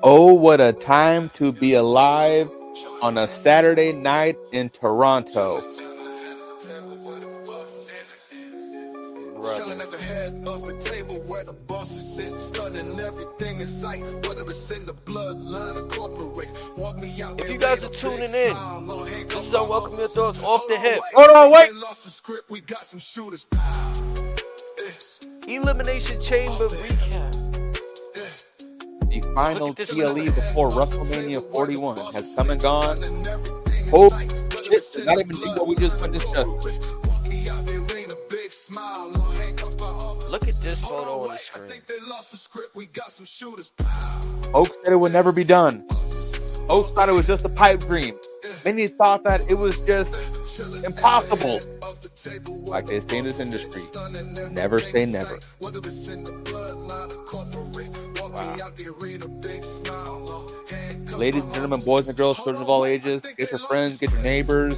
Oh, what a time to be alive on a Saturday night in Toronto. Chilling at the head of the table where the bosses sit, stunning everything in sight, whether it's in the bloodline or corporate. Walk me out. If you guys are tuning in, this is Unwelcome Your Thoughts Off the Hip. Hold on, wait. We got some shooters. Elimination Chamber recap. The final Look at this TLE before WrestleMania 41 has come and gone. Oh, shit, did not even do what we just discussed. Look at this photo on the screen. Oaks said it would never be done. Oaks thought it was just a pipe dream. Many thought that it was just impossible. Like they say in this industry, never say never. Wow. Ladies and gentlemen, boys and girls, children of all ages, get your friends, get your neighbors,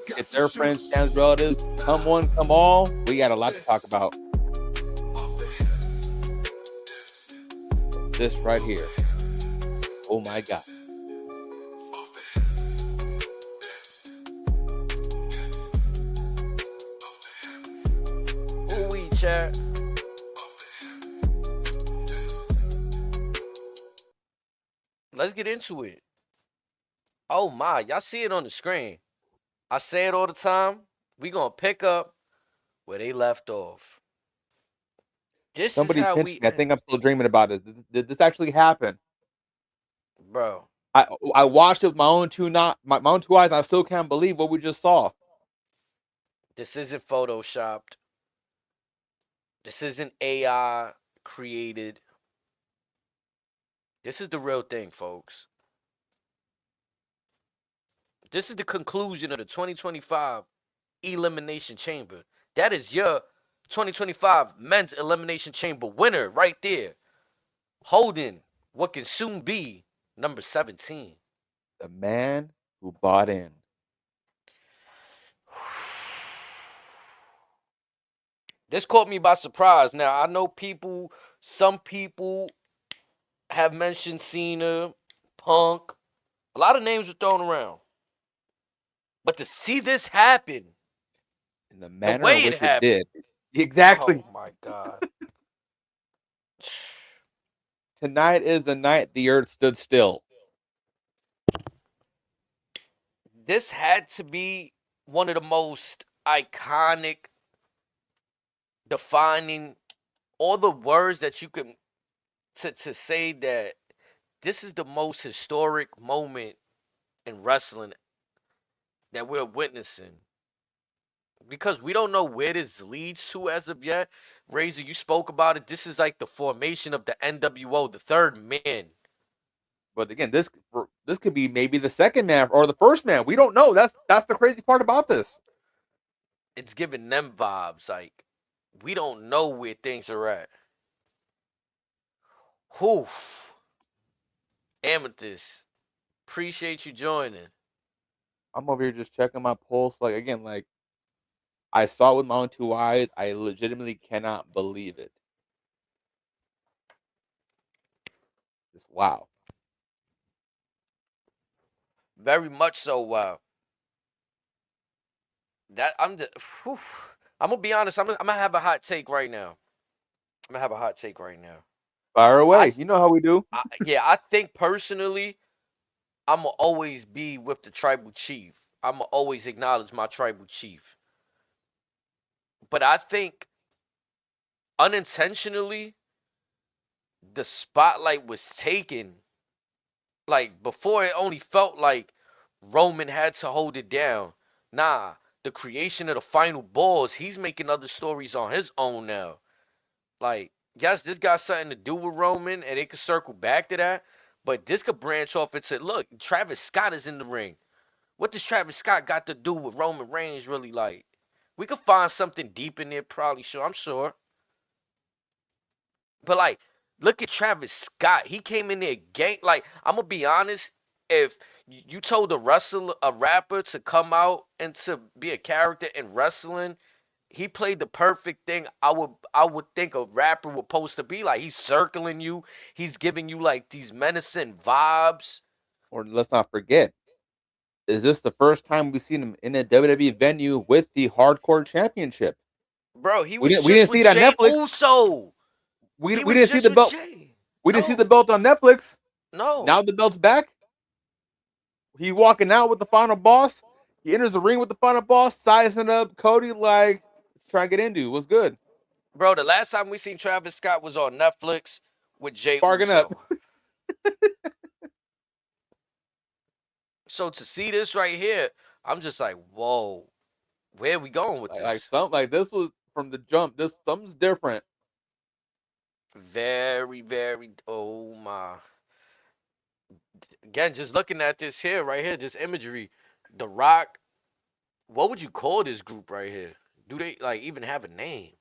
get their friends, fans, relatives. Come one, come all. We got a lot to talk about. This right here. Oh my God. Ooh-wee, chat. Let's get into it. Oh my, y'all see it on the screen. I say it all the time. We gonna pick up where they left off. This Somebody is how pinched we me. I think I'm still dreaming about it. Did this actually happen? Bro. I watched it with my own two eyes. And I still can't believe what we just saw. This isn't photoshopped. This isn't AI created. This is the real thing, folks. This is the conclusion of the 2025 Elimination Chamber. That is your 2025 Men's Elimination Chamber winner right there. Holding what can soon be number 17. The man who bought in. This caught me by surprise. Now, I know some people have mentioned Cena, Punk. A lot of names were thrown around. But to see this happen, In the the manner in way it which it happened. did. Exactly. Oh my God. Tonight is the night the earth stood still. This had to be one of the most iconic, defining, all the words that you can to say that this is the most historic moment in wrestling that we're witnessing. Because we don't know where this leads to as of yet. Razor, you spoke about it. This is like the formation of the NWO, the third man. But again, this could be maybe the second man or the first man. We don't know. That's the crazy part about this. It's giving them vibes. Like, we don't know where things are at. Oof. Amethyst, appreciate you joining. I'm over here just checking my pulse. Like again, like I saw it with my own two eyes. I legitimately cannot believe it. Just wow. Very much so. Wow. That I'm the. Whew. I'm gonna be honest. I'm gonna have a hot take right now. I'm gonna have a hot take right now. Fire I, away. You know how we do. yeah, I think personally, I'm gonna always be with the tribal chief. I'm gonna always acknowledge my tribal chief. But I think unintentionally, the spotlight was taken. Like before, it only felt like Roman had to hold it down. Nah, the creation of the final balls, he's making other stories on his own now. Like, yes, this got something to do with Roman, and it could circle back to that. But this could branch off into look, Travis Scott is in the ring. What does Travis Scott got to do with Roman Reigns really like? We could find something deep in there, probably sure, I'm sure. But like, look at Travis Scott. He came in there gang like I'm gonna be honest, if you told a rapper to come out and to be a character in wrestling He played the perfect thing. I would think a rapper was supposed to be like. He's circling you. He's giving you like these menacing vibes. Or let's not forget, is this the first time we've seen him in a WWE venue with the Hardcore Championship? Bro, he We was didn't we just didn't see with it on Jay Netflix. Uso. We He we was didn't see just the with belt. Jay. We didn't see the No, belt on Netflix. Now no. the belt's back. He walking out with the final boss. He enters the ring with the final boss, sizing up Cody like trying to get into. What's good? Bro, the last time we seen Travis Scott was on Netflix with Jay Sparking up. Uso. So to see this right here, I'm just like, whoa, where are we going with Like this? something like this was from the jump. This something's different. Very, very, oh my. Again, just looking at this here, right here, this imagery, The Rock, what would you call this group right here? Do they like even have a name?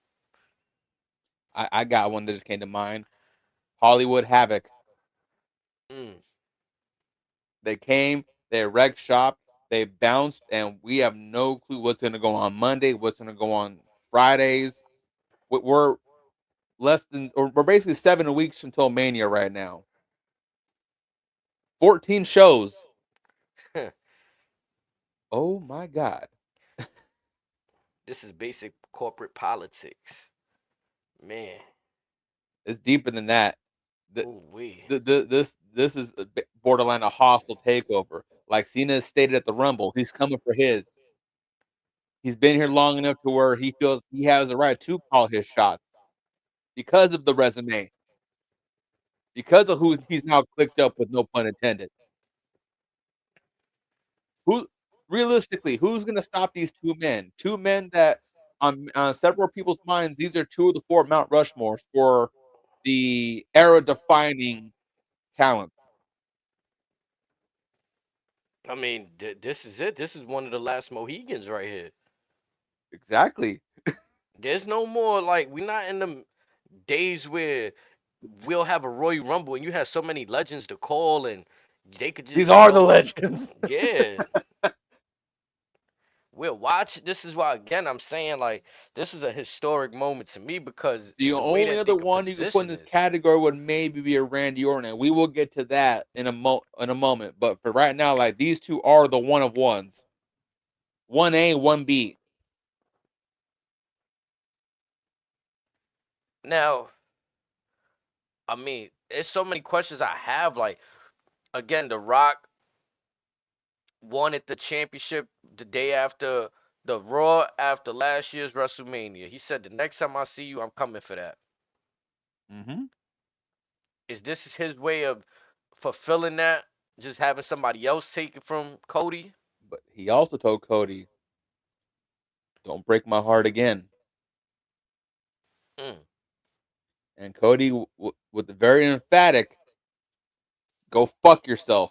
I got one that just came to mind. Hollywood Havoc. Mm. They came, they wrecked shop, they bounced, and we have no clue what's going to go on Monday, what's going to go on Fridays. We're less than, or we're basically 7 weeks until Mania right now. 14 shows. Oh my God. This is basic corporate politics. Man. It's deeper than that. The, Ooh wee. this is borderline a hostile takeover. Like Cena stated at the Rumble, he's coming for his. He's been here long enough to where he feels he has the right to call his shots because of the resume, because of who he's now clicked up with, no pun intended. Who realistically, who's gonna stop these two men? Two men that on several people's minds, these are two of the four Mount Rushmores for the era defining talent. I mean, this is it. This is one of the last Mohegans right here. Exactly. There's no more like we're not in the days where we'll have a Royal Rumble and you have so many legends to call and they could These just are the show up. legends. Yeah. We'll watch. This is why again I'm saying like this is a historic moment to me because The the way only that other they could one you could put in position this this. category would maybe be a Randy Orton, and we will get to that in a moment. But for right now, like these two are the one of ones, 1A, 1B. Now, I mean, there's so many questions I have. Like again, The Rock wanted the championship the day after the Raw after last year's WrestleMania. He said, "The next time I see you, I'm coming for that." Mm-hmm. Is this his way of fulfilling that? Just having somebody else take it from Cody? But he also told Cody, "Don't break my heart again." Mm. And Cody, with the very emphatic, "Go fuck yourself."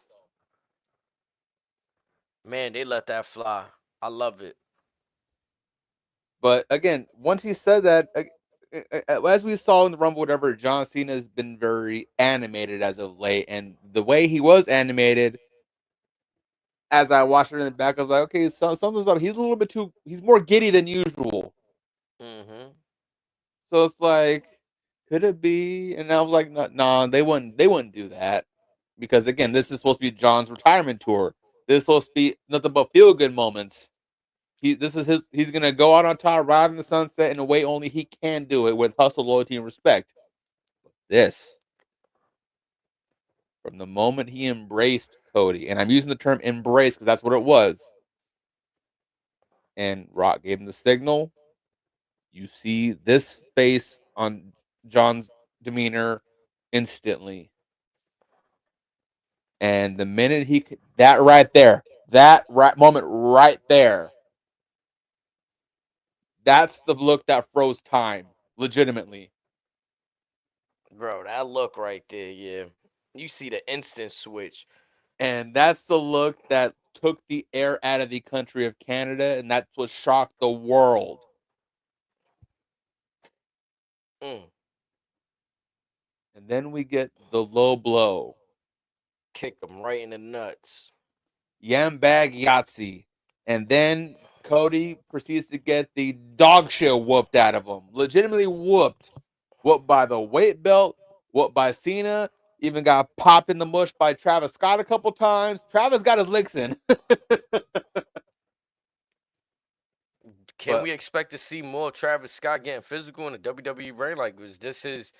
Man, they let that fly. I love it. But again, once he said that, as we saw in the Rumble, whatever, John Cena has been very animated as of late, and the way he was animated, as I watched it in the back, I was like, okay, so something's up. He's a little bit too. He's more giddy than usual. Mm-hmm. So it's like, could it be? And I was like, no, nah, they wouldn't. They wouldn't do that because again, this is supposed to be John's retirement tour. This is supposed to be nothing but feel good moments. This is his. He's gonna go out on top, ride in the sunset in a way only he can do it with hustle, loyalty, and respect. This from the moment he embraced Cody, and I'm using the term embrace because that's what it was. And Rock gave him the signal. You see this face on John's demeanor instantly, and the minute that right there, that right moment right there, that's the look that froze time, legitimately. Bro, that look right there, yeah. You see the instant switch. And that's the look that took the air out of the country of Canada, and that's what shocked the world. Mm. And then we get the low blow. Kick him right in the nuts. Yam bag Yahtzee. And then Cody proceeds to get the dog shit whooped out of him. Legitimately whooped. Whooped by the weight belt, whooped by Cena, even got popped in the mush by Travis Scott a couple times. Travis got his licks in. Can But we expect to see more Travis Scott getting physical in the WWE ring? Like, was this his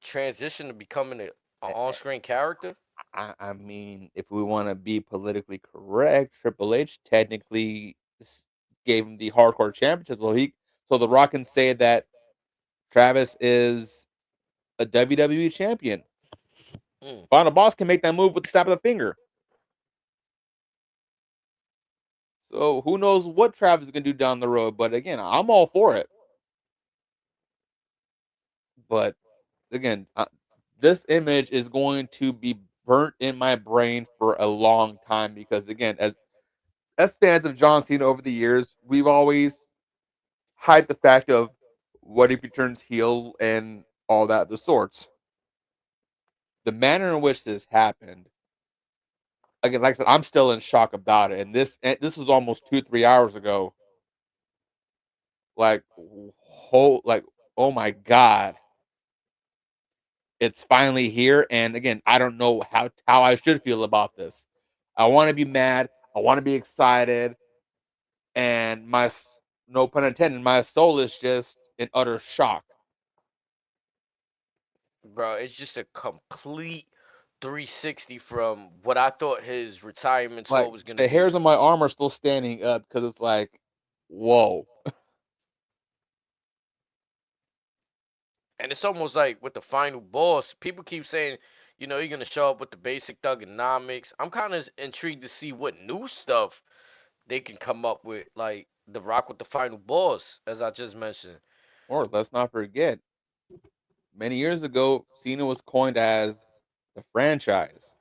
transition to becoming an on-screen character? I mean, if we want to be politically correct, Triple H technically gave him the hardcore championship, so The Rock can say that Travis is a WWE champion. Mm. Final Boss can make that move with the snap of the finger. So who knows what Travis is gonna do down the road? But again, I'm all for it. But again, this image is going to be burnt in my brain for a long time because again, as fans of John Cena over the years, we've always hyped the fact of what if he turns heel and all that the sorts. The manner in which this happened, again, like I said, I'm still in shock about it. And this was almost 2-3 hours ago. Like, like, oh my god, it's finally here. And again, I don't know how I should feel about this. I want to be mad. I want to be excited, and no pun intended, my soul is just in utter shock. Bro, it's just a complete 360 from what I thought his retirement tour Like was gonna the hairs be. on my arm are still standing up because it's like, whoa. And it's almost like with the final boss, people keep saying, you're gonna show up with the basic thugonomics. I'm kind of intrigued to see what new stuff they can come up with, like The Rock with the final boss, as I just mentioned. Or let's not forget, many years ago, Cena was coined as the franchise.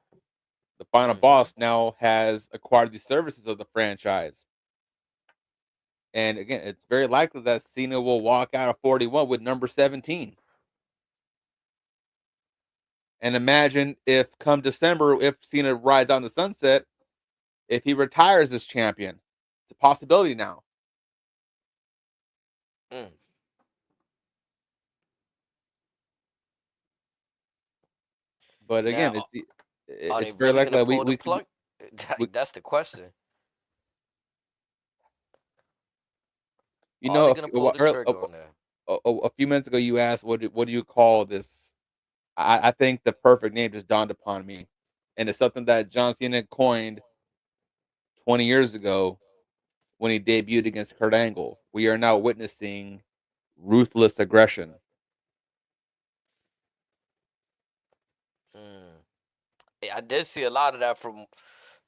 The final Hmm. boss now has acquired the services of the franchise. And again, it's very likely that Cena will walk out of 41 with number 17. And imagine if come December, if Cena rides on the sunset, if he retires as champion. It's a possibility now. Mm. But again, Now, are they it's very really likely gonna that pull the we could plug? we, That's the question. you Are know they gonna pull the trigger on that? a few minutes ago you asked what do you call this. I think the perfect name just dawned upon me, and it's something that John Cena coined 20 years ago when he debuted against Kurt Angle. We are now witnessing ruthless aggression. Mm. Yeah, I did see a lot of that from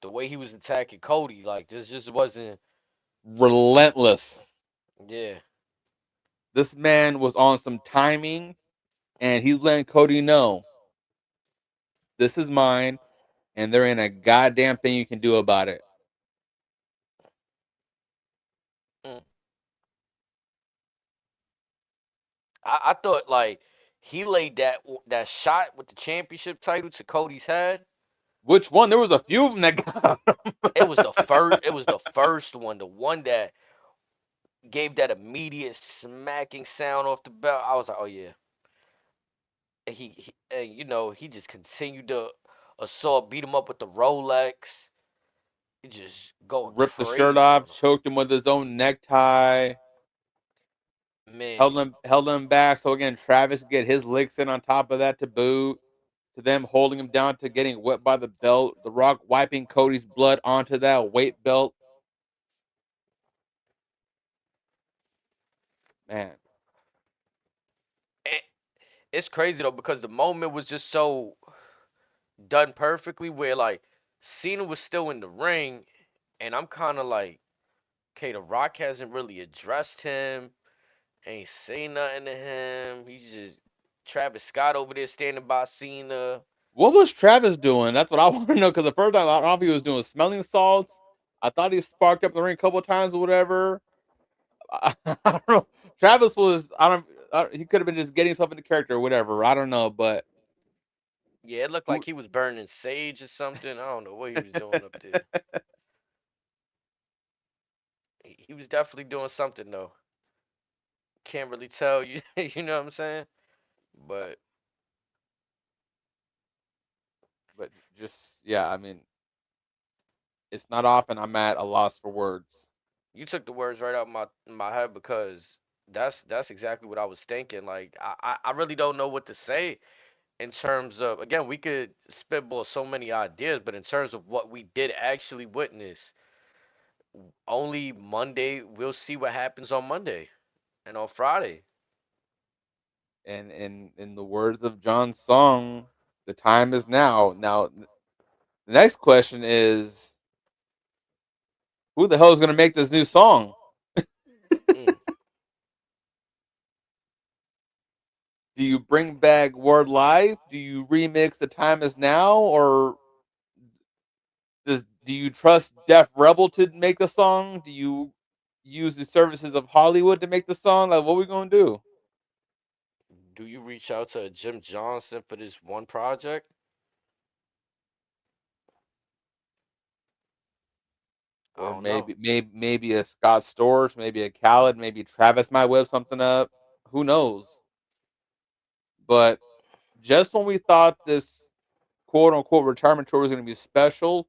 the way he was attacking Cody. Like, this just wasn't. Relentless. Yeah. This man was on some timing, and he's letting Cody know this is mine, and there ain't a goddamn thing you can do about it. Mm. I thought like he laid that shot with the championship title to Cody's head. Which one? There was a few of them that got him. It was the first. It was the first one, the one that gave that immediate smacking sound off the belt. I was like, oh yeah. And he just continued to assault, beat him up with the Rolex. He just going Ripped the shirt crazy off, on him. choked him with his own necktie, Man, held him back. So again, Travis could get his licks in on top of that to boot. To them holding him down to getting whipped by the belt. The Rock wiping Cody's blood onto that weight belt. Man, it, it's crazy though because the moment was just so done perfectly. Where like Cena was still in the ring, and I'm kind of like, okay, The Rock hasn't really addressed him. Ain't say nothing to him. He's just Travis Scott over there standing by Cena. what was Travis doing? That's what I want to know. Because the first time I don't know if he was doing smelling salts. I thought he sparked up the ring a couple of times or whatever. I don't know. Travis was he could have been just getting himself into character or whatever. I don't know, but Yeah, it looked like he was burning sage or something. I don't know what he was doing up there. He was definitely doing something though. Can't really tell you. You know what I'm saying? But But just yeah, I mean, it's not often I'm at a loss for words. you took the words right out my head because that's exactly what I was thinking. Like I really don't know what to say in terms of, again, we could spitball so many ideas, but in terms of what we did actually witness, only Monday we'll see what happens on Monday and on Friday. And in the words of John's song, the time is now. Now, the next question is, who the hell is going to make this new song? Mm. Do you bring back Word Life? Do you remix The Time Is Now? Or do you trust Def Rebel to make the song? Do you use the services of Hollywood to make the song? Like, what are we going to do? Do you reach out to Jim Johnson for this one project? I Or don't know. maybe a Scott Storch, maybe a Khaled, maybe Travis might whip something up. Who knows? But just when we thought this quote unquote retirement tour was going to be special,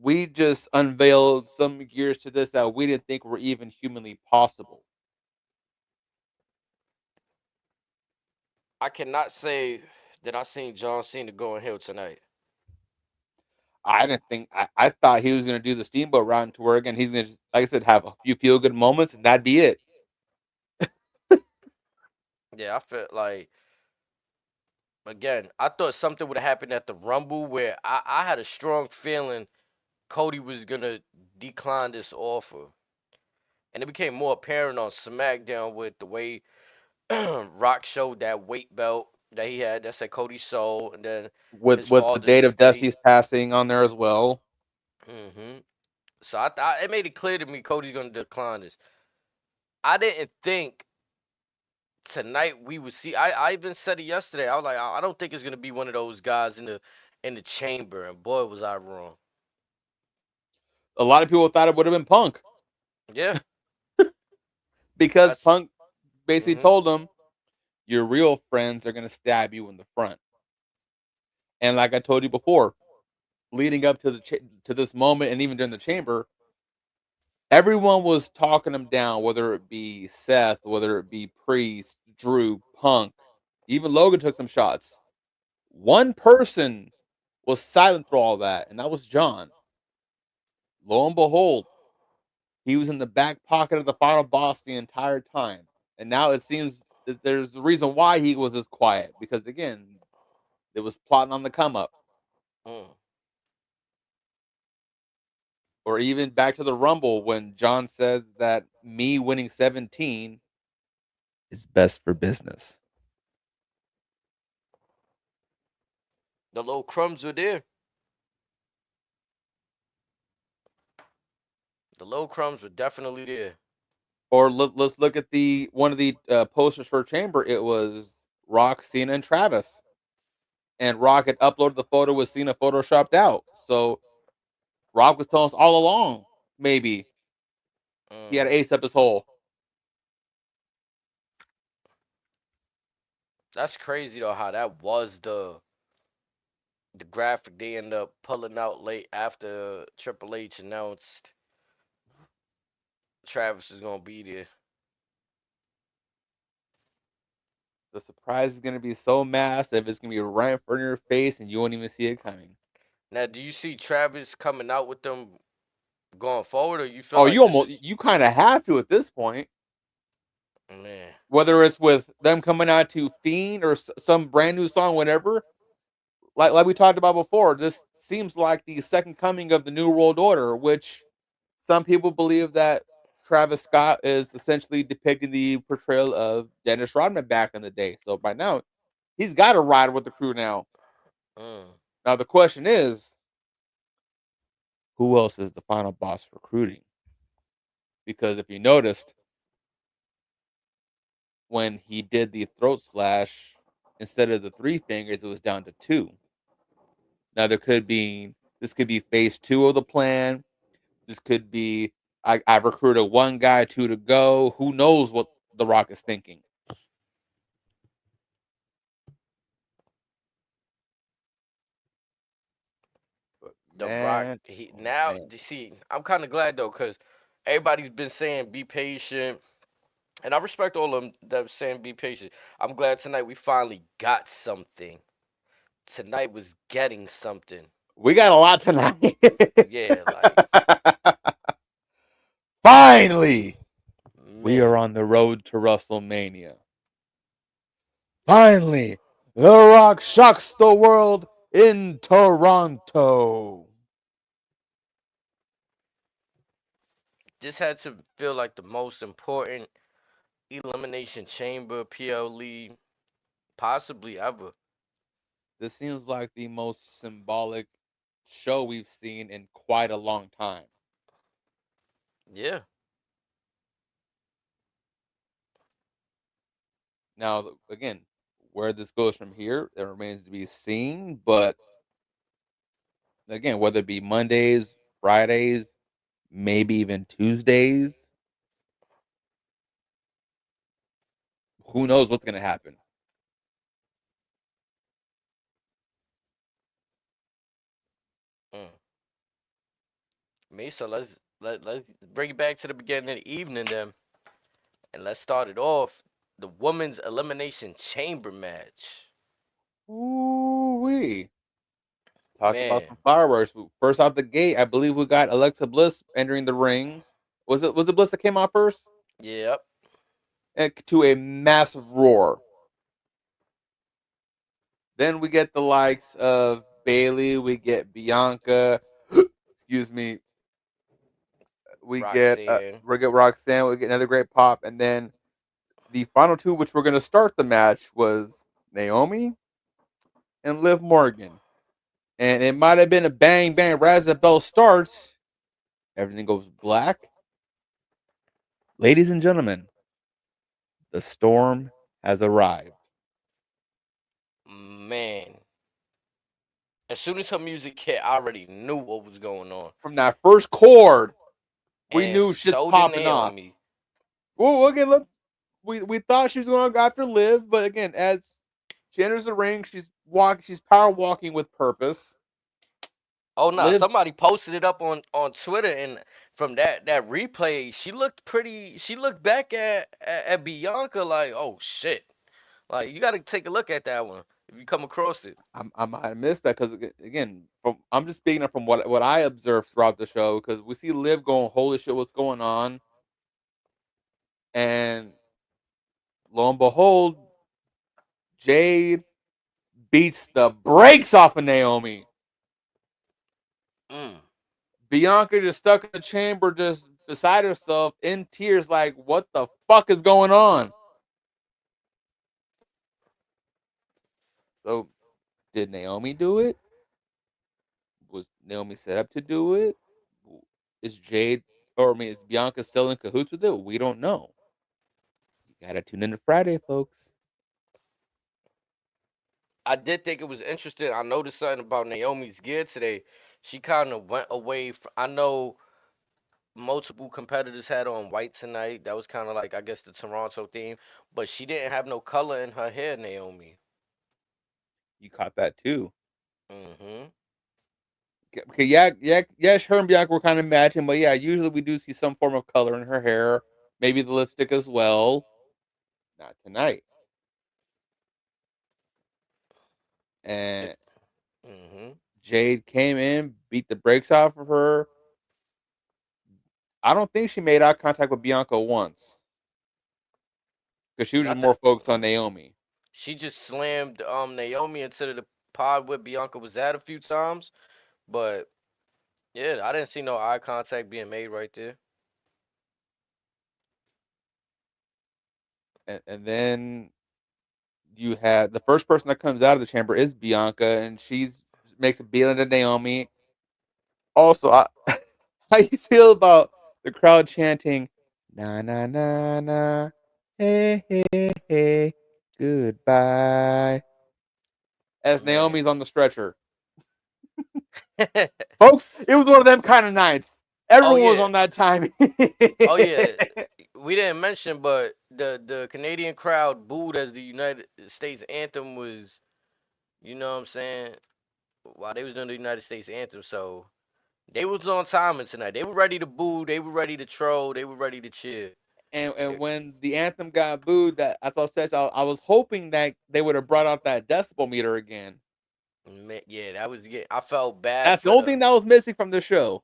we just unveiled some gears to this that we didn't think were even humanly possible. I cannot say that I seen John Cena going Hill tonight. I didn't think I thought he was going to do the Steamboat Round tour again. He's going to, like I said, have a few feel good moments, and that'd be it. Yeah, I felt like, again, I thought something would have happened at the Rumble where I had a strong feeling Cody was gonna decline this offer. And it became more apparent on SmackDown with the way Rock showed that weight belt that he had that said Cody sold, and then his With the father's date of estate. Dusty's passing on there as well. So I thought it made it clear to me Cody's gonna decline this. I didn't think tonight we would see. I even said it yesterday. I was like, I don't think it's gonna be one of those guys in the chamber, and boy was I wrong. A lot of people thought it would have been Punk Yeah, because that's Punk basically mhm told him, your real friends are going to stab you in the front. And like I told you before, leading up to to this moment, and even during the chamber, everyone was talking him down, whether it be Seth, whether it be Priest, Drew, Punk, even Logan took some shots. One person was silent through all that, and that was John. Lo and behold, he was in the back pocket of the final boss the entire time. And now it seems that there's a reason why he was this quiet, because again, it was plotting on the come up. mm. Or even back to the Rumble when John says that me winning 17 is best for business. The little crumbs were there. The little crumbs were definitely there. Or let's look at the one of the posters for Chamber. It was Rock, Cena, and Travis, and Rock had uploaded the photo with Cena photoshopped out. So Rock was telling us all along, maybe he Mm. had ace up his hole. That's crazy though how that was the graphic they end up pulling out late after Triple H announced Travis is gonna be there. The surprise is going to be so massive, it's going to be right in front of your face, and you won't even see it coming. Now, do you see Travis coming out with them going forward, or you feel Oh, like this is you kind of have to at this point. man? Whether it's with them coming out to Fiend or some brand new song, whatever. Like we talked about before, this seems like the second coming of the New World Order, which some people believe that Travis Scott is essentially depicting the portrayal of Dennis Rodman back in the day. So by now, he's got to ride with the crew now. Mm. Now the question is, who else is the final boss recruiting? Because if you noticed, when he did the throat slash, instead of the three fingers, it was down to two. Now there could be this could be phase two of the plan. This could be I've recruited one guy, two to go. Who knows what The Rock is thinking? But The Rock, man, he oh now man, you see, I'm kind of glad though, cause everybody's been saying be patient, and I respect all of them that were saying be patient. I'm glad tonight we finally got something. Tonight was getting something. we got a lot tonight. Yeah, like Finally, we are man, on the road to WrestleMania. Finally, The Rock shocks the world in Toronto. this had to feel like the most important elimination chamber PLE possibly ever. This seems like the most symbolic show we've seen in quite a long time. Yeah, Now, again, where this goes from here, it remains to be seen. But again, whether it be Mondays, Fridays, maybe even Tuesdays, who knows what's going to happen? mm. Me, so let's bring it back to the beginning of the evening then, and let's start it off. The women's elimination chamber match. Ooh wee! Talk about Man, some fireworks. First out the gate, I believe we got Alexa Bliss entering the ring. Was it Bliss that came out first? yep, And to a massive roar. Then we get the likes of Bailey. We get Bianca. Excuse me. Roxanne. We get Roxanne. We get another great pop, and then the final two, which were going to start the match, was Naomi and Liv Morgan. And it might have been a bang bang right as the bell starts. Everything goes black. Ladies and gentlemen, the storm has arrived. Man, as soon as her music hit, I already knew what was going on. From that first chord, we And knew shit's so did popping off. Naomi. Well, again, we thought she was going to go after Liv, but again, as she enters the ring, she's power walking with purpose. Oh no, Liv's somebody posted it up on Twitter, and from that replay, she looked pretty. She looked back at Bianca like, oh shit. Like you got to take a look at that one if you come across it. I might have missed that because again, I'm just speaking from what I observed throughout the show because we see Liv going, holy shit, what's going on? And lo and behold, Jade beats the brakes off of Naomi. Mm. Bianca just stuck in the chamber, just beside herself in tears, like, what the fuck is going on? So, did Naomi do it? Was Naomi set up to do it? Is Jade, or I mean, is Bianca still in cahoots with it? We don't know. You gotta tune in to Friday, folks. I did think it was interesting. I noticed something about Naomi's gear today. She kind of went away from. I know multiple competitors had on white tonight. That was kind of like I guess the Toronto theme, but she didn't have no color in her hair, Naomi. You caught that too. Mhm. Okay, yeah. Her and Bianca were kind of matching, but yeah, usually we do see some form of color in her hair, maybe the lipstick as well. Not tonight. It. And Mhm. Jade came in, beat the brakes off of her. I don't think she made eye contact with Bianca once because she was just Not more that focused on Naomi. she just slammed Naomi into the pod where Bianca was at a few times, but yeah, I didn't see no eye contact being made right there. And then you had the first person that comes out of the chamber is Bianca, and she's makes a beeline to Naomi. Also, how you feel about the crowd chanting "na na na na, hey hey hey, goodbye" as Man. Naomi's on the stretcher, folks? It was one of them kind of nights. Oh Everyone was yeah, on that timing. oh yeah. We didn't mention, but the Canadian crowd booed as the United States anthem was, you know what I'm saying, while they was doing the United States anthem. So they was on timing tonight. They were ready to boo. They were ready to troll. They were ready to cheer. And It- when the anthem got booed, that's all says. I was hoping that they would have brought out that decibel meter again. yeah, that was good. I felt bad That's the for only the. thing that was missing from the show.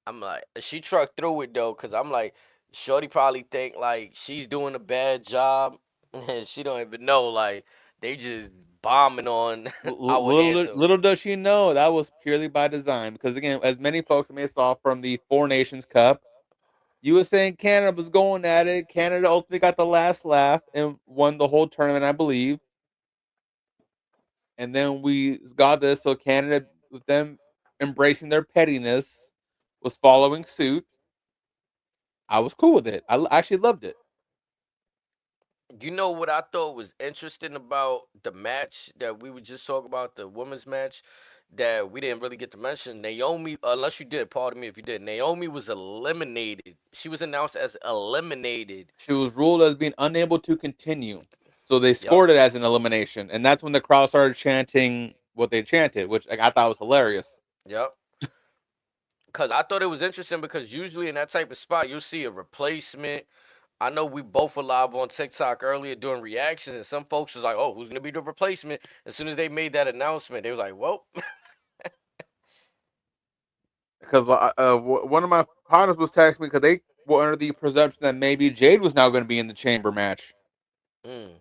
I'm like, she trucked through it though, cause I'm like, Shorty probably think like she's doing a bad job, and she don't even know like they just bombing on our anthem. Little does she know that was purely by design. Because again, as many folks may saw from the Four Nations Cup, USA and Canada was going at it. Canada ultimately got the last laugh and won the whole tournament, I believe. And then we got this, so Canada, with them embracing their pettiness, was following suit. I was cool with it. Actually loved it. You know what I thought was interesting about the match that we were just talking about, the women's match that we didn't really get to mention. Naomi, unless you did, pardon me if you did. Naomi was eliminated. She was announced as eliminated. She was ruled as being unable to continue. So they Yep, scored it as an elimination. And that's when the crowd started chanting what they chanted, which I thought was hilarious. yep. Because I thought it was interesting because usually in that type of spot, you'll see a replacement. I know we both were live on TikTok earlier doing reactions, and some folks was like, "Oh, who's gonna be the replacement?" As soon as they made that announcement, they was like, "Well, Because one of my partners was texting me because they were under the presumption that maybe Jade was now going to be in the chamber match. mm,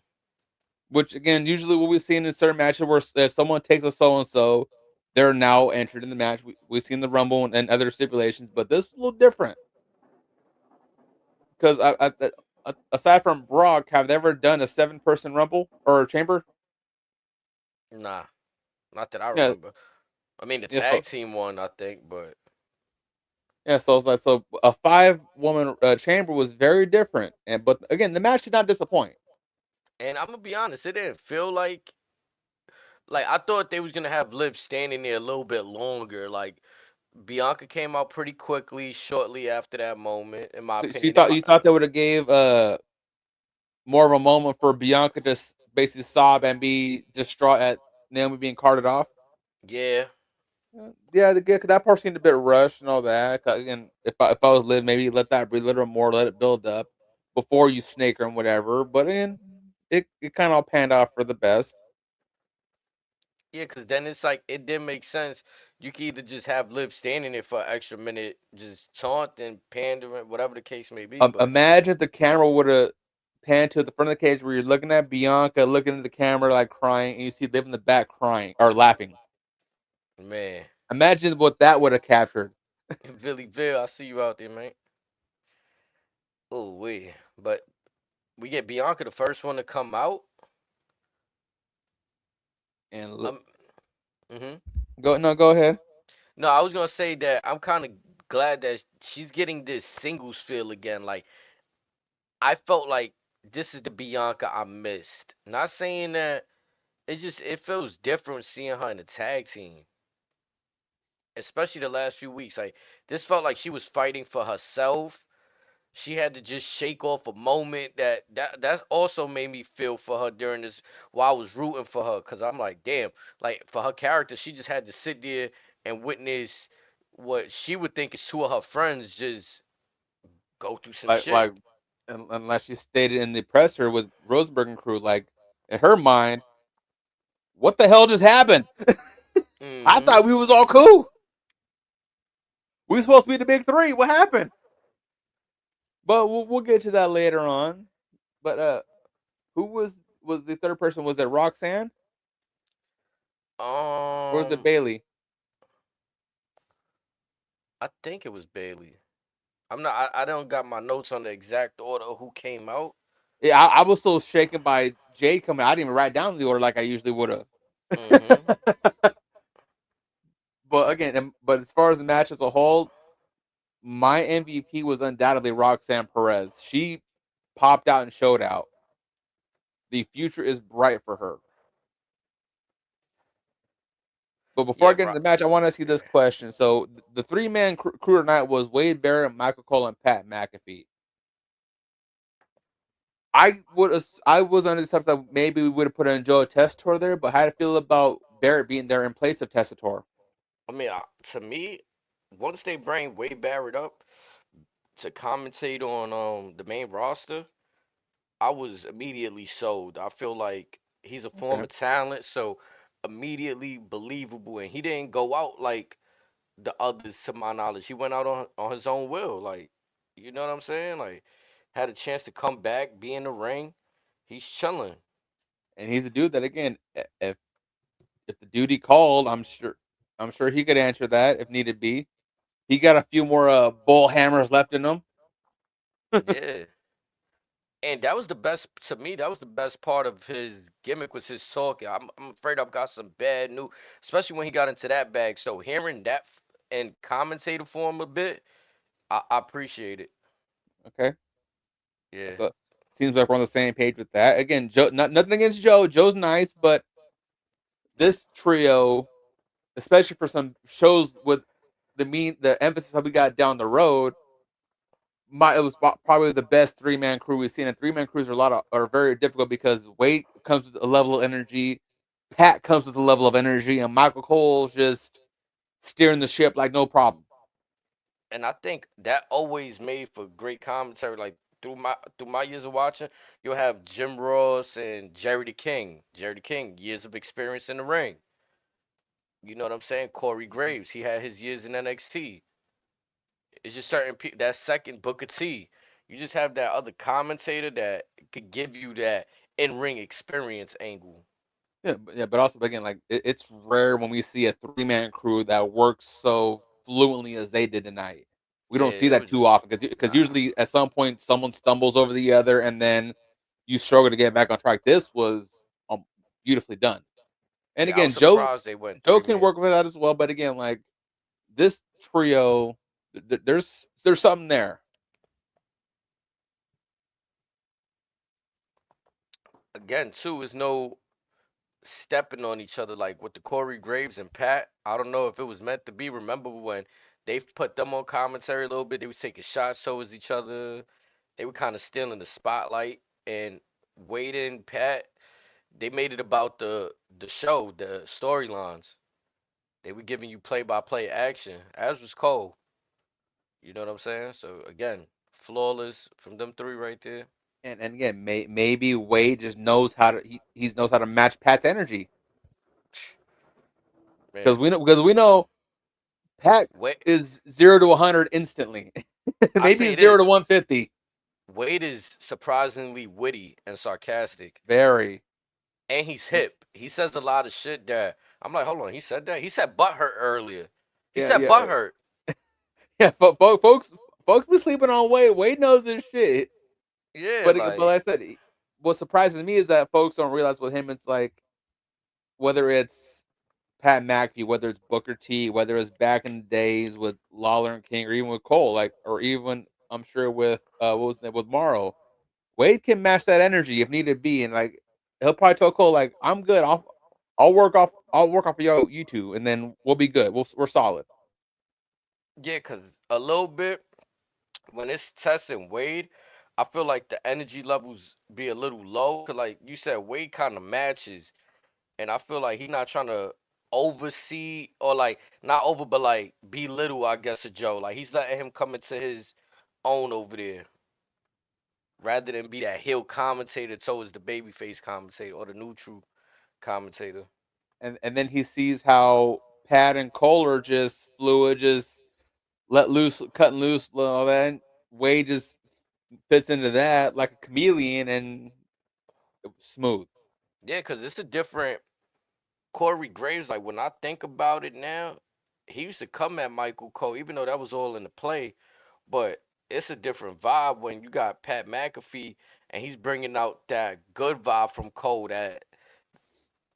Which again, usually what we've seen in certain matches where if someone takes a so and so, they're now entered in the match. We've seen the Rumble and other stipulations, but this is a little different because aside from Brock, have they ever done a 7-person Rumble or a chamber? nah, not that I Yeah, remember." I mean, the yeah. tag So team one, I think, but yeah, so it's like so a 5-woman chamber was very different, and but again, the match did not disappoint. and I'm gonna be honest, it didn't feel like I thought they was gonna have Liv standing there a little bit longer. Like Bianca came out pretty quickly, shortly after that moment, in my So you opinion. In thought my they would have gave more of a moment for Bianca to basically sob and be distraught at Naomi being carted off. yeah, Yeah, that part seemed a bit rushed and all that. Again, if I was Liv, maybe let that breathe a little more, let it build up before you snake her and whatever. But again, it kind of all panned out for the best. yeah, because then it's like it didn't make sense. You could either just have Liv standing there for an extra minute, just taunting, pandering, whatever the case may be. But Imagine if the camera would have panned to the front of the cage where you're looking at Bianca, looking at the camera like crying, and you see Liv in the back crying or laughing. man, Imagine what that would have captured. Billy Bill, I see you out there, man. Oh wait, but we get Bianca the first one to come out. And Um, hmm go ahead. No, I was gonna say that I'm kind of glad that she's getting this singles feel again. Like I felt like this is the Bianca I missed. Not saying that it feels different seeing her in the tag team, especially the last few weeks. Like this felt like she was fighting for herself. She had to just shake off a moment that also made me feel for her during this while I was rooting for her because I'm like, damn, like for her character, she just had to sit there and witness what she would think is two of her friends just go through some shit. Like unless she stated in the presser with Rosenberg and crew, like in her mind, what the hell just happened? I Hmm. thought we was all cool. We were supposed to be the big three. What happened? But we'll get to that later on. But who was the third person? Was it Roxanne or was it Um, Bailey? I think it was Bailey. I'm not. I don't got my notes on the exact order of who came out. Yeah, I was so shaken by Jade coming. I didn't even write down the order like I usually would have. Hmm. But again, but as far as the match as a whole, my MVP was undoubtedly Roxanne Perez. She popped out and showed out. The future is bright for her. But before I Yeah, get bro. into the match, I want to see this question. So the three man crew tonight was Wade Barrett, Michael Cole, and Pat McAfee. I was under the assumption that maybe we would have put in Joe Tessitore there, but how do you feel about Barrett being there in place of Tessitore? I mean, to me, once they bring Wade Barrett up to commentate on the main roster, I was immediately sold. I feel like he's a Okay. former talent, so immediately believable, and he didn't go out like the others, to my knowledge. He went out on his own will, like, you know what I'm saying? Like, had a chance to come back, be in the ring. He's chilling. And he's a dude that again, if the duty called, I'm sure he could answer that if needed be. He got a few more bull hammers left in him. Yeah. And that was the best to me. That was the best part of his gimmick was his talking. I'm afraid I've got some bad news, especially when he got into that bag. So hearing that in commentator form a bit, I appreciate it. Okay. Yeah, So seems like we're on the same page with that. Again, Joe, nothing against Joe. Joe's nice, but this trio, especially for some shows with the emphasis that we got down the road, it was probably the best three man crew we've seen. And three man crews are very difficult because Wade comes with a level of energy, Pat comes with a level of energy, and Michael Cole's just steering the ship like no problem. and I think that always made for great commentary. Like through my years of watching, you'll have Jim Ross and Jerry the King. Jerry the King, years of experience in the ring. You know what I'm saying? Corey Graves, he had his years in NXT. It's just certain people. That second Booker T, you just have that other commentator that could give you that in ring experience angle. But also again, like it's rare when we see a three man crew that works so fluently as they did tonight. We Yeah, don't see it that was too just often because nah. usually at some point someone stumbles over the other and then you struggle to get back on track. This was beautifully done. And Yeah, I again, was surprised they went Joe three can man. work with that as well. But again, like this trio, there's something there. Again, too, is no stepping on each other like with the Corey Graves and Pat. I don't know if it was meant to be. Remember when they put them on commentary a little bit? They was taking shots towards each other. They were kind of stealing the spotlight. And Wade and Pat, they made it about the show, the storylines. They were giving you play by play action, as was Cole. You know what I'm saying? So again, flawless from them three right there. And again, maybe Wade just knows how to he knows how to match Pat's energy Man, because we know Pat Wade, is 0 to 100 instantly. I Maybe say it's 0 to this: 150. Wade is surprisingly witty and sarcastic, Very. and he's hip. He says a lot of shit that I'm like, hold on, he said that. He said butt hurt earlier. He Yeah, said yeah, butt hurt. yeah. Folks be sleeping on Wade. Wade knows his shit. Yeah, But like like I said, what surprises me is that folks don't realize with him, it's like whether it's Pat McAfee, whether it's Booker T, whether it's back in the days with Lawler and King, or even with Cole, like, or even I'm sure with what was his name with Morrow, Wade can match that energy if needed be, and like he'll probably tell Cole like I'm good. I'll work off of you two, and then we'll be good. We're solid. yeah, cause a little bit when it's testing Wade, I feel like the energy levels be a little low. Cause like you said, Wade kind of matches, and I feel like he not trying to oversee or like not over, but like belittle, I guess, a Joe. Like he's letting him come into his own over there, rather than be that heel commentator towards the babyface commentator or the neutral commentator. And then he sees how Pat and Cole are just fluid, just let loose, cutting loose, all that. And Wade just fits into that like a chameleon and smooth. Yeah, cause it's a different Corey Graves. Like when I think about it now, he used to come at Michael Cole, even though that was all in the play. But it's a different vibe when you got Pat McAfee and he's bringing out that good vibe from Cole, that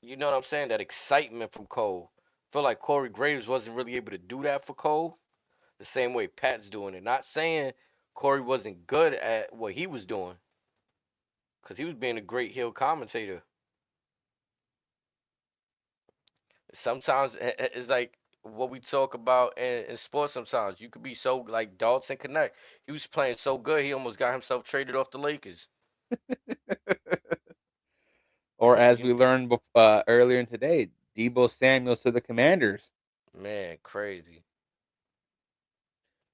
you know what I'm saying, that excitement from Cole. Feel like Corey Graves wasn't really able to do that for Cole the same way Pat's doing it. Not saying Corey wasn't good at what he was doing, because he was being a great heel commentator. Sometimes it's like what we talk about in sports. Sometimes you could be so like Dalton Connect. He was playing so good, he almost got himself traded off the Lakers. Or as You- we learned earlier in today, Debo Samuels to the Commanders. Man, crazy.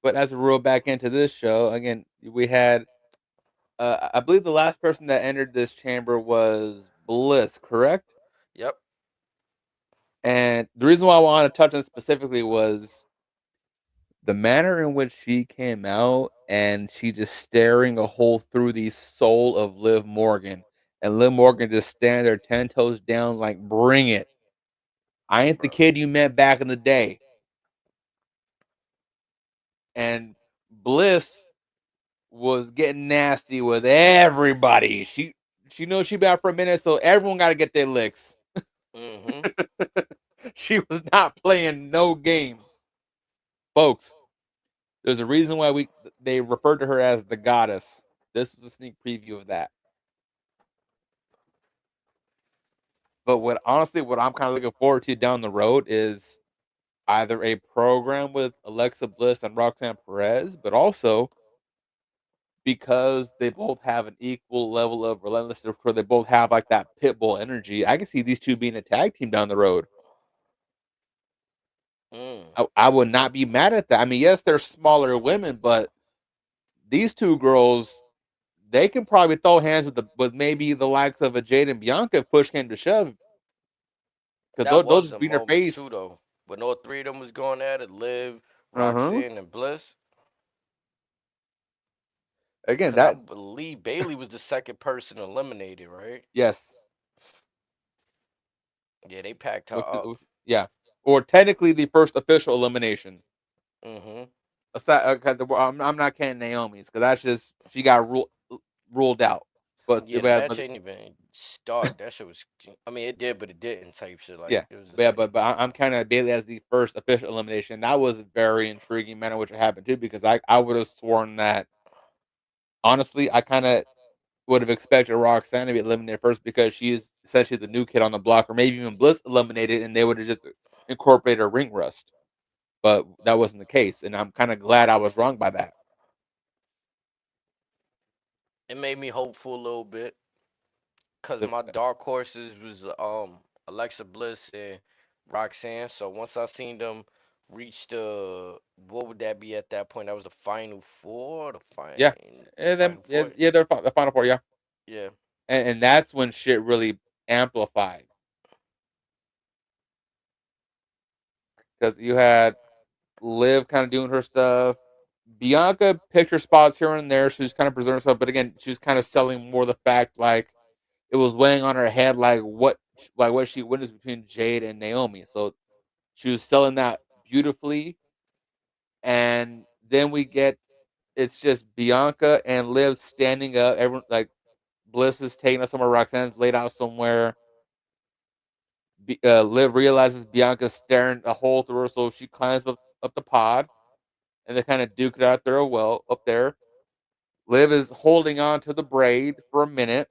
But as we roll back into this show, again, we had, I believe the last person that entered this chamber was Bliss, correct? Yep. And the reason why I want to touch on specifically was the manner in which she came out and she just staring a hole through the soul of Liv Morgan. And Liv Morgan just standing there 10 toes down, like, bring it. I ain't the Bro. kid you met back in the day. And Bliss was getting nasty with everybody. She knows she been out for a minute, so everyone got to get their licks. Mm-hmm. She was not playing no games, folks. There's a reason why they referred to her as the goddess. This is a sneak preview of that. But what I'm kind of looking forward to down the road is either a program with Alexa Bliss and Roxanne Perez, but also because they both have an equal level of relentlessness, where they both have like that pit bull energy. I can see these two being a tag team down the road. Mm. I would not be mad at that. I mean, yes, they're smaller women, but these two girls, they can probably throw hands with maybe the likes of a Jade and Bianca if push came to shove, because That they'll was just a be in their moment face. too, though, when all three of them was going at it. Liv, Uh huh. Roxanne, and Bliss. Again, Cause I that believe Bailey was the second person eliminated, right? yes, Yeah, they packed her with, up. yeah, or technically the first official elimination. Mm-hmm. Aside, I'm not counting Naomi's because that's just she got ruled out. Yeah, the match But ain't even start. That shit was. I mean, it did, but it didn't. Type shit. Like yeah, it was just yeah, like, I'm kind of Bailey as the first official elimination. That was a very intriguing manner which happened too, because I would have sworn that honestly I kind of would have expected Roxanne to be eliminated first because she is essentially the new kid on the block, or maybe even Bliss eliminated, and they would have just incorporated her ring rust. But that wasn't the case, and I'm kind of glad I was wrong by that. it made me hopeful a little bit. Cause The- my dark horses was Alexa Bliss and Roxanne. So once I seen them reach the, what would that be at that point? That was the final four, the yeah, and then final four. yeah, they're the final four, yeah, Yeah. and that's when shit really amplified because you had Liv kind of doing her stuff. Bianca picked her spots here and there. She was kind of preserving herself, but again, she was kind of selling more the fact like it was weighing on her head, like what she witnessed between Jade and Naomi. So she was selling that beautifully, and then we get it's just Bianca and Liv standing up. Everyone like Bliss is taking us somewhere. Roxanne's laid out somewhere. Liv realizes Bianca's staring a hole through her, so she climbs up the pod, and they kind of duke it out there. Well, up there, Liv is holding on to the braid for a minute,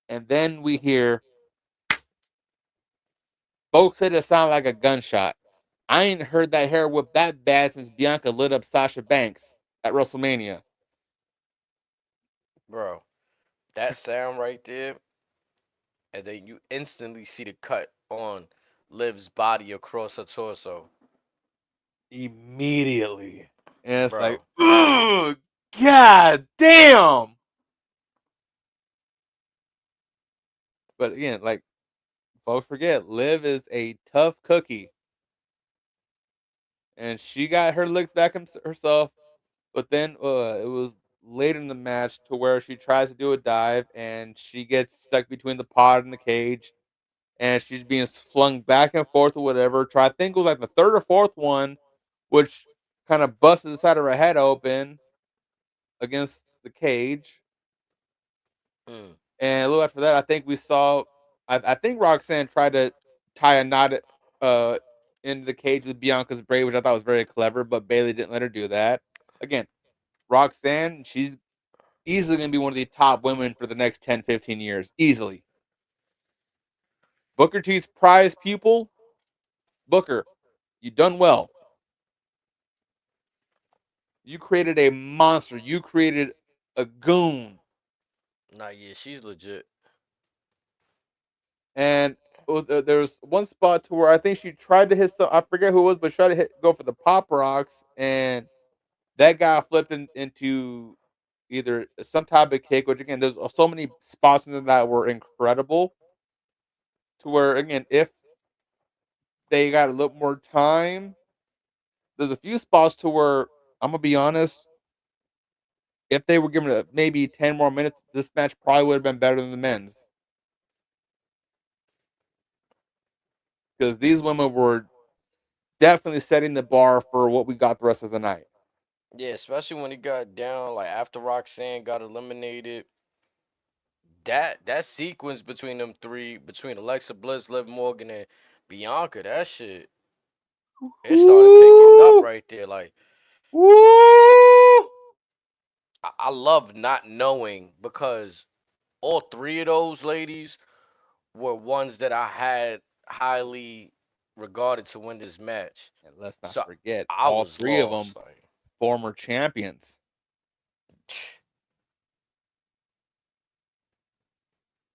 and then we hear folks said it sounded like a gunshot. I ain't heard that hair whip that bad since Bianca lit up Sasha Banks at WrestleMania. Bro, that sound right there, and then you instantly see the cut on Liv's body across her torso. Immediately. And it's like, Bro, ugh, god damn. But again, like folks forget, Liv is a tough cookie, and she got her licks back herself. But then it was late in the match to where she tries to do a dive, and she gets stuck between the pod and the cage, and she's being flung back and forth or whatever. I think it was like the third or fourth one, which kind of busted the side of her head open against the cage. mm, And a little after that, I think we saw. I think Roxanne tried to tie a knot uh, into the cage with Bianca's braid, which I thought was very clever, but Bailey didn't let her do that. Again, Roxanne, she's easily going to be one of the top women for the next 10, 15 years. Easily. Booker T's prize pupil, Booker, you done well. You created a monster. You created a goon. Nah, yeah, she's legit. And there was one spot to where I think she tried to hit some. I forget who it was, but tried to go for the pop rocks, and that guy flipped into either some type of kick. Which again, there's so many spots in there that were incredible. To where again, if they got a little more time, there's a few spots to where I'm gonna be honest. If they were given maybe 10 more minutes, this match probably would have been better than the men's because these women were definitely setting the bar for what we got the rest of the night. Yeah, especially when it got down, like after Roxanne got eliminated. That sequence between them three, between Alexa Bliss, Liv Morgan, and Bianca, that shit, it started picking up Woo! right there. Like Woo! I love not knowing because all three of those ladies were ones that I had highly regarded to win this match. And let's not So forget, I all was three of them lost. Like, former champions.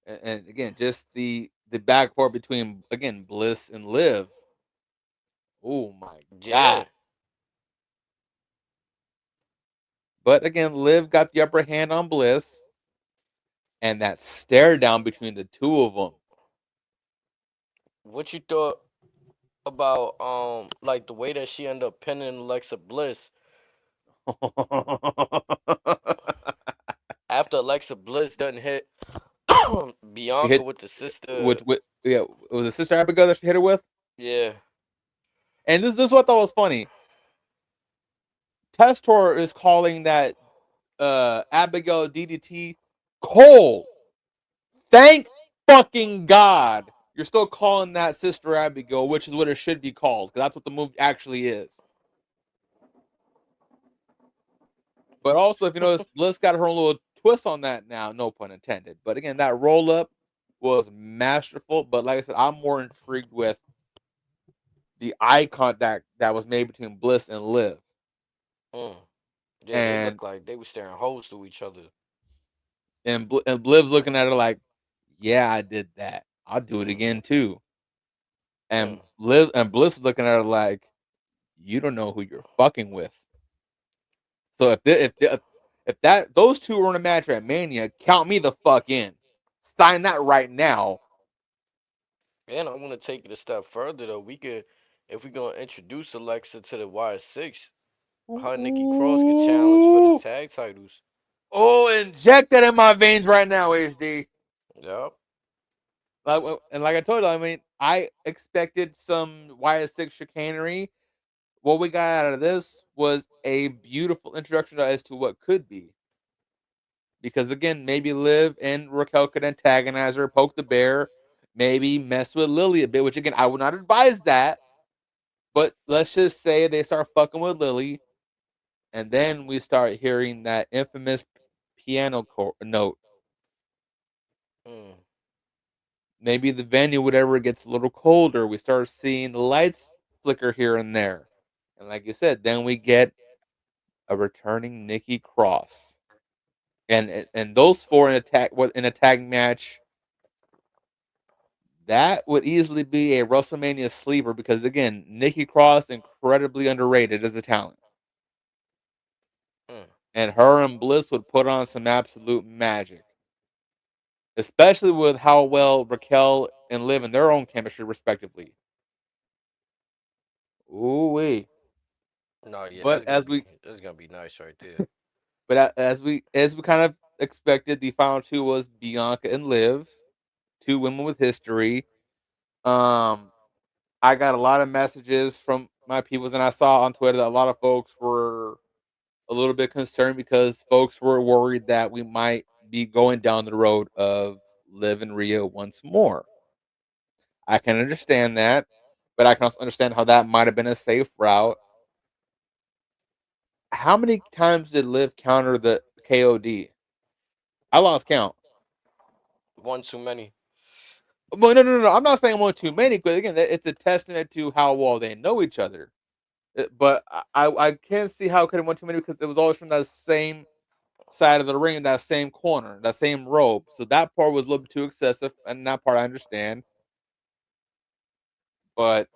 And again, just the back and forth between again Bliss and Liv. Oh my yeah. god! But again, Liv got the upper hand on Bliss, and that stare down between the two of them. What you thought about like the way that she ended up pinning Alexa Bliss after Alexa Bliss doesn't hit She Bianca hit with the sister. with yeah, it was a sister Abigail that she hit her with. Yeah. And this is what I thought was funny. Testor is calling that Abigail DDT Cole. Thank fucking God. You're still calling that Sister Abigail, which is what it should be called, because that's what the move actually is. But also, if you notice, Bliss got her own little twist on that now, no pun intended. But again, that roll up was masterful. But like I said, I'm more intrigued with the eye contact that was made between Bliss and Liv. Mm. Yeah, they And look like they were staring holes to each other. and Liv's looking at her like, yeah, I did that. I'll do it Mm. again too. And Mm. Liv and Bliss is looking at her like, you don't know who you're fucking with. So if that those two were in a match at Mania, count me the fuck in. Sign that right now. And I want to take it a step further though. We could, if we're gonna introduce Alexa to the Y6, her and Nikki Cross could challenge for the Ooh. tag titles. Oh, inject that in my veins right now, HD. Yep. And like I told you, I mean, I expected some YS6 chicanery. What we got out of this was a beautiful introduction as to what could be. Because again, maybe Liv and Raquel could antagonize her, poke the bear, maybe mess with Lily a bit, which again, I would not advise that. But let's just say they start fucking with Lily, and then we start hearing that infamous piano note. Mm. Maybe the venue, whatever, gets a little colder. We start seeing the lights flicker here and there. And like you said, then we get a returning Nikki Cross. And those four in a tag match, that would easily be a WrestleMania sleeper because again, Nikki Cross incredibly underrated as a talent. Mm. And her and Bliss would put on some absolute magic. Especially with how well Raquel and Liv in their own chemistry respectively. Ooh wee. No, yeah, But as we that's gonna be nice right there. as we kind of expected, the final two was Bianca and Liv, two women with history. Um, I got a lot of messages from my peoples, and I saw on Twitter that a lot of folks were a little bit concerned because folks were worried that we might be going down the road of Liv and Rhea once more. I can understand that, but I can also understand how that might have been a safe route. How many times did Liv counter the KOD? I lost count. One too many. Well, no, no, no. I'm not saying one too many, because again, it's a testament to how well they know each other. But I can see how it could have went too many, because it was always from that same side of the ring, that same corner, that same rope. So that part was a little bit too excessive, and that part I understand. But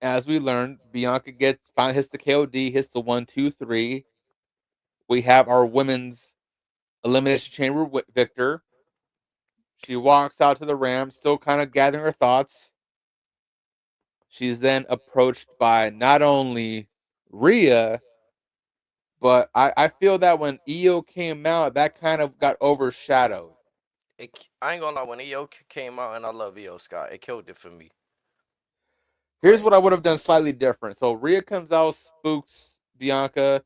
as we learned, Bianca gets finally hits the KOD, hits the 1, 2, 3. We have our women's elimination chamber victor. She walks out to the ramp, still kind of gathering her thoughts. She's then approached by not only Rhea, but I feel that when Io came out, that kind of got overshadowed. I ain't gonna lie, when EO came out, and I love EO Scott, it killed it for me. Here's Like, what I would have done slightly different. So Rhea comes out, spooks Bianca,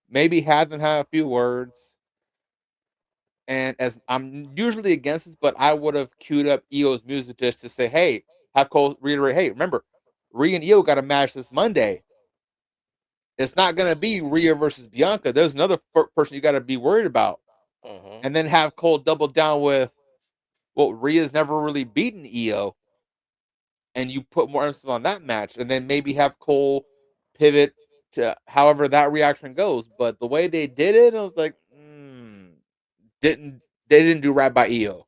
maybe have them have a few words. And as I'm usually against this, but I would have queued up Io's music just to say, hey, have Cole reiterate, hey, remember, Rhea and Io got a match this Monday. It's not going to be Rhea versus Bianca. There's another person you got to be worried about. hmm And then have Cole double down with, well, Rhea's never really beaten Io, and you put more emphasis on that match, and then maybe have Cole pivot to however that reaction goes. But the way they did it, I was like, didn't they didn't do right by Io,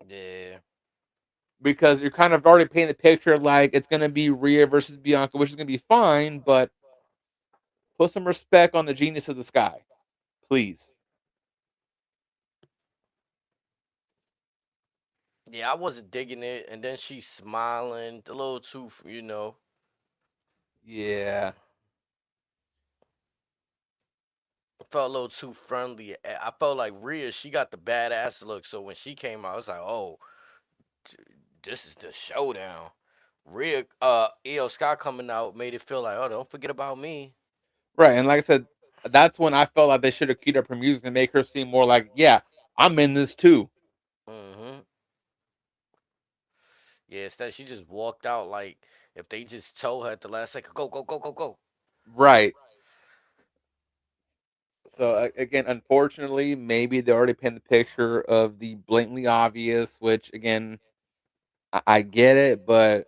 yeah, because you're kind of already painting the picture like it's going to be Rhea versus Bianca, which is going to be fine, but put some respect on the genius of the sky, please. yeah, I wasn't digging it, and then she's smiling a little too, Yeah. felt a little too friendly. I felt like Rhea, she got the badass look, so when she came out, I was like, oh, this is the showdown. Rhea, EO Scott coming out made it feel like, oh, don't forget about me. Right. And like I said, that's when I felt like they should have queued up her music and make her seem more like, yeah, I'm in this too. hmm Yeah, instead she just walked out like if they just told her at the last second, go, go, go, go, go. Right. So again, unfortunately, maybe they already painted the picture of the blatantly obvious, which again, I get it, but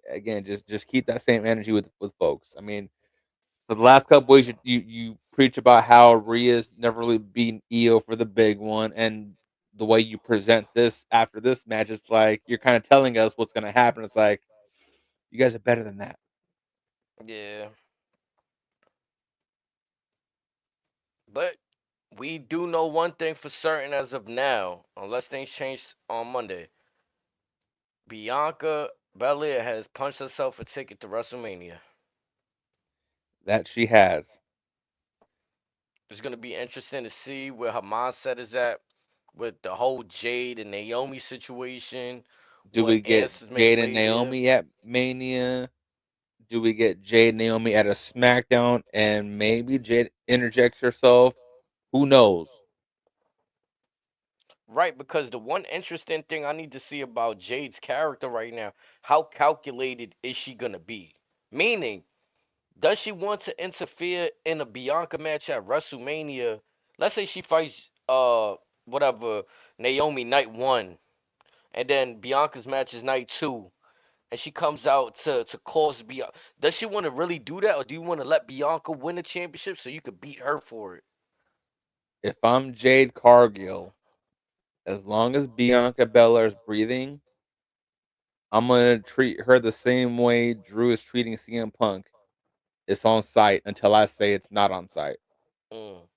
again, just keep that same energy with folks. I mean, for the last couple weeks, you preach about how Rhea's never really beaten Io for the big one, and the way you present this after this match, it's like you're kind of telling us what's going to happen. It's like you guys are better than that. Yeah, but we do know one thing for certain as of now, unless things change on Monday. Bianca Belair has punched herself a ticket to WrestleMania. That she has. It's gonna be interesting to see where her mindset is at with the whole Jade and Naomi situation. Do What we get answers may Jade and lay there. Naomi at Mania? Do we get Jade and Naomi at a SmackDown, and maybe Jade interjects herself? Who knows? Right, because the one interesting thing I need to see about Jade's character right now, how calculated is she gonna be? Meaning, does she want to interfere in a Bianca match at WrestleMania? Let's say she fights whatever Naomi night one, and then Bianca's match is night two, and she comes out to cause Bianca. Does she want to really do that, or do you want to let Bianca win the championship so you could beat her for it? If I'm Jade Cargill, as long as Bianca Belair's breathing, I'm gonna treat her the same way Drew is treating CM Punk. It's on site until I say it's not on site. Mm,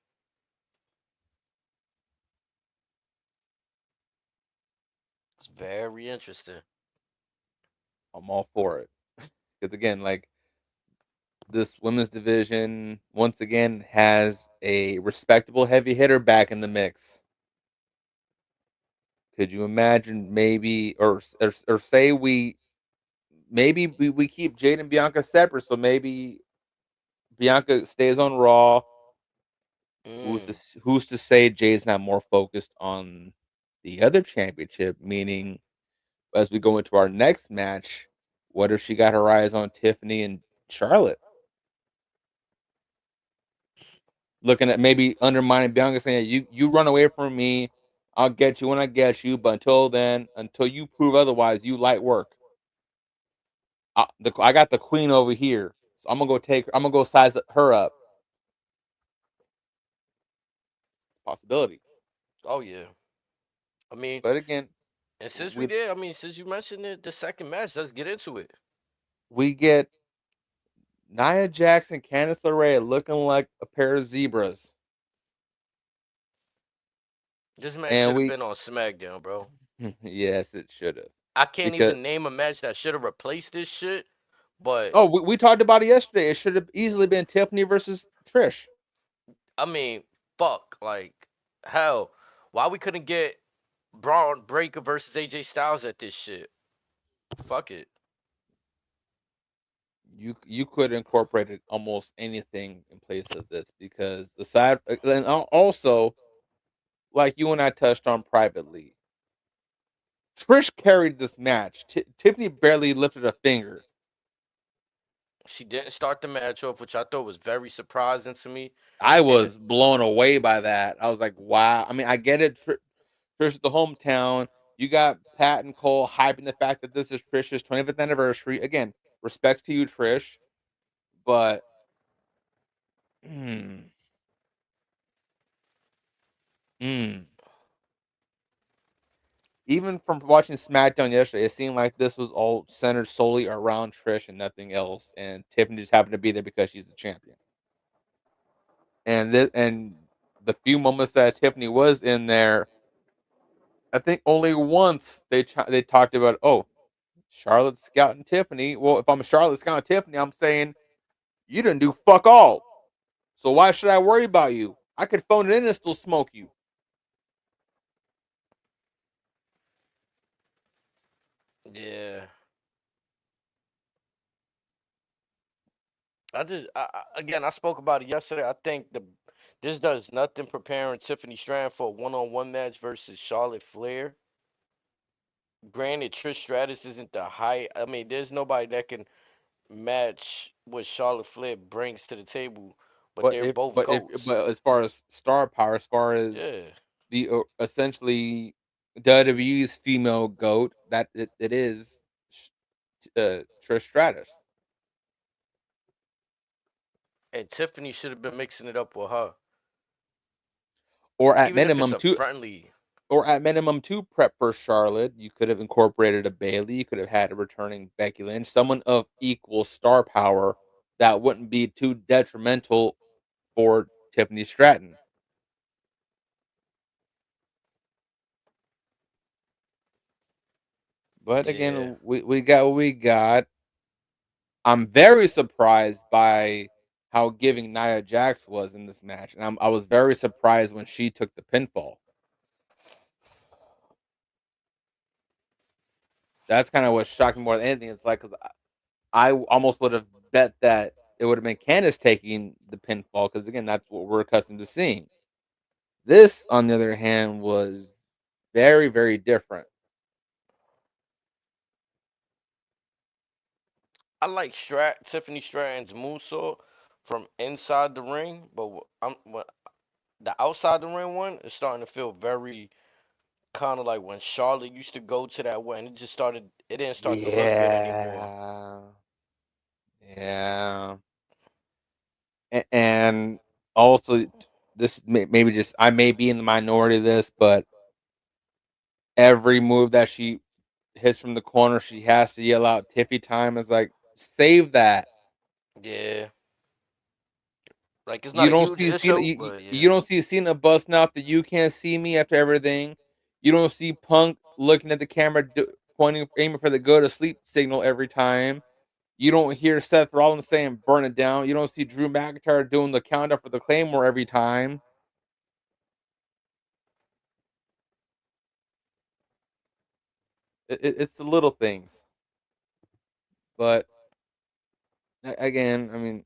it's very interesting. I'm all for it. Because again, like, this women's division once again has a respectable heavy hitter back in the mix. Could you imagine, maybe, or say we keep Jade and Bianca separate, so maybe Bianca stays on Raw. Mm. Who's to say Jade's not more focused on the other championship? Meaning, as we go into our next match, what if she got her eyes on Tiffany and Charlotte? Looking at maybe undermining Bianca, saying, you run away from me. I'll get you when I get you, but until then, until you prove otherwise, you light work. I got the queen over here, so I'm gonna go take. I'm gonna go size her up. Possibility, Oh yeah. I mean, but again, and since we we did, I mean, since you mentioned it, the second match, let's get into it. we get Nia Jax and Candice LeRae looking like a pair of zebras, This match and should have we been on SmackDown, bro. yes, it should have I can't because even name a match that should have replaced this shit. But oh, we talked about it yesterday. It should have easily been Tiffany versus Trish. I mean, fuck, like hell, why we couldn't get Braun Breaker versus AJ Styles at this shit? Fuck it. You could incorporate almost anything in place of this because aside and also like you and I touched on privately, Trish carried this match. Tiffany barely lifted a finger. She didn't start the match off, which I thought was very surprising to me. I And was blown away by that. I was like, wow. I mean, I get it. Trish is the hometown. You got Pat and Cole hyping the fact that this is Trish's 25th anniversary. Again, respects to you, Trish, but mm, mm. Even from watching SmackDown yesterday, it seemed like this was all centered solely around Trish and nothing else. And Tiffany just happened to be there because she's the champion. And the few moments that Tiffany was in there, I think only once they talked about, oh, Charlotte scouting Tiffany. Well, if I'm Charlotte scouting Tiffany, I'm saying you didn't do fuck all. So why should I worry about you? I could phone it in and still smoke you. yeah, again, I spoke about it yesterday. I think this does nothing preparing Tiffany Stratton for a one-on-one match versus Charlotte Flair. Granted, Trish Stratus isn't the height. I mean, there's nobody that can match what Charlotte Flair brings to the table, but they're both goats. But as far as star power, as far as Yeah, the essentially WWE's female goat, that it is Trish Stratus, and Tiffany should have been mixing it up with her, or at even if it's minimum a two, friendly. prep for Charlotte. You could have incorporated a Bailey. You could have had a returning Becky Lynch, someone of equal star power that wouldn't be too detrimental for Tiffany Stratton. But Yeah, again, we got what we got. I'm very surprised by how giving Nia Jax was in this match, and I was very surprised when she took the pinfall. That's kind of what shocked me more than anything. It's like because I almost would have bet that it would have been Candice taking the pinfall because again, that's what we're accustomed to seeing. This, on the other hand, was very different. I like Tiffany Stratton's moonsault from inside the ring, but the outside the ring one is starting to feel very kind of like when Charlotte used to go to that one. It just started. It didn't start to look good anymore. Yeah, yeah, and also this maybe just I may be in the minority of this, but every move that she hits from the corner, she has to yell out "Tiffy time." Is like save that. Yeah, like it's not You a don't huge see Cena. issue, but You yeah, don't see Cena busting out the "You can't see me" after everything. You don't see Punk looking at the camera, pointing, aiming for the "go to sleep" signal every time. You don't hear Seth Rollins saying "burn it down." You don't see Drew McIntyre doing the countdown for the Claymore every time. It's the little things, but again, I mean,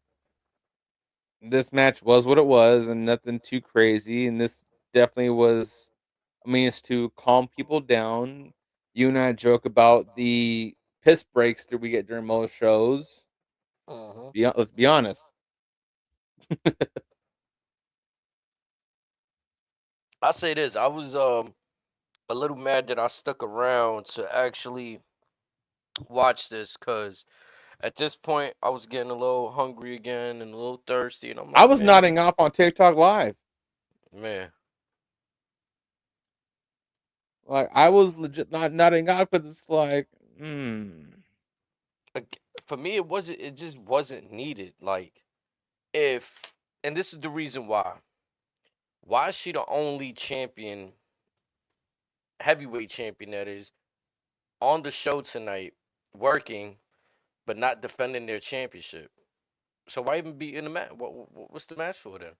this match was what it was, and nothing too crazy. And this definitely was a means to calm people down. You and I joke about the piss breaks that we get during most shows. hmm Let's be honest. I say this. I was a little mad that I stuck around to actually watch this, cause at this point I was getting a little hungry again and a little thirsty, and I'm I like, was man, nodding off on TikTok live. man. Like I was legit not nodding off because it's like, For me, it wasn't. It just wasn't needed. Like, if, and this is the reason why. Why is she the only champion, heavyweight champion that is on the show tonight, working but not defending their championship? So why even be in the match? What's the match for then?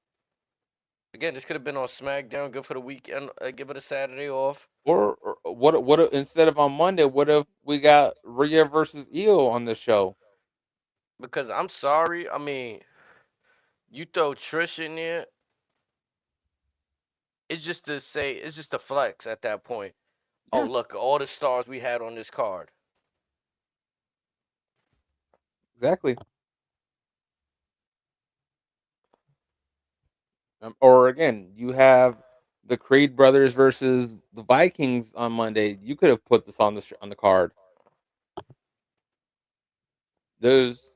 Again, this could have been on SmackDown. Good for the weekend. Give it a Saturday off. or what instead of on Monday, what if we got Rhea versus Io on the show? Because I'm sorry. I mean, you throw Trish in there, it's just to say, it's just a flex at that point. Oh, Yeah, look, all the stars we had on this card. exactly. Or again, you have the Creed brothers versus the Vikings on Monday. You could have put this on on the card. There's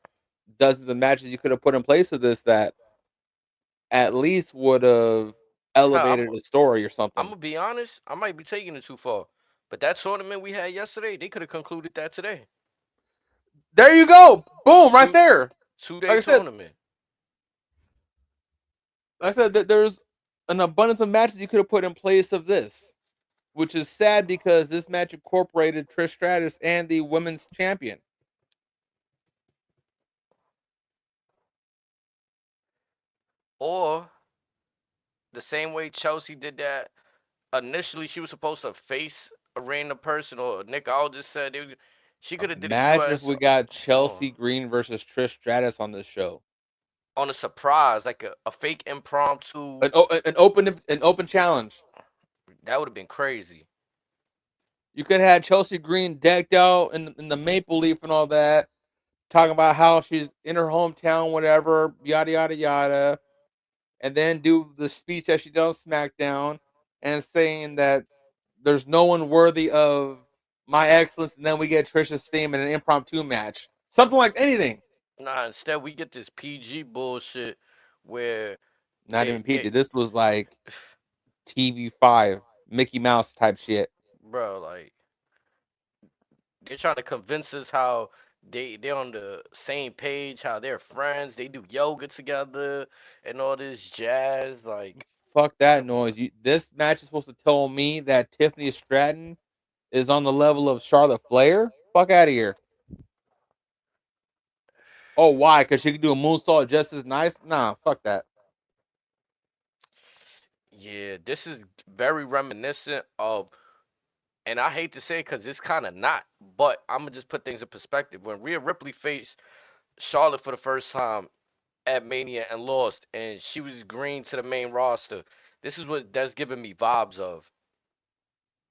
dozens of matches you could have put in place of this that at least would have Huh, I'm elevated the story or I'm something. gonna be honest. I might be taking it too far. But that tournament we had yesterday, they could have concluded that today. There you go. Boom, right Two there. 2 day Like I said, tournament. that there's an abundance of matches you could have put in place of this, which is sad because this match incorporated Trish Stratus and the women's champion. Or the same way Chelsea did that. Initially, she was supposed to face a random person, or Nick Aldis said she could have did a Imagine if US we got on Chelsea Green versus Trish Stratus on this show. on a surprise, like a fake impromptu. An open challenge. That would have been crazy. You could have had Chelsea Green decked out in the maple leaf and all that, talking about how she's in her hometown, whatever, yada yada yada, and then do the speech that she did on SmackDown and saying that there's no one worthy of my excellence, and then we get Trisha's theme in an impromptu match, something like anything. Nah, instead we get this PG bullshit where Not even they PG. This was like TV5, Mickey Mouse type shit. bro, like they're trying to convince us how they're on the same page, how they're friends, they do yoga together and all this jazz. Like, Fuck that noise. This match is supposed to tell me that Tiffany Stratton is on the level of Charlotte Flair. Fuck out of here. Oh, why? Because she can do a moonsault just as nice? Nah, fuck that. yeah, this is very reminiscent of, and I hate to say it because it's kind of not, but I'm gonna just put things in perspective. When Rhea Ripley faced Charlotte for the first time at Mania and lost, and she was green to the main roster, this is what that's giving me vibes of.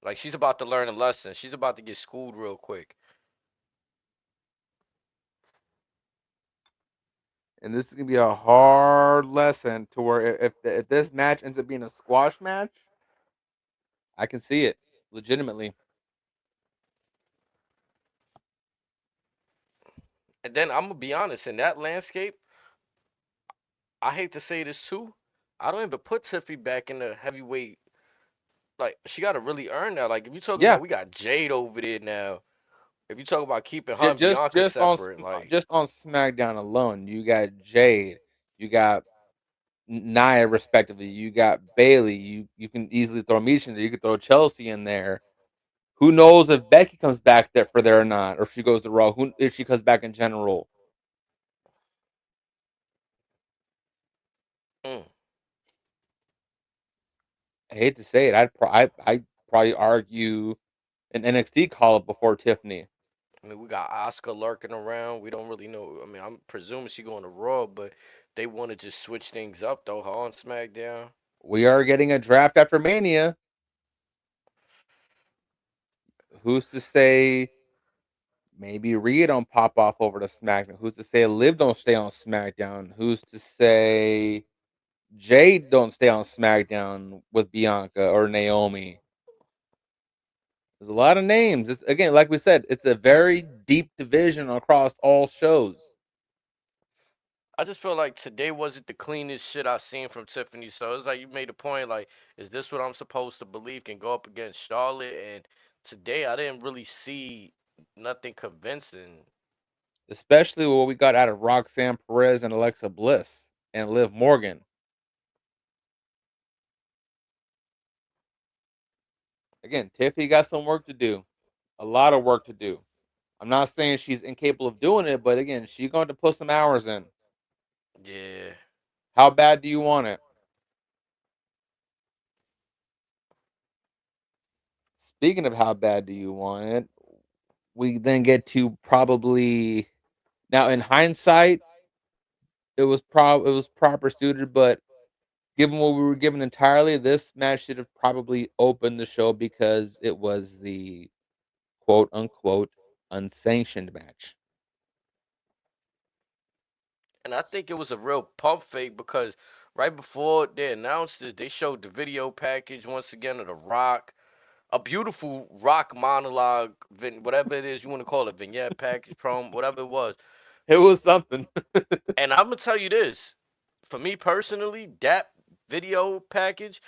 Like, she's about to learn a lesson. She's about to get schooled real quick. And this is gonna be a hard lesson to where if this match ends up being a squash match, I can see it legitimately. And then I'm gonna be honest, in that landscape, I hate to say this too. I don't even put Tiffy back in the heavyweight. Like, she gotta really earn that. Like, if you talking Yeah, about, we got Jade over there now. If you talk about keeping her and just Bianca separate, like, just on SmackDown alone, you got Jade, you got Nia, respectively. You got Bailey. You can easily throw Misha in there. You could throw Chelsea in there. Who knows if Becky comes back there for there or not, or if she goes to Raw? Who if she comes back in general? mm. I hate to say it. I'd probably argue an NXT call up before Tiffany. I mean, we got Oscar lurking around. We don't really know. I mean, I'm presuming she going to Raw, but they want to just switch things up though, huh, on SmackDown. We are getting a draft after Mania. Who's to say maybe Rhea don't pop off over to SmackDown? Who's to say Liv don't stay on SmackDown? Who's to say Jade don't stay on SmackDown with Bianca or Naomi? There's a lot of names. It's, again, like we said, it's a very deep division across all shows. I just feel like today wasn't the cleanest shit I've seen from Tiffany. So it's like you made a point, like, is this what I'm supposed to believe can go up against Charlotte? And today I didn't really see nothing convincing. Especially what we got out of Roxanne Perez and Alexa Bliss and Liv Morgan. Again, Tiffany got some work to do. A lot of work to do. I'm not saying she's incapable of doing it, but again, she's going to put some hours in. Yeah. How bad do you want it? Speaking of how bad do you want it, we then get to probably now in hindsight, it was proper suited, but given what we were given entirely, this match should have probably opened the show because it was the quote unquote unsanctioned match. And I think it was a real pump fake because right before they announced this, they showed the video package once again of The Rock. A beautiful Rock monologue, whatever it is you want to call it, vignette package, promo, whatever it was. It was something. And I'm gonna tell you this, for me personally, that video package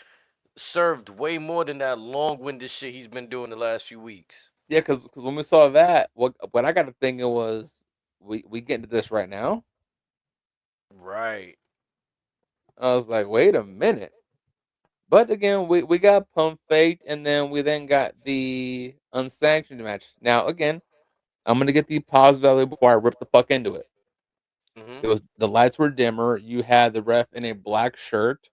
served way more than that long-winded shit he's been doing the last few weeks. Yeah, because when we saw that, what I got to thinking was we get into this right now. Right. I was like, wait a minute. But again, we got pump faked, and then we then got the unsanctioned match. Now again, I'm gonna get the pause value before I rip the fuck into it. Mhm. It was the lights were dimmer. You had the ref in a black shirt.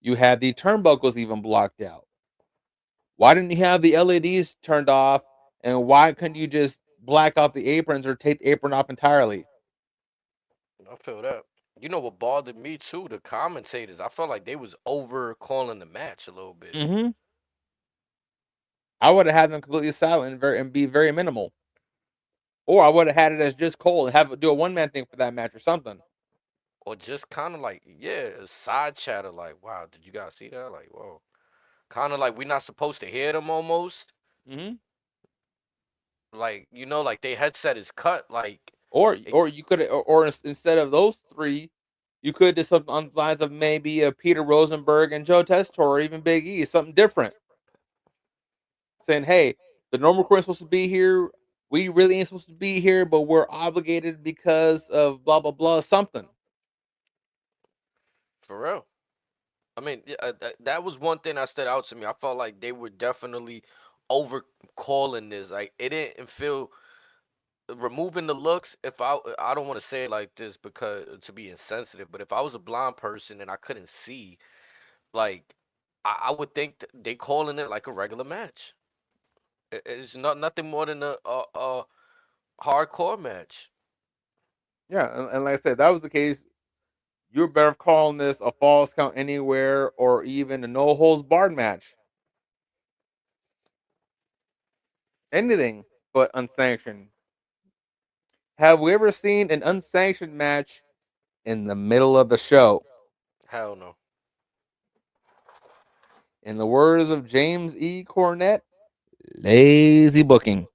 You had the turnbuckles even blocked out. Why didn't you have the LEDs turned off? And why couldn't you just black out the aprons or take the apron off entirely? I feel that. You know what bothered me too? The commentators. I felt like they was over calling the match a little bit. Mm-hmm. I would have had them completely silent and be very minimal. Or I would have had it as just Cole and have it do a one man thing for that match or something. Or just kind of like, yeah, a side chatter like, wow, did you guys see that? Like, whoa. Kind of like we're not supposed to hear them almost. Mm-hmm. Like, like they headset is cut. Like, it, Or you could instead of those three, you could do something on the lines of maybe Peter Rosenberg and Joe Tessitore or even Big E, something different. Saying, hey, the normal crew is supposed to be here. We really ain't supposed to be here, but we're obligated because of blah blah blah something. for real. I mean, yeah, that was one thing that stood out to me. I felt like they were definitely over calling this. Like, it didn't feel removing the looks. If I don't want to say it like this because to be insensitive, but if I was a blind person and I couldn't see, like, I would think they calling it like a regular match. It's not nothing more than a hardcore match. Yeah, and like I said, that was the case. You're better calling this a falls count anywhere or even a no holds barred match. Anything but unsanctioned. Have we ever seen an unsanctioned match in the middle of the show? Hell no. In the words of James E. Cornette, lazy booking.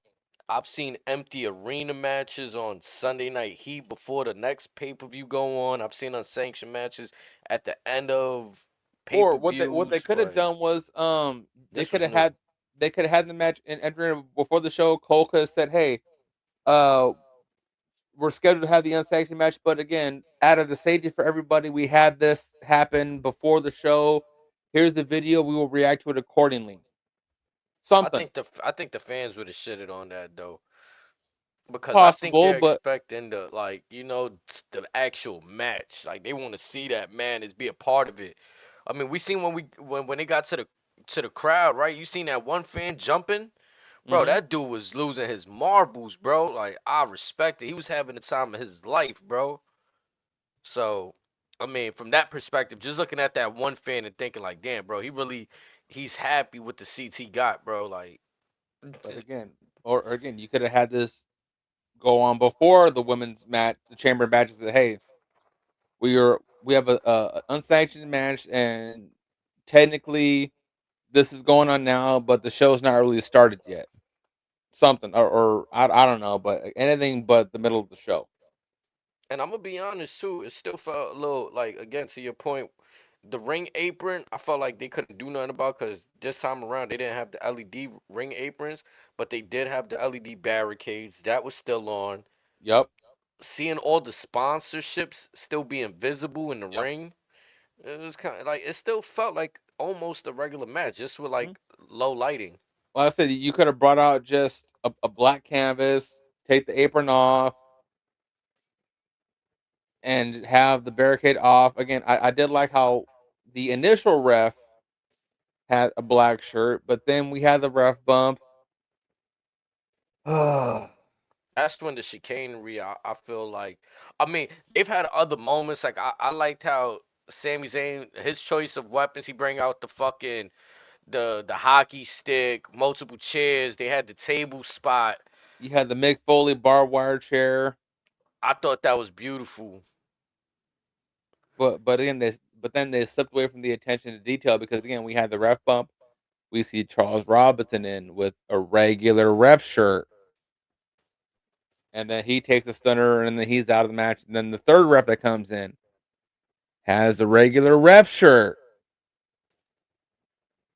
I've seen empty arena matches on Sunday Night Heat before the next pay per view go on. I've seen unsanctioned matches at the end of pay Or per what they views. could have Like, done was they this could was have new. had the match and entering before the show. Cole could have said, "Hey, uh, we're scheduled to have the unsanctioned match, but again, out of the safety for everybody, we had this happen before the show. Here's the video. We will react to it accordingly." Something I think the fans would have shitted on that though, because I think possible, they're but expecting the actual match. Like, they want to see that man as be a part of it. I mean, we seen when they got to the crowd, right? You seen that one fan jumping. Bro, hmm that dude was losing his marbles, bro. Like, I respect it. He was having the time of his life, bro. So, I mean, from that perspective, just looking at that one fan and thinking like, damn, bro, he's happy with the seats he got, bro. Like, but again, or again, you could have had this go on before the women's match, the chamber matches. That hey, we have a unsanctioned match, and technically this is going on now, but the show's not really started yet. Something, or I don't know, but anything but the middle of the show. And I'm gonna be honest too, it still felt a little like, again, to your point, the ring apron. I felt like they couldn't do nothing about, because this time around they didn't have the LED ring aprons, but they did have the LED barricades that was still on. Yep. Seeing all the sponsorships still being visible in the Yep. ring, it was kind of like, it still felt like almost a regular match, just with Mhm. like low lighting. Like I said, you could have brought out just a black canvas, take the apron off, and have the barricade off. Again, I did like how the initial ref had a black shirt, but then we had the ref bump. Yeah, That's when the chicanery, I feel like, I mean, they've had other moments. Like, I liked how Sami Zayn, his choice of weapons, he bring out the fucking the hockey stick, multiple chairs. They had the table spot. you had the Mick Foley barbed wire chair, I thought that was beautiful. but again, but then they slipped away from the attention to detail because again, we had the ref bump. We see Charles Robinson in with a regular ref shirt, and then he takes a stunner, and then he's out of the match. And then the third ref that comes in has the regular ref shirt.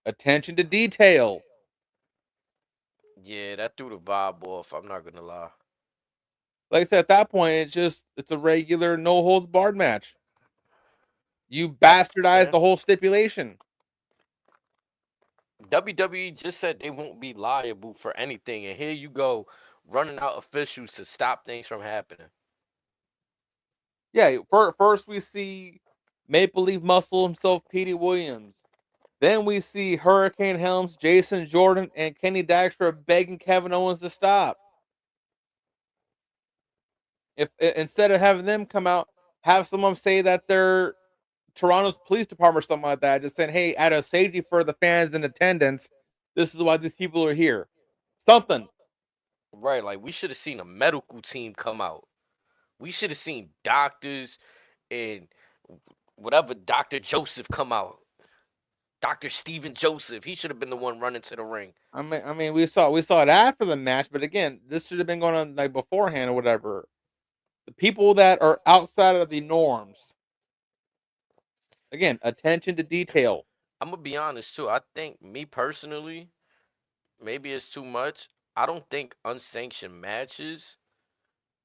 Attention to detail. Yeah, that threw the vibe off. I'm not gonna lie. Like I said, at that point, it's a regular no holds barred match. You bastardized Yeah. the whole stipulation. WWE just said they won't be liable for anything, and here you go running out officials to stop things from happening. Yeah, first we see Maple Leaf Muscle himself, Petey Williams. Then we see Hurricane Helms, Jason Jordan, and Kenny Dykstra begging Kevin Owens to stop. If instead of having them come out, have someone say that they're Toronto's police department or something like that, just saying, "Hey, out of safety for the fans in attendance, this is why these people are here." Something. Right, like we should have seen a medical team come out. We should have seen doctors and whatever, Dr. Joseph come out. Dr. Stephen Joseph. He should have been the one running to the ring. I mean, we saw it after the match, but again, this should have been going on like beforehand or whatever. The people that are outside of the norms. Again, attention to detail. I'm gonna be honest too. I think, me personally, maybe it's too much. I don't think unsanctioned matches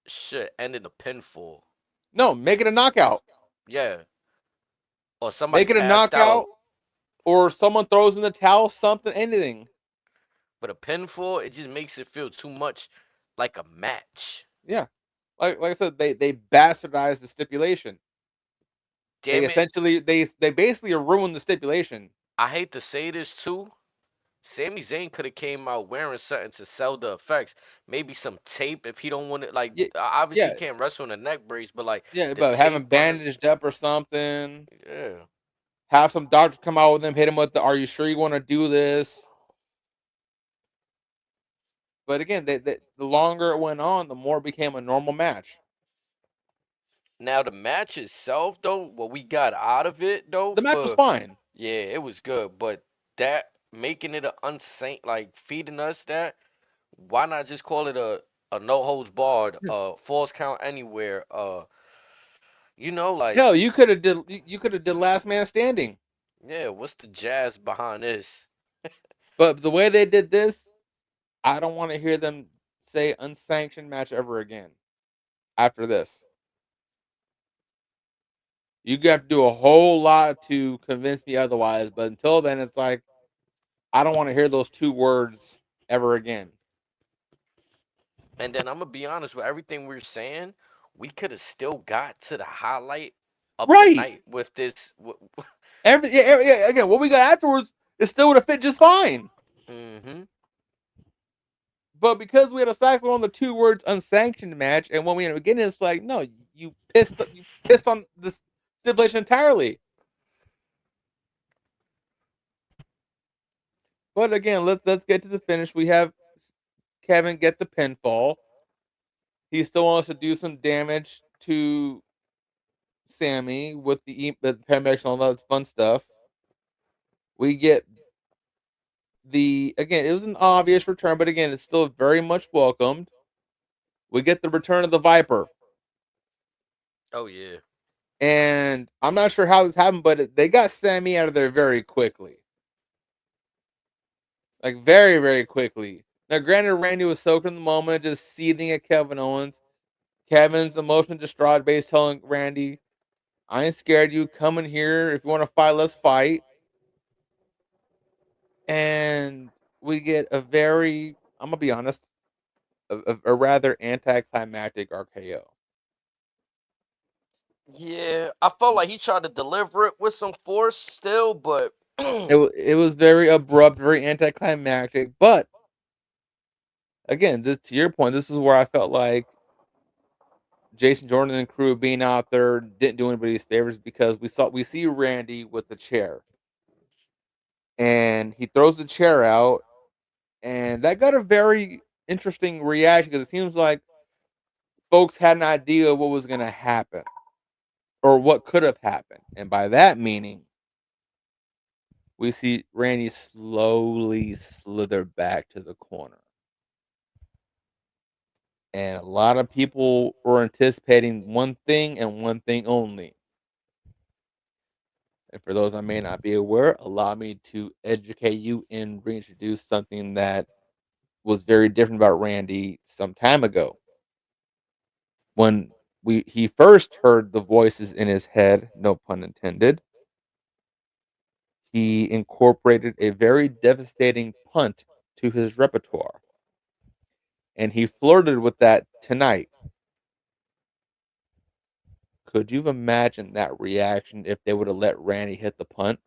should end in a pinfall. No, make it a knockout. Yeah, or somebody Make it a passed knockout, out. or someone throws in the towel. Something, anything. But a pinfall, it just makes it feel too much like a match. Yeah, like I said, they bastardized the stipulation. They Damn it. essentially they basically ruined the stipulation. I hate to say this too. Sami Zayn could have came out wearing something to sell the effects. Maybe some tape if he don't want it. Like, Yeah, obviously he yeah, can't wrestle in a neck brace, but like yeah. the But having tape running. bandaged up or something. Yeah. Have some doctor come out with him, hit him with the, "Are you sure you want to do this?" But again, the longer it went on, the more it became a normal match. Now the match itself though, what we got out of it though, The match was for, fine. yeah, it was good. But that making it a unsaint, like feeding us that, why not just call it a no holds barred, Yeah. falls count anywhere, like, Hell, you could have did last man standing. yeah, what's the jazz behind this? But the way they did this, I don't want to hear them say unsanctioned match ever again. After this, you have to do a whole lot to convince me otherwise. But until then, it's like I don't want to hear those two words ever again. And then I'm gonna be honest, with everything we're saying, we could have still got to the highlight of the Right. night with this. Yeah, again, what we got afterwards, it still would have fit just fine. Hmm. But because we had a cycle on the two words unsanctioned match, and when we end up getting it, it's like, no, you pissed on this stipulation entirely. But again, let's get to the finish. We have Kevin get the pinfall. He still wants to do some damage to Sammy with the paramedics and all that fun stuff. We get the again, it was an obvious return, but again, it's still very much welcomed. We get the return of the Viper, Oh yeah. and I'm not sure how this happened, but they got Sammy out of there very quickly, like very, very quickly. Now, granted, Randy was soaked in the moment, just seething at Kevin Owens. Kevin's emotionally distraught, base telling Randy, "I ain't scared. You come in here if you want to fight. Let's fight." And we get a very, I'm gonna be honest, a rather anticlimactic RKO. Yeah, I felt like he tried to deliver it with some force still, but It was very abrupt, very anticlimactic. But again, this to your point, this is where I felt like Jason Jordan and crew being out there didn't do anybody's favors because we see Randy with the chair and he throws the chair out and that got a very interesting reaction because it seems like folks had an idea of what was going to happen or what could have happened, and by that meaning we see Randy slowly slither back to the corner. And a lot of people were anticipating one thing and one thing only. And for those I may not be aware, allow me to educate you and reintroduce something that was very different about Randy some time ago. When he first heard the voices in his head, no pun intended, he incorporated a very devastating punt to his repertoire. And he flirted with that tonight. Could you imagine that reaction if they would have let Randy hit the punt?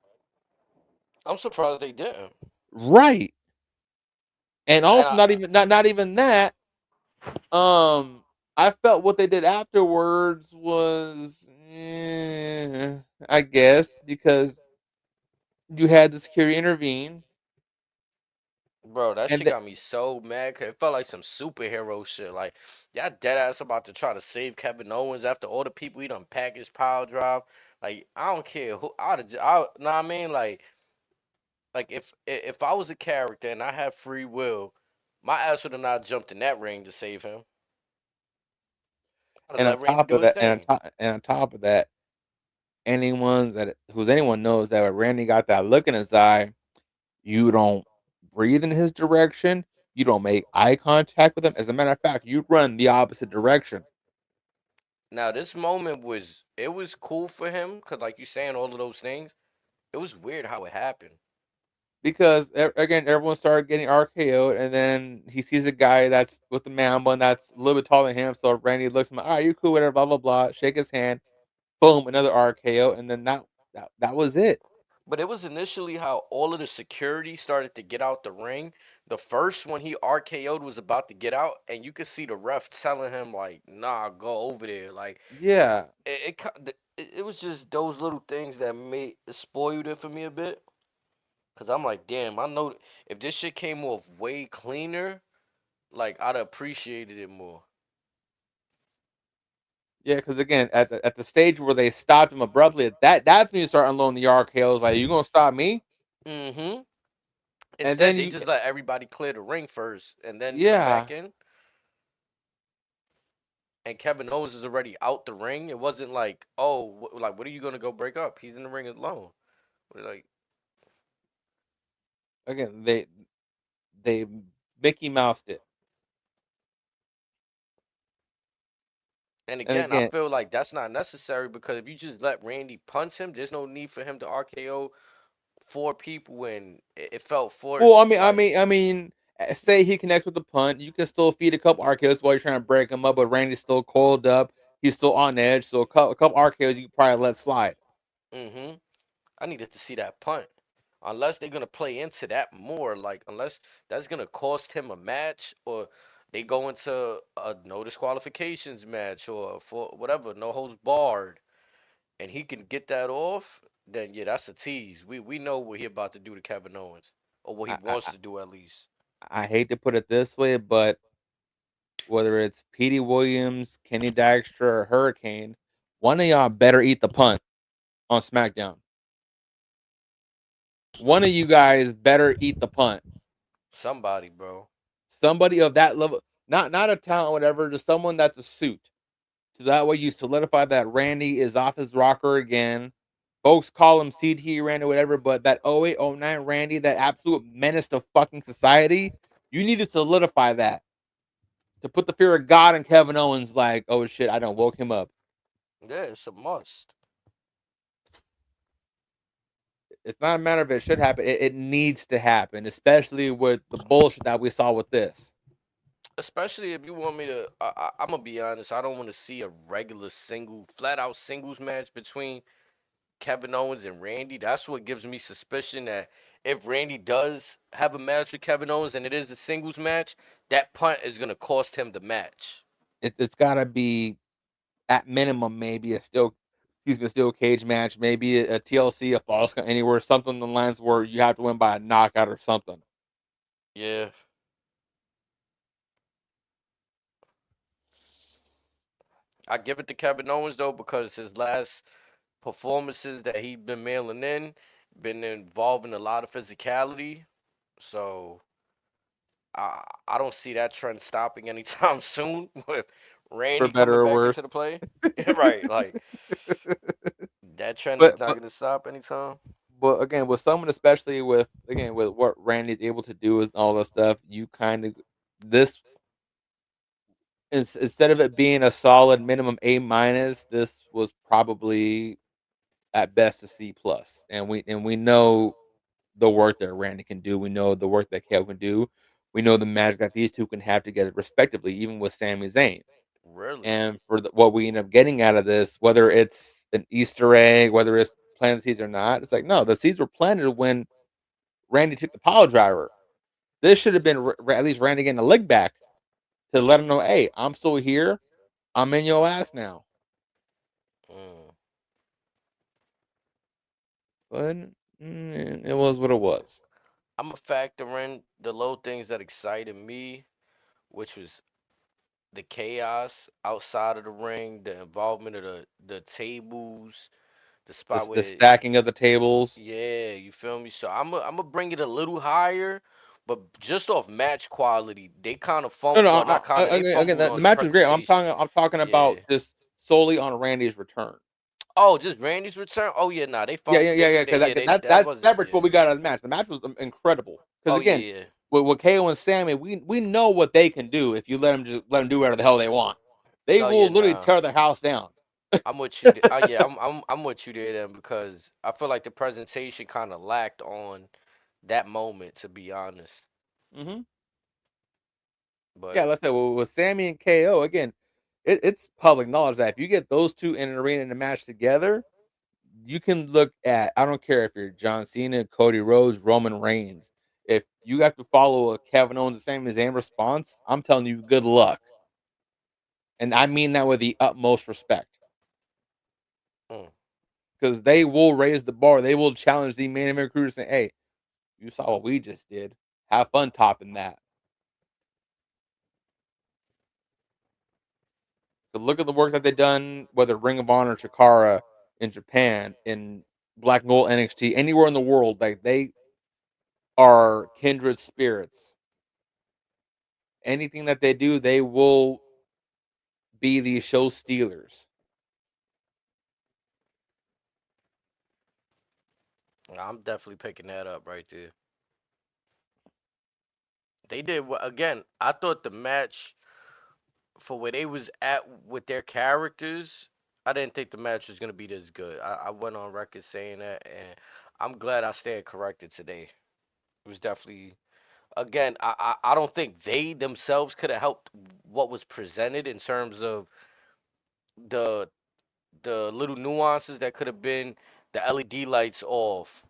I'm surprised they didn't. Right. And And also not even that. I felt what they did afterwards was I guess because you had the security intervene bro, that and shit got me so mad 'cause it felt like some superhero shit. Like, y'all dead ass about to try to save Kevin Owens after all the people he done packaged power drive. Like, I don't care who. Know what I mean? Like if I was a character and I had free will, my ass would have not jumped in that ring to save him. I'd have and on let Randy top do of his that thing. and on top of that, anyone knows that when Randy got that look in his eye, you don't breathe in his direction. You don't make eye contact with him. As a matter of fact, you run the opposite direction Now this moment was cool for him because like you saying all of those things. It was weird how it happened. because again, everyone started getting RKO'd, and then he sees a guy that's with the man bun that's a little bit taller than him. So Randy looks at him, all right, you cool, whatever, blah blah blah. Shake his hand, boom, another RKO, and then that was it. But it was initially how all of the security started to get out the ring. The first when he RKO'd was about to get out, and you could see the ref telling him like, "Nah, go over there." Like Yeah, it was just those little things that made spoiled it for me a bit. Cause I'm like, damn, I know if this shit came off way cleaner, like I'd have appreciated it more. yeah, because again, at the stage where they stopped him abruptly, that's when you start unloading the RKO's. Like, you gonna stop me? Mm-hmm. And Instead, then they you, just let everybody clear the ring first and then come yeah, back in. And Kevin Owens is already out the ring. It wasn't like, oh, like what are you gonna go break up? He's in the ring alone. We're like, again, they Mickey Moused it, and and again, I again, feel like that's not necessary because if you just let Randy punch him, there's no need for him to RKO four people, and it felt well, forced. Like, say he connects with the punt, you can still feed a couple RKO's while you're trying to break him up, but Randy's still coiled up, he's still on edge, so a couple RKO's you can probably let slide. mm-hmm. I needed to see that punt. Unless they're gonna play into that more, like unless that's gonna cost him a match, or they go into a no disqualifications match, or for whatever, no holds barred, and he can get that off, then yeah, that's a tease. We know what he about to do to Kevin Owens, or what he I, wants I to do at least. I hate to put it this way, but whether it's Petey Williams, Kenny Dykstra, or Hurricane, one of y'all better eat the punt on SmackDown. One of you guys better eat the punt. Somebody, bro. Somebody of that level, not a talent, whatever, just someone that's a suit. So that way you solidify that Randy is off his rocker again. Folks call him CT Randy, whatever, but that 08, 09 Randy, that absolute menace to fucking society, you need to solidify that to put the fear of God in Kevin Owens. Like, oh shit, I don't woke him up. Yeah, it's a must. It's not a matter of it should happen. It needs to happen, especially with the bullshit that we saw with this. Especially if you want me to, I'm gonna be honest. I don't want to see a regular flat out singles match between Kevin Owens and Randy. That's what gives me suspicion that if Randy does have a match with Kevin Owens and it is a singles match, that punt is gonna cost him the match. It's got to be at minimum maybe a steel cage match, maybe a TLC, a false count anywhere, something in the lines where you have to win by a knockout or something. Yeah, I give it to Kevin Owens though because his last performances that he been mailing in been involving a lot of physicality. So I don't see that trend stopping anytime soon with For Randy better coming or back worse. into the play. Right, like that trend is but not but gonna stop anytime. but again, with someone, especially with again with what Randy's able to do is all that stuff, you kind of this instead of it being a solid minimum A minus, this was probably at best a C plus, and we know the work that Randy can do. We know the work that Kev can do. We know the magic that these two can have together, respectively, even with Sami Zayn. Really? And for what we end up getting out of this, whether it's an Easter egg, whether it's planted seeds or not, it's like no, the seeds were planted when Randy took the pile driver. This should have been at least Randy getting a leg back to let him know, hey, I'm still here. I'm in your ass now. Mm. But it was what it was. I'm gonna factor in the low things that excited me, which was the chaos outside of the ring, the involvement of the tables, the spot The where stacking of the tables. yeah, you feel me? So I'm gonna bring it a little higher, but just off match quality, they kind of No, no. well not kind of they Again, fumbled the on the match was great. presentation. I'm talking Yeah. about just solely on Randy's return. Oh, just Randy's return? Oh yeah, nah, they Yeah, fumbled. because That that's wasn't separate to yeah. what we got out of the match. The match was incredible. Because Oh again, yeah, yeah. with KO and Sammy, we know what they can do if you let them do whatever the hell they want. They Oh yeah, will literally nah. tear the house down. I'm with you. Yeah, I'm with you there then because I feel like the presentation kind of lacked on that moment to be honest. hmm Yeah, But let's say with Sammy and KO again, it's public knowledge that if you get those two in an arena in a match together, you can look at. I don't care if you're John Cena, Cody Rhodes, Roman Reigns. If you have to follow a Kevin Owens the same as Zayn response, I'm telling you, good luck. And I mean that with the utmost respect. mm, Because they will raise the bar. They will challenge the main event crew to say, hey, you saw what we just did. Have fun topping that. But look at the work that they've done, whether Ring of Honor, Chikara in Japan, in Black Gold NXT, anywhere in the world, like they are kindred spirits. Anything that they do, they will be the show stealers. I'm definitely picking that up right there. They did again. I thought the match for where they was at with their characters, I didn't think the match was gonna be this good. I went on record saying that, and I'm glad I stand corrected today. It was definitely again. I don't think they themselves could have helped what was presented in terms of the little nuances that could have been the LED lights off,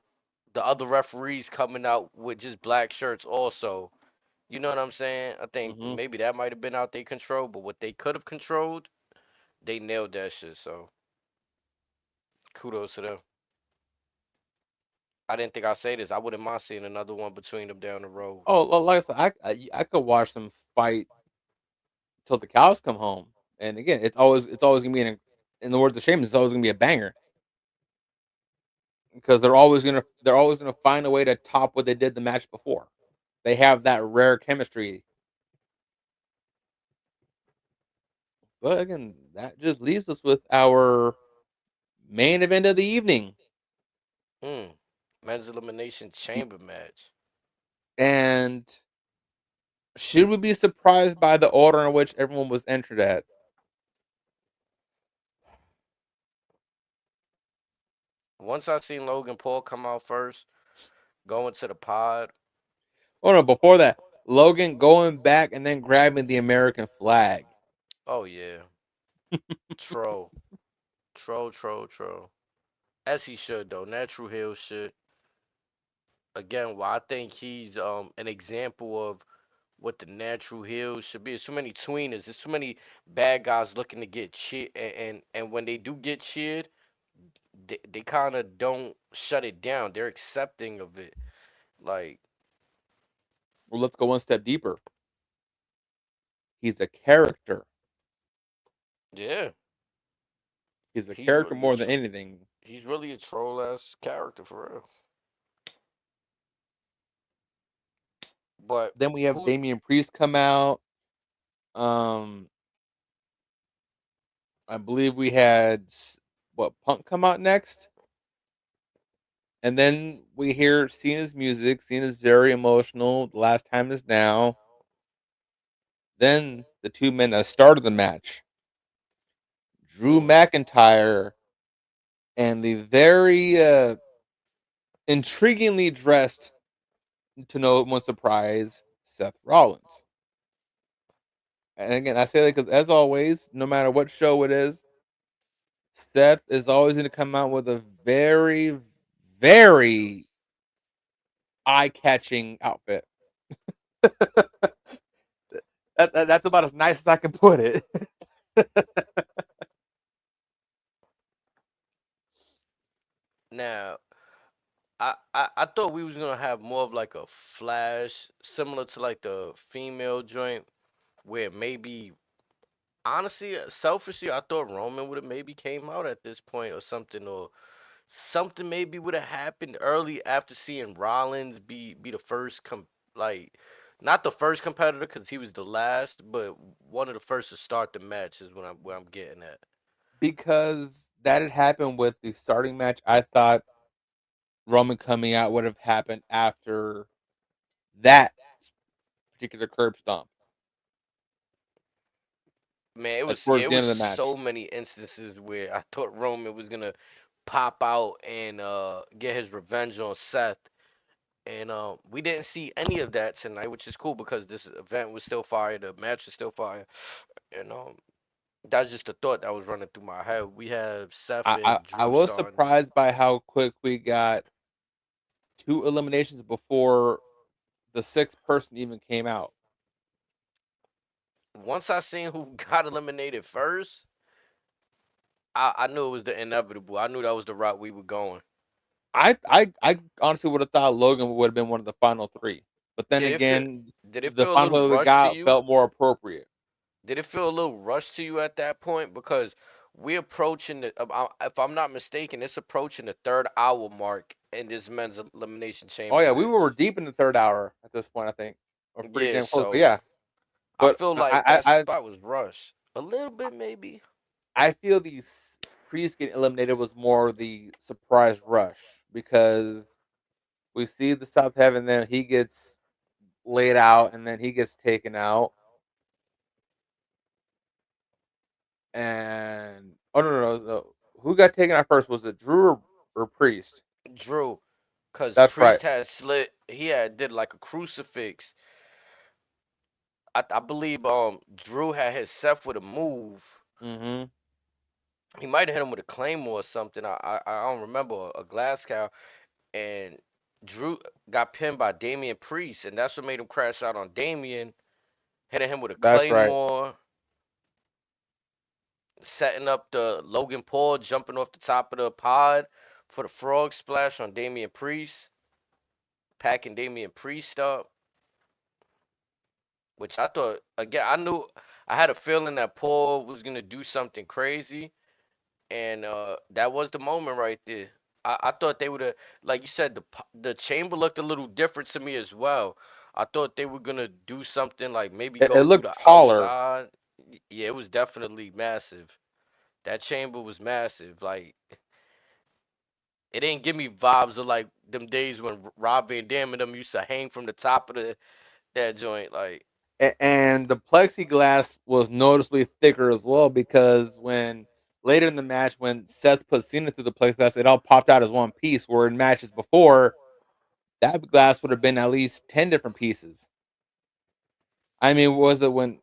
the other referees coming out with just black shirts also. You know what I'm saying? I think hmm maybe that might have been out their control, but what they could have controlled, they nailed that shit. So kudos to them. I didn't think I'd say this. I wouldn't mind seeing another one between them down the road. Oh, like I said, I could watch them fight till the cows come home. And again, it's always gonna be in the words of Sheamus, it's always gonna be a banger because they're always gonna find a way to top what they did the match before. They have that rare chemistry. But again, that just leaves us with our main event of the evening. Hmm. Men's elimination chamber match. And should we be surprised by the order in which everyone was entered at? Once I seen Logan Paul come out first, go into the pod. Oh no, before that, Logan going back and then grabbing the American flag. Oh yeah, troll, troll. As he should though. Natural heel shit. Again, well, I think he's an example of what the natural heel should be. There's too many tweeners. There's too many bad guys looking to get cheered, and when they do get cheered, they kind of don't shut it down. They're accepting of it. Like, Well, let's go one step deeper. He's a character. yeah, He's a he's character really a more than anything. he's really a troll ass character for real. But Then we have who Damian Priest come out. Um, I believe we had what Punk come out next, and then we hear Cena's music. Cena's very emotional. The last time is now. Then the two men that started the match, Drew mm, McIntyre and the very intriguingly dressed, to no one's surprise, Seth Rollins. And again, I say that because, as always, no matter what show it is, Seth is always going to come out with a very, very eye-catching outfit. That's about as nice as I can put it. now I thought we was gonna have more of like a flash similar to like the female joint where maybe honestly selfishly I thought Roman would have maybe came out at this point or something maybe would have happened early after seeing Rollins be the first like not the first competitor because he was the last but one of the first to start the match is what I'm getting at. Because that had happened with the starting match. I thought Roman coming out would have happened after that particular curb stomp, Man, like yeah, towards it the was end of the match. so many instances where I thought Roman was gonna pop out and get his revenge on Seth. And we didn't see any of that tonight, which is cool because this event was still fire, the match was still fire. And that's just a thought that was running through my head. We have Seth and I Drew was starting. surprised by how quick we got two eliminations before the sixth person even came out. Once I seen who got eliminated first, I knew it was the inevitable. I knew that was the route we were going. I honestly would have thought Logan would have been one of the final three, but then Did it feel again, did it the feel a final little three we rushed to got you? felt more appropriate. Did it feel a little rushed to you at that point? Because we're approaching if I'm not mistaken, it's approaching the third hour mark in this men's elimination Oh chamber yeah, we were match. deep in the third hour at this point. I think we're pretty Yeah, damn close. But so yeah, I but feel like that spot was rushed a little bit, maybe. I feel these Priest getting eliminated was more the surprise rush because we see the South Heaven, then he gets laid out, and then he gets taken out. And oh no, who got taken out first? Was it Drew or Priest? Drew, cause That's right. Priest had slit. He had did like a crucifix. I believe Drew had hit Seth with a move. Mm-hmm. He might have hit him with a claymore or something. I don't remember a glass cow. And Drew got pinned by Damian Priest, and that's what made him crash out on Damian, hitting him with a That's right. claymore, setting up the Logan Paul jumping off the top of the pod for the frog splash on Damian Priest, packing Damian Priest up, which I thought again I knew I had a feeling that Paul was gonna do something crazy, and that was the moment right there. I thought they would have, like you said, the chamber looked a little different to me as well. I thought they were gonna do something like maybe It go through looked the taller. outside. Yeah, it was definitely massive. That chamber was massive. Like it didn't give me vibes of like them days when Rob Van Dam and them used to hang from the top of the that joint. Like And the plexiglass was noticeably thicker as well because when later in the match when Seth put Cena through the plexiglass, it all popped out as one piece. Where in matches before, that glass would have been at least 10 different pieces. I mean, was it when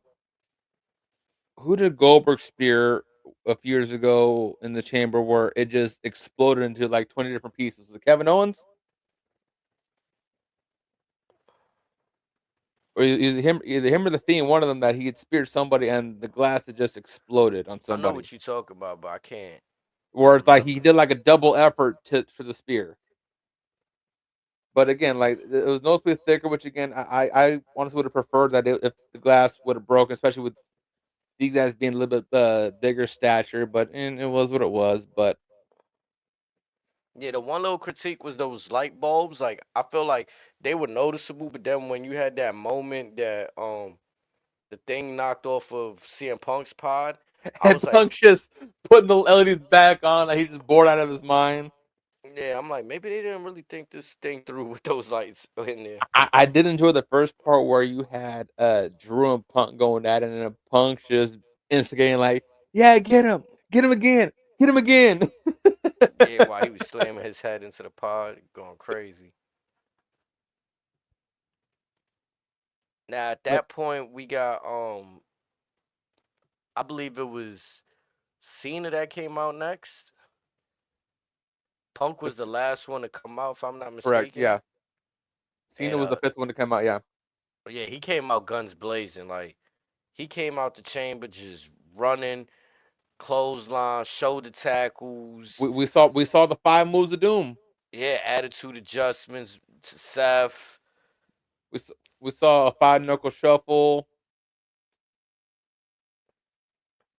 who did Goldberg spear a few years ago in the chamber where it just exploded into like 20 different pieces? Was it Kevin Owens? Or either him or the Fiend, one of them that he had speared somebody and the glass had just exploded on I know somebody. what you talk about, but I can't Where it's like he remember. did like a double effort for the spear. But again, like it was noticeably thicker, which again I honestly would have preferred that if the glass would have broken, especially with these guys being a little bit bigger stature. But and it was what it was. But Yeah, the one little critique was those light bulbs. Like I feel like they were noticeable, but then when you had that moment that the thing knocked off of CM Punk's pod, I and was like, Punk's just putting the LEDs back on, like he's just bored out of his mind. yeah, I'm like maybe they didn't really think this thing through with those lights in there. I did enjoy the first part where you had Drew and Punk going at it, and then Punk's just instigating like, "Yeah, get him again, get him again." Yeah, while he was slamming his head into the pod, going crazy. Now at But that point we got I believe it was Cena that came out next. Punk was the it's last one to come out, if I'm not correct, mistaken. yeah. Cena And was the fifth one to come out. Yeah, yeah, he came out guns blazing. Like he came out the chamber just running, clothesline, shoulder tackles, we saw the five moves of doom. yeah, attitude adjustments to Seth. We saw a five knuckle shuffle.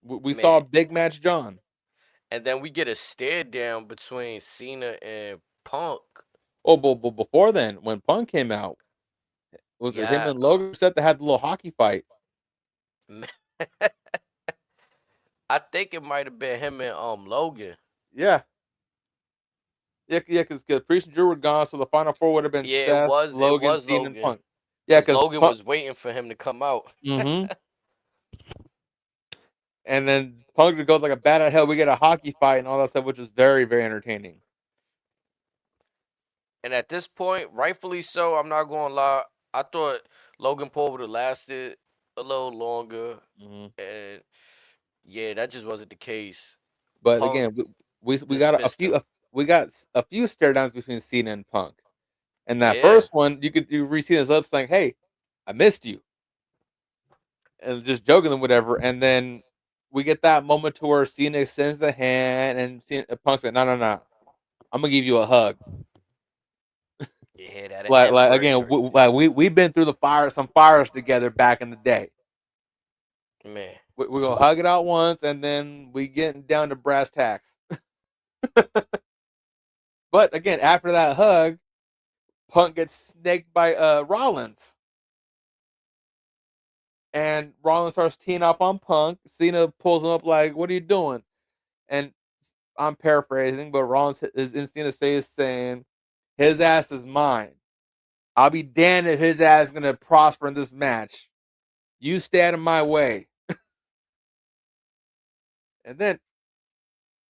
We saw Man. Big Match John. And then we get a stare down between Cena and Punk. Oh, but before then, when Punk came out, was it him Yeah, and Logan set that had the little hockey fight? I think it might have been him and Logan. Yeah, yeah, because Priest and Drew were gone, so the final four would have been Yeah, Seth, it Logan, was Cena, and Logan. Punk. Yeah, Cause because Logan Punk. was waiting for him to come out. Mm-hmm. And then Punk goes like a bat out of hell. We get a hockey fight and all that stuff, which is very, very entertaining. And at this point, rightfully so, I'm not gonna lie. I thought Logan Paul would have lasted a little longer, Hmm. and yeah, that just wasn't the case. But Punk again, we got dismissed him. we got a few stare downs between Cena and Punk. And that Yeah, first one, you re see his lips saying, "Hey, I missed you," and just joking and whatever. And then we get that moment to where Cena extends the hand, and Punk's like, "No, no, no, I'm gonna give you a hug." yeah, that Like embrace again, right there, we've been through some fires together back in the day. man. We're gonna hug it out once, and then we getting down to brass tacks. But again, after that hug, Punk gets snaked by Rollins, and Rollins starts teeing off on Punk. Cena pulls him up like, "What are you doing?" And I'm paraphrasing, but Rollins is instinct to say saying, "His ass is mine. I'll be damned if his ass is gonna prosper in this match. You stay out of my way." And then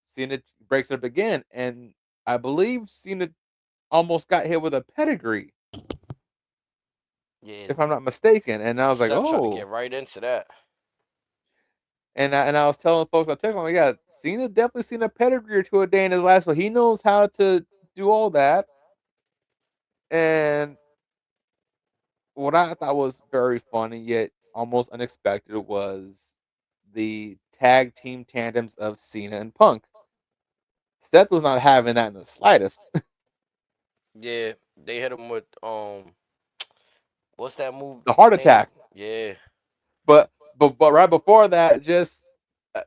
Cena breaks it up again, and I believe Cena almost got hit with a pedigree, Yeah, if I'm not mistaken. And I was like, Seth tried to get "Oh." right into that. And I was telling folks on TikTok, I'm like, yeah, Cena definitely seen a pedigree or two a day in his life, so he knows how to do all that. And what I thought was very funny yet almost unexpected was the tag team tandems of Cena and Punk. Seth was not having that in the slightest. Yeah, they hit him with what's that move The heart name? attack. Yeah, But right before that, just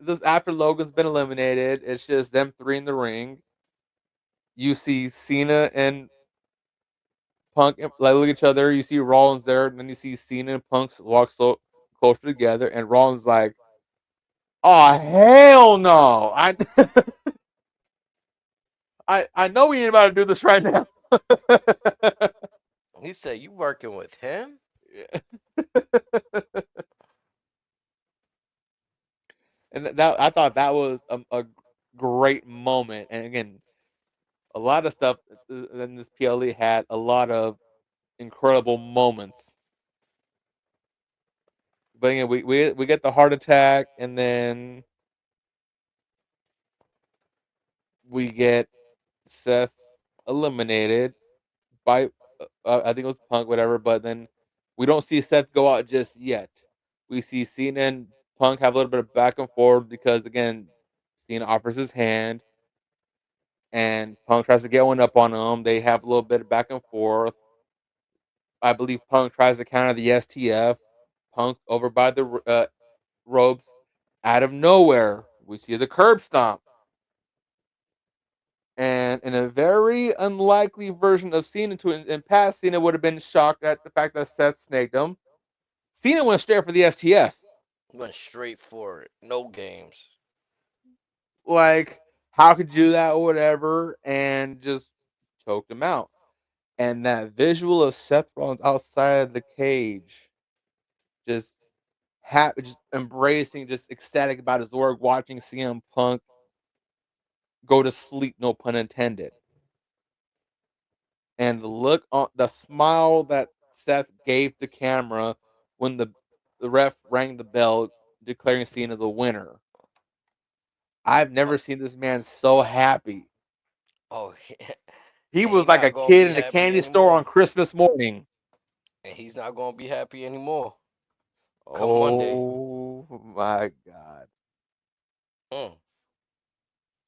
this after Logan's been eliminated, it's just them three in the ring. You see Cena and Punk like look at each other. You see Rollins there, and then you see Cena and Punk walk so closer together, and Rollins like, "Oh hell no! I know we ain't about to do this right now." He said, "You working with him?" And that I thought that was a great moment. And again, a lot of stuff in this PLE had a lot of incredible moments. But again, we get the heart attack, and then we get Seth eliminated by I think it was Punk, whatever. But then we don't see Seth go out just yet. We see Cena and Punk have a little bit of back and forth because again, Cena offers his hand, and Punk tries to get one up on him. They have a little bit of back and forth. I believe Punk tries to counter the STF. Punk over by the ropes. Out of nowhere, we see the curb stomp. And in a very unlikely version of Cena, in past, Cena would have been shocked at the fact that Seth snaked him. Cena went straight for the STF. Went straight for it. No games. Like, how could you do that or whatever? And just choked him out. And that visual of Seth Rollins outside the cage, just just embracing, just ecstatic about his work, watching CM Punk go to sleep, no pun intended. And the look on the smile that Seth gave the camera when the ref rang the bell declaring Cena the winner. I've Oh, never seen this man so happy. oh He and he was like not a gonna kid be in a happy candy store anymore. on Christmas morning. And he's not gonna be happy anymore. Come Monday. Oh my god. Mm.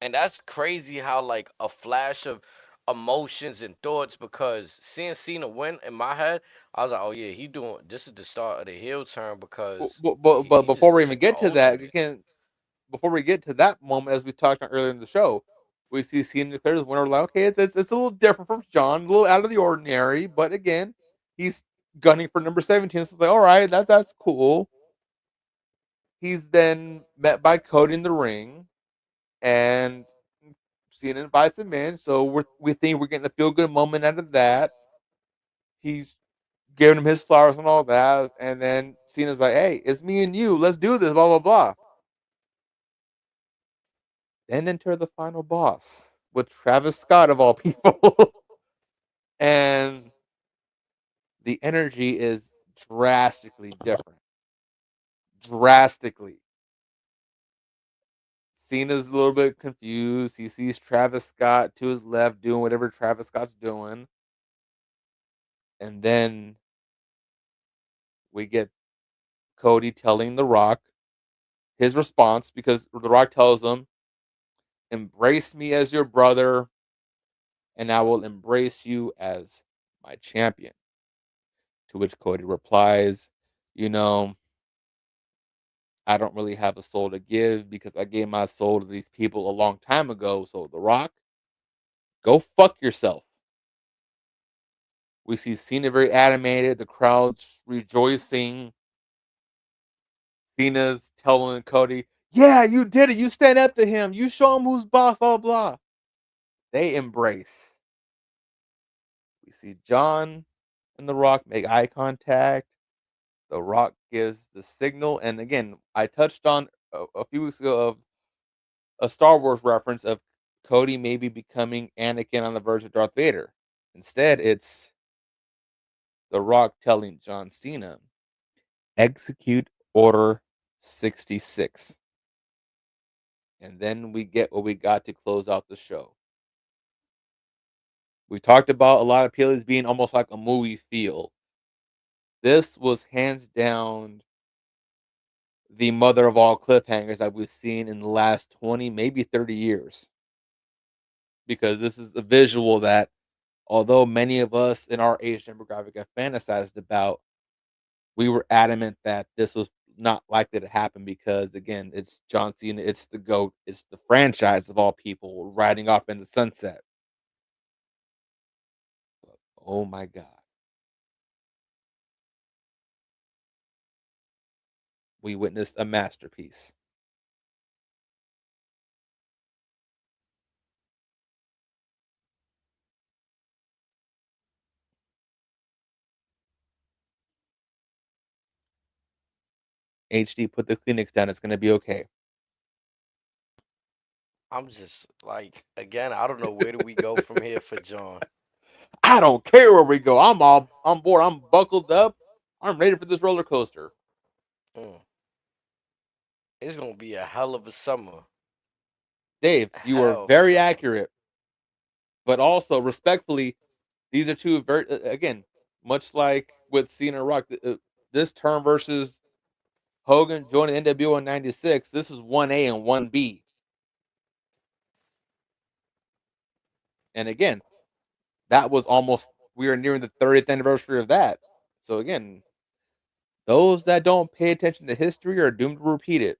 And that's crazy how like a flash of emotions and thoughts, because seeing Cena win in my head, I was like, oh yeah, he doing this is the start of the heel turn because But he before just we even took the get to that, ultimate. again, before we get to that moment, as we talked about earlier in the show, we see Cena declares winner. Like, okay, it's a little different from John, a little out of the ordinary, but again, he's gunning for number 17. So it's like, all right, that's cool. He's then met by Cody in the ring, and Cena invites him in. So we think we're getting a feel good moment out of that. He's giving him his flowers and all that, and then Cena's like, "Hey, it's me and you. Let's do this." Blah blah blah. Then enter the final boss with Travis Scott of all people. And the energy is drastically different. Drastically. Cena's a little bit confused. He sees Travis Scott to his left doing whatever Travis Scott's doing. And then we get Cody telling The Rock his response because The Rock tells him, "Embrace me as your brother, and I will embrace you as my champion." To which Cody replies, "You know, I don't really have a soul to give because I gave my soul to these people a long time ago. So, The Rock, go fuck yourself." We see Cena very animated, the crowd's rejoicing. Cena's telling Cody, "Yeah, you did it. You stand up to him. You show him who's boss, blah, blah, blah." They embrace. We see John and The Rock make eye contact. The Rock gives the signal. And again, I touched on a few weeks ago of a Star Wars reference of Cody maybe becoming Anakin on the verge of Darth Vader. Instead, it's The Rock telling John Cena, "Execute Order 66." And then we get what we got to close out the show. We talked about a lot of PLEs being almost like a movie feel. This was hands down the mother of all cliffhangers that we've seen in the last 20, maybe 30 years. Because this is a visual that, although many of us in our age demographic have fantasized about, we were adamant that this was not likely to happen because, again, it's John Cena, it's the GOAT, it's the franchise of all people riding off in the sunset. But, oh my God. we witnessed a masterpiece. HD, put the Kleenex down. It's gonna be okay. I'm just like, again, I don't know where do we go from here for John. I don't care where we go. I'm all on board. I'm buckled up. I'm ready for this roller coaster. Mm. It's gonna be a hell of a summer. Dave, you are Hell of a very summer. accurate, but also respectfully, these are two very again, much like with Cena and Rock. This term versus Hogan joining NWO in '96. This is 1A and 1B, and again, that was almost we are nearing the 30th anniversary of that. So again, those that don't pay attention to history are doomed to repeat it.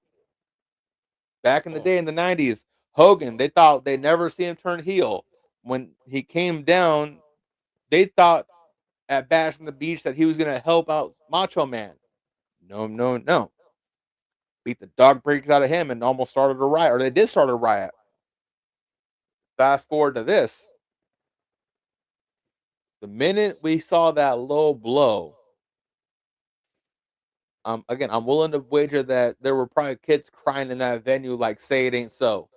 Back in the Mm. day in the '90s, Hogan, they thought they'd never see him turn heel. When he came down, they thought at Bash on the Beach that he was going to help out Macho Man. No, no, no. Beat the dog breaks out of him and almost started a riot, or they did start a riot. Fast forward to this. The minute we saw that low blow, again, I'm willing to wager that there were probably kids crying in that venue like, say it ain't so.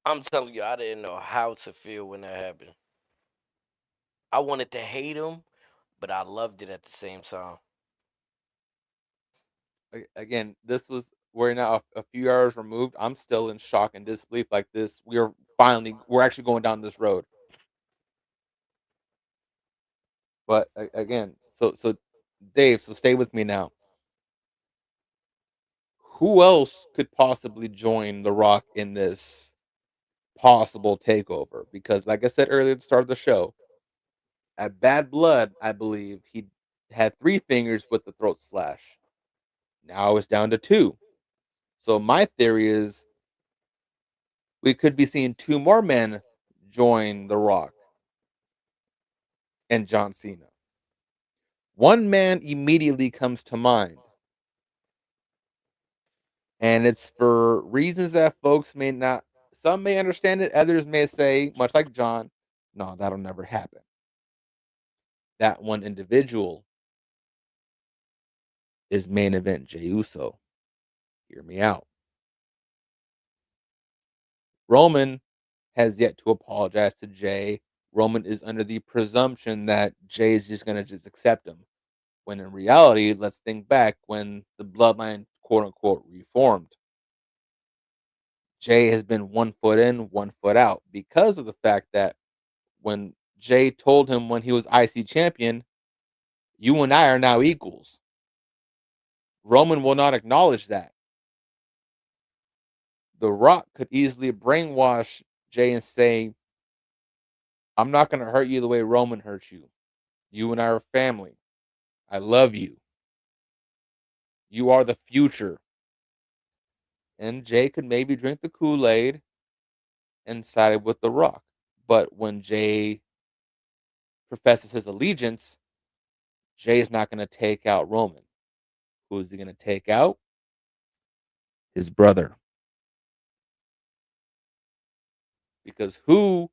I'm telling you, I didn't know how to feel when that happened. I wanted to hate him, but I loved it at the same time. Again, this was we're now a few hours removed. I'm still in shock and disbelief. Like this, we're actually going down this road. But again, so Dave, so stay with me now. Who else could possibly join The Rock in this possible takeover? Because, like I said earlier at the start of the show, at Bad Blood, I believe he had 3 fingers with the throat slash. Now it's down to 2. So my theory is we could be seeing 2 more men join The Rock and John Cena. One man immediately comes to mind, and it's for reasons that folks may not, some may understand it, others may say, much like John, no, that'll never happen. That one individual is main event Jey Uso. Hear me out. Roman has yet to apologize to Jey. Roman is under the presumption that Jey is just going to just accept him. When in reality, let's think back when the bloodline quote unquote reformed. Jey has been 1 foot in, 1 foot out because of the fact that when Jey told him when he was IC champion, you and I are now equals. Roman will not acknowledge that. The Rock could easily brainwash Jey and say, I'm not going to hurt you the way Roman hurt you. You and I are family. I love you. You are the future. And Jey could maybe drink the Kool-Aid and side with The Rock. But when Jey professes his allegiance, Jey is not going to take out Roman. Who is he going to take out? His brother. Because who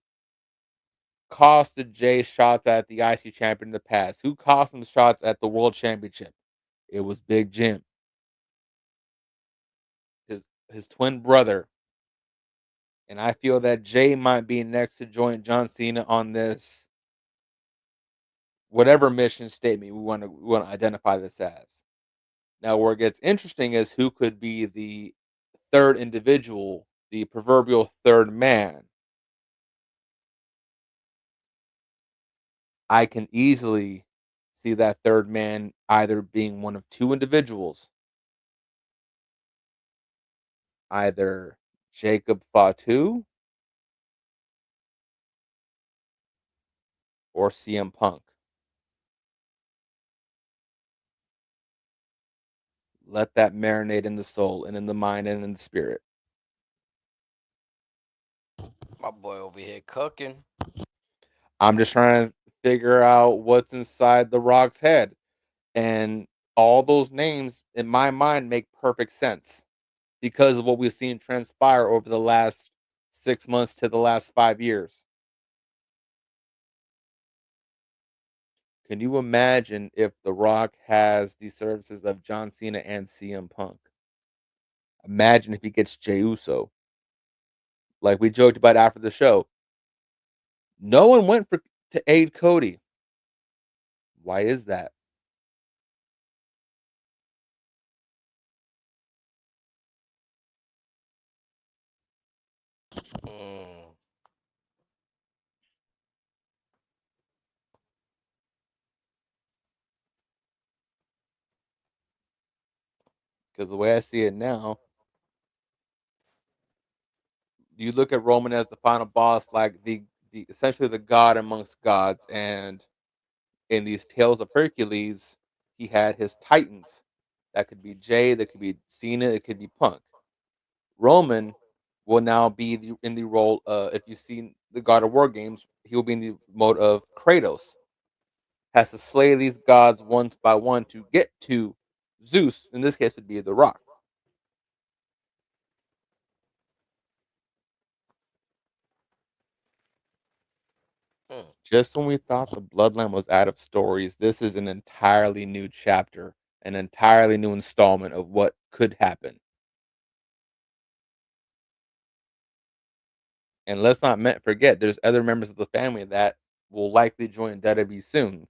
costed Jey shots at the IC champion in the past? Who cost him shots at the world championship? It was Big Jim. His his twin brother. And I feel that Jey might be next to join John Cena on this whatever mission statement we want to identify this as. Now, where it gets interesting is who could be the third individual, the proverbial third man. I can easily see that third man either being one of 2 individuals, either Jacob Fatu or CM Punk. Let that marinate in the soul and in the mind and in the spirit. My boy over here cooking. I'm just trying to figure out what's inside The Rock's head. And all those names, in my mind, make perfect sense because of what we've seen transpire over the last 6 months to the last 5 years. Can you imagine if The Rock has the services of John Cena and CM Punk? Imagine if he gets Jey Uso. Like we joked about after the show, no one went for to aid Cody. Why is that? Mm. Because the way I see it now, you look at Roman as the final boss, like the essentially the god amongst gods, and in these Tales of Hercules, he had his titans. That could be Jay, that could be Cena, it could be Punk. Roman will now be in the role. If you've seen the God of War games, he will be in the mode of Kratos. Has to slay these gods one by one to get to Zeus. In this case, it'd be the Rock. Mm. Just when we thought the Bloodline was out of stories, this is an entirely new chapter, an entirely new installment of what could happen. And let's not forget, there's other members of the family that will likely join WWE soon.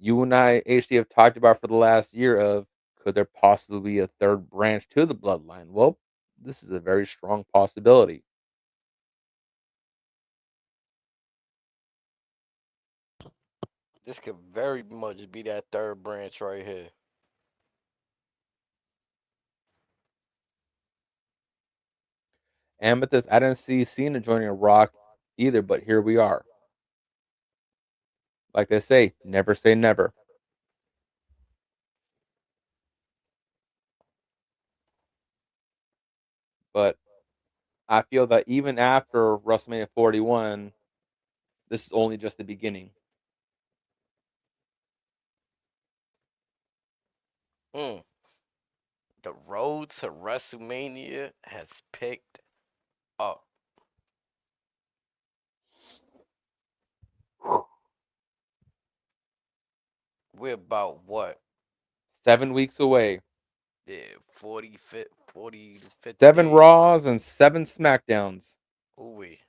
You and I, HD, have talked about for the last year of could there possibly be a third branch to the Bloodline? Well, this is a very strong possibility. This could very much be that third branch right here. Amethyst, I didn't see Cena joining Rock either, but here we are. Like they say never. But I feel that even after WrestleMania 41, this is only just the beginning. Mm. The road to WrestleMania has picked up. We're about what? 7 weeks away. Yeah, 40 to 50 Seven days. Raws and seven SmackDowns. Ooh wee.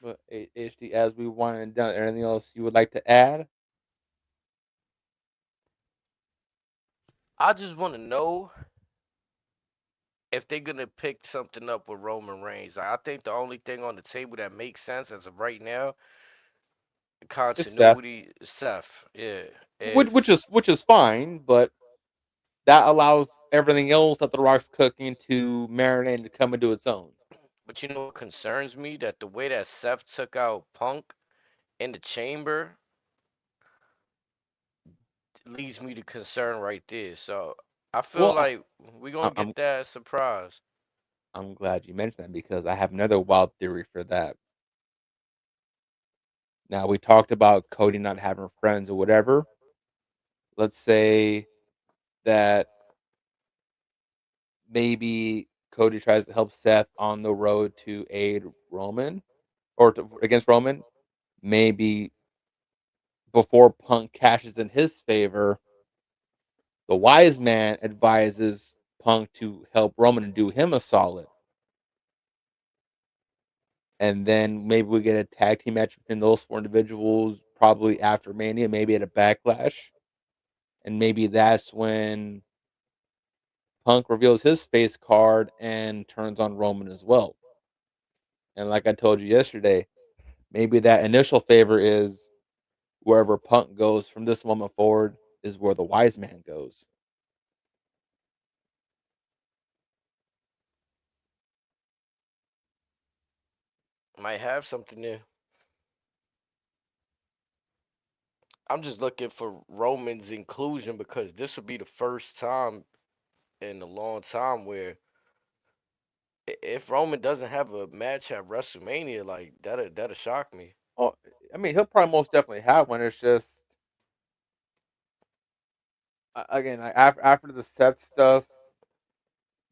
But HD, as we wind down, anything else you would like to add? I just want to know if they're gonna pick something up with Roman Reigns. I think the only thing on the table that makes sense as of right now, It's Seth, continuity, Seth. Yeah. which, If which is which is fine, but that allows everything else that the Rock's cooking to marinate and to come into its own. But you know what concerns me? That the way that Seth took out Punk in the chamber leads me to concern right there. So I feel Well, like we're I, gonna I'm get that surprise. I'm glad you mentioned that because I have another wild theory for that. Now we talked about Cody not having friends or whatever. Let's say that maybe Cody tries to help Seth on the road to aid Roman or against Roman. Maybe before Punk cashes in his favor, the wise man advises Punk to help Roman and do him a solid. And then maybe we get a tag team match between those four individuals probably after Mania, maybe at a backlash. And maybe that's when Punk reveals his face card and turns on Roman as well. And like I told you yesterday, maybe that initial favor is wherever Punk goes from this moment forward is where the wise man goes. Might have something there. I'm just looking for Roman's inclusion because this would be the first time in a long time where if Roman doesn't have a match at WrestleMania, like that'll shock me. Oh, I mean, he'll probably most definitely have one. It's just again, after the set stuff,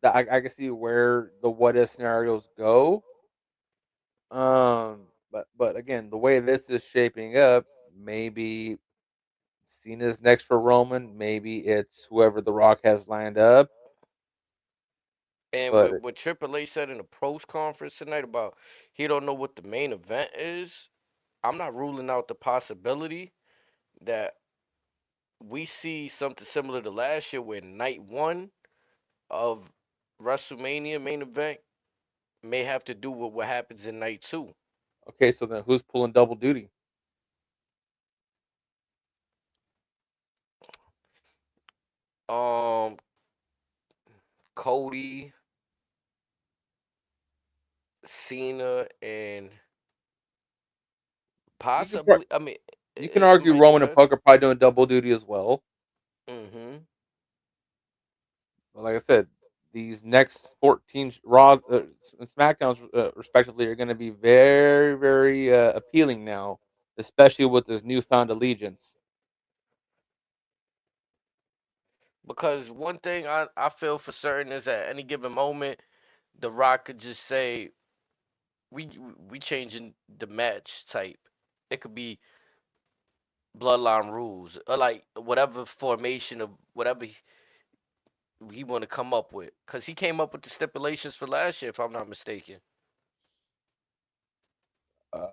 that I can see where the what if scenarios go. But again, the way this is shaping up, maybe Cena's next for Roman. Maybe it's whoever The Rock has lined up. And But what Triple H said in the pros conference tonight about he don't know what the main event is, I'm not ruling out the possibility that we see something similar to last year where night one of WrestleMania main event may have to do with what happens in night two. okay, so then who's pulling double duty? Um, Cody, Cena, and You can possibly, I mean, you can it argue might Roman and depend. Punk are probably doing double duty as well. Hmm. But like I said, these next 14 Raws and SmackDowns, respectively, are going to be very, very appealing now, especially with this newfound allegiance. Because one thing I feel for certain is at any given moment, The Rock could just say, we we changing the match type. It could be bloodline rules or like whatever formation of whatever he want to come up with. Cause he came up with the stipulations for last year, if I'm not mistaken. Uh,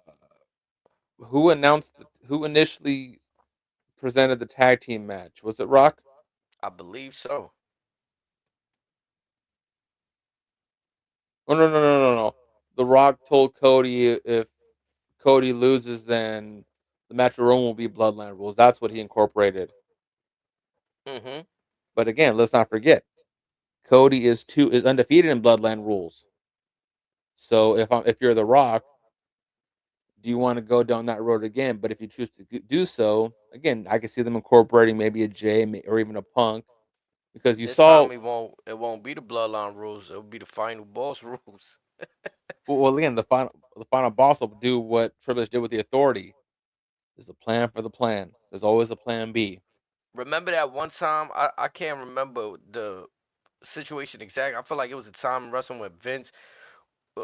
who initially presented the tag team match? Was it Rock? I believe so. Oh, no, no, no, no, no. The Rock told Cody if Cody loses, then the match with Roman will be bloodline rules. That's what he incorporated. Hmm. But again, let's not forget, Cody is undefeated in bloodline rules. So if you're The Rock, do you want to go down that road again? But if you choose to do so, again, I can see them incorporating maybe a Jay or even a Punk because you This saw. time it won't be the bloodline rules. It'll be the final boss rules. Well, again, the final boss will do what Triple H did with the Authority. There's a plan for the plan. There's always a plan B. Remember that one time? I can't remember the situation exact. I feel like it was a time in wrestling where Vince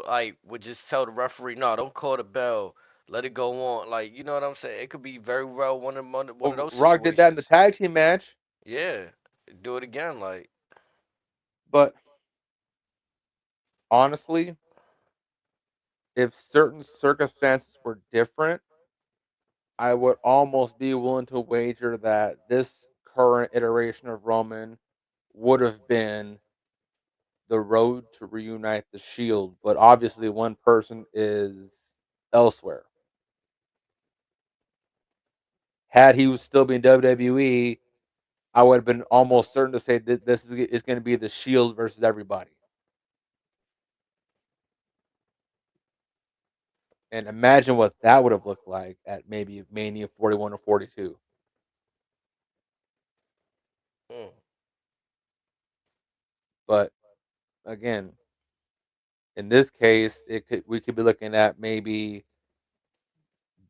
like would just tell the referee, no, don't call the bell. Let it go on. Like, you know what I'm saying? It could be very well one of Well, those Rock did that in the situations. tag team match, Yeah. Do it again. Like, but honestly, if certain circumstances were different, I would almost be willing to wager that this current iteration of Roman would have been the road to reunite the Shield, but obviously one person is elsewhere. Had he was still being WWE, I would have been almost certain to say that this is going to be the Shield versus everybody. And imagine what that would have looked like at maybe Mania 41 or 42. mm, But again, in this case, we could be looking at maybe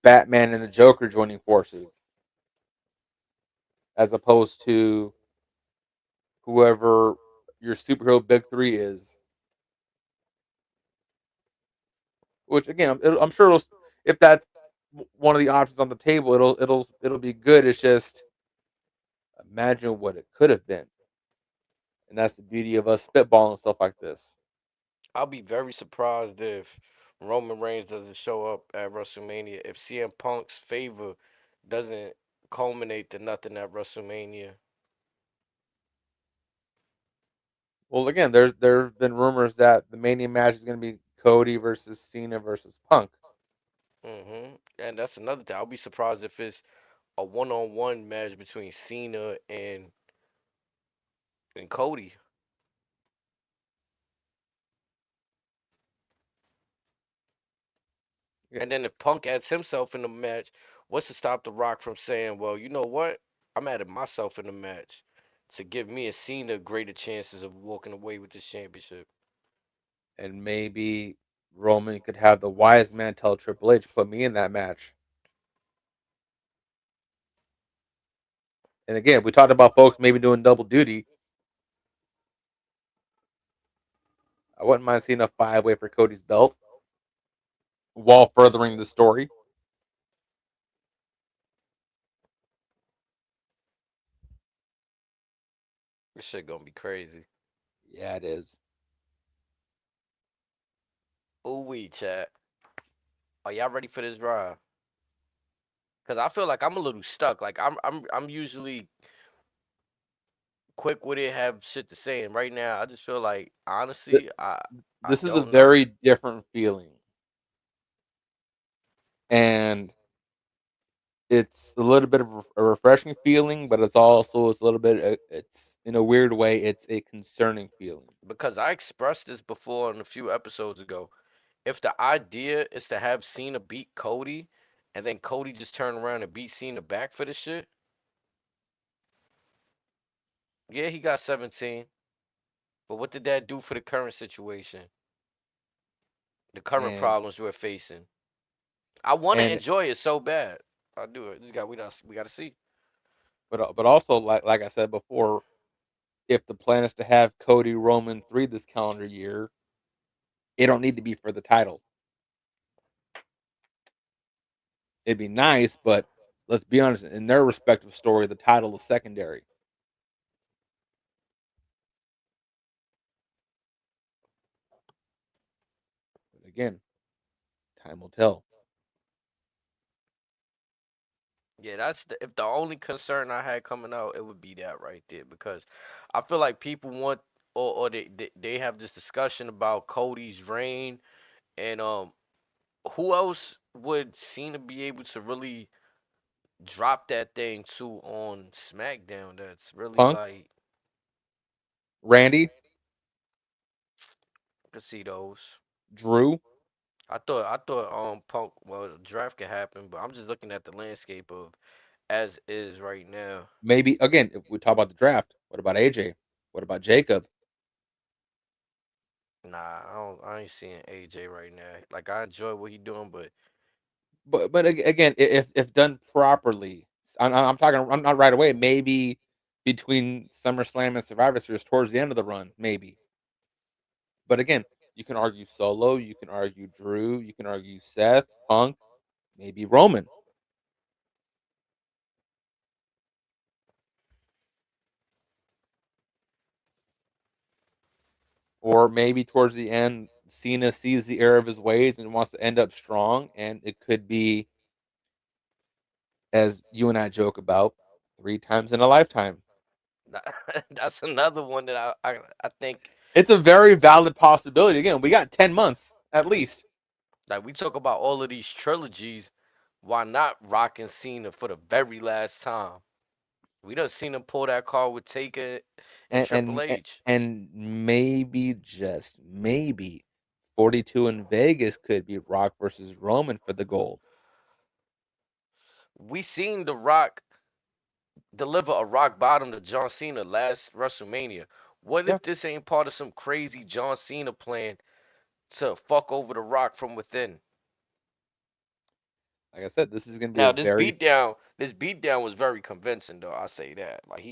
Batman and the Joker joining forces, as opposed to whoever your superhero big three is. Which again, I'm sure if that's one of the options on the table, it'll be good. It's just imagine what it could have been, and that's the beauty of us spitballing stuff like this. I'll be very surprised if Roman Reigns doesn't show up at WrestleMania. If CM Punk's favor doesn't culminate to nothing at WrestleMania. Well, again, there've been rumors that the Mania match is going to be Cody versus Cena versus Punk. And that's another thing. I'll be surprised if it's a one-on-one match between Cena and Cody. Yeah, And then if Punk adds himself in the match, what's to stop The Rock from saying, well, you know what? I'm adding myself in the match. to give me and Cena greater chances of walking away with this championship. And maybe Roman could have the wise man tell Triple H, put me in that match. And again, we talked about folks maybe doing double duty. I wouldn't mind seeing a 5-way for Cody's belt while furthering the story. This shit gonna be crazy. Yeah, it is. Ooh wee, chat. Are y'all ready for this drive? Cause I feel like I'm a little stuck. Like I'm usually quick with it, have shit to say, and right now I just feel like Th- honestly I This is a don't know. very different feeling. And it's a little bit of a refreshing feeling, but it's a little bit, it's in a weird way, it's a concerning feeling. Because I expressed this before in a few episodes ago. If the idea is to have Cena beat Cody, and then Cody just turn around and beat Cena back for this shit, yeah, he got 17. But what did that do for the current situation? The current And problems we're facing. I want to and enjoy it so bad. I do it. This guy, we gotta see. but also like I said before, if the plan is to have Cody Roman 3 this calendar year, it don't need to be for the title. It'd be nice, but let's be honest, in their respective story, the title is secondary. But again, time will tell. Yeah, that's the if the only concern I had coming out, it would be that right there because I feel like people want or they have this discussion about Cody's reign and who else would Cena be able to really drop that thing to on SmackDown that's really Punk, like Randy, casinos. Drew, I thought Punk well the draft could happen, but I'm just looking at the landscape of as is right now. maybe again, if we talk about the draft, what about AJ? What about Jacob? Nah, I ain't seeing AJ right now. Like I enjoy what he doing, but But again, if done properly, I'm talking. I'm not right away. Maybe between SummerSlam and Survivor Series, towards the end of the run, maybe. But again, you can argue Solo, you can argue Drew, you can argue Seth, Punk, maybe Roman, or maybe towards the end, Cena sees the error of his ways and wants to end up strong, and it could be, as you and I joke about, 3 times in a lifetime. that's another one that I think It's a very valid possibility. Again, we got 10 months at least. like we talk about all of these trilogies. Why not Rock and Cena for the very last time? We done seen him pull that card with Taker and and Triple and H. and maybe just maybe 42 in Vegas could be Rock versus Roman for the gold. We seen The Rock deliver a rock bottom to John Cena last WrestleMania. What Yeah, if this ain't part of some crazy John Cena plan to fuck over The Rock from within? like I said, this is going to be a Now very this beatdown was very convincing though. I say that. Like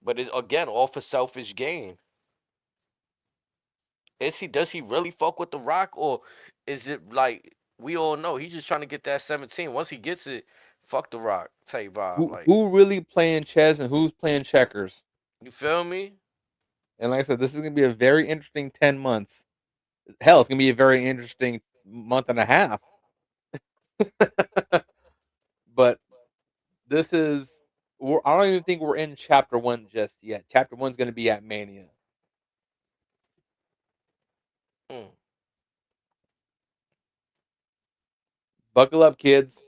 but it's again all for selfish gain. Does he really fuck with The Rock or is it like we all know he's just trying to get that 17. Once he gets it, fuck The Rock type vibe. Like, who really playing chess and who's playing checkers. you feel me? And like I said, this is going to be a very interesting 10 months. Hell, it's going to be a very interesting month and a half. But this is I don't even think we're in chapter 1 just yet. Chapter 1's going to be at Mania. Mm. Buckle up, kids.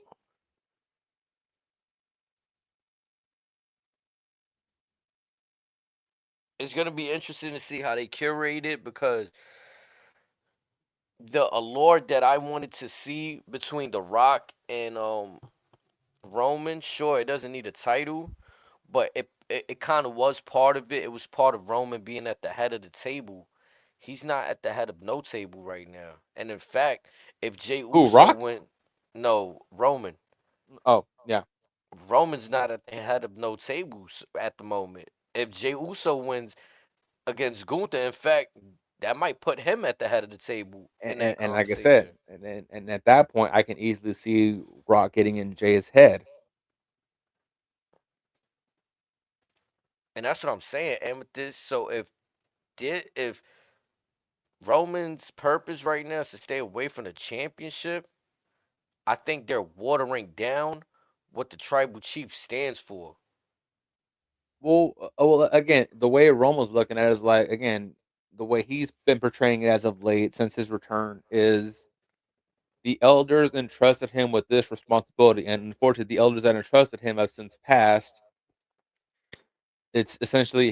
It's gonna be interesting to see how they curate it because the allure that I wanted to see between The Rock and Roman, sure, it doesn't need a title, but it kind of was part of it. It was part of Roman being at the head of the table. He's not at the head of no table right now. And in fact, if Jey Who, Uso Rock? went, no, Roman. Oh, yeah. Roman's not at the head of no tables at the moment. If Jey Uso wins against Gunther, in fact, that might put him at the head of the table in that And like I said, conversation. and at that point, I can easily see Rock getting in Jay's head. And that's what I'm saying. And with this, so if Roman's purpose right now is to stay away from the championship, I think they're watering down what the tribal chief stands for. Well, again, the way Romo's looking at it is like, again, the way he's been portraying it as of late since his return is the elders entrusted him with this responsibility, and unfortunately, the elders that entrusted him have since passed. It's essentially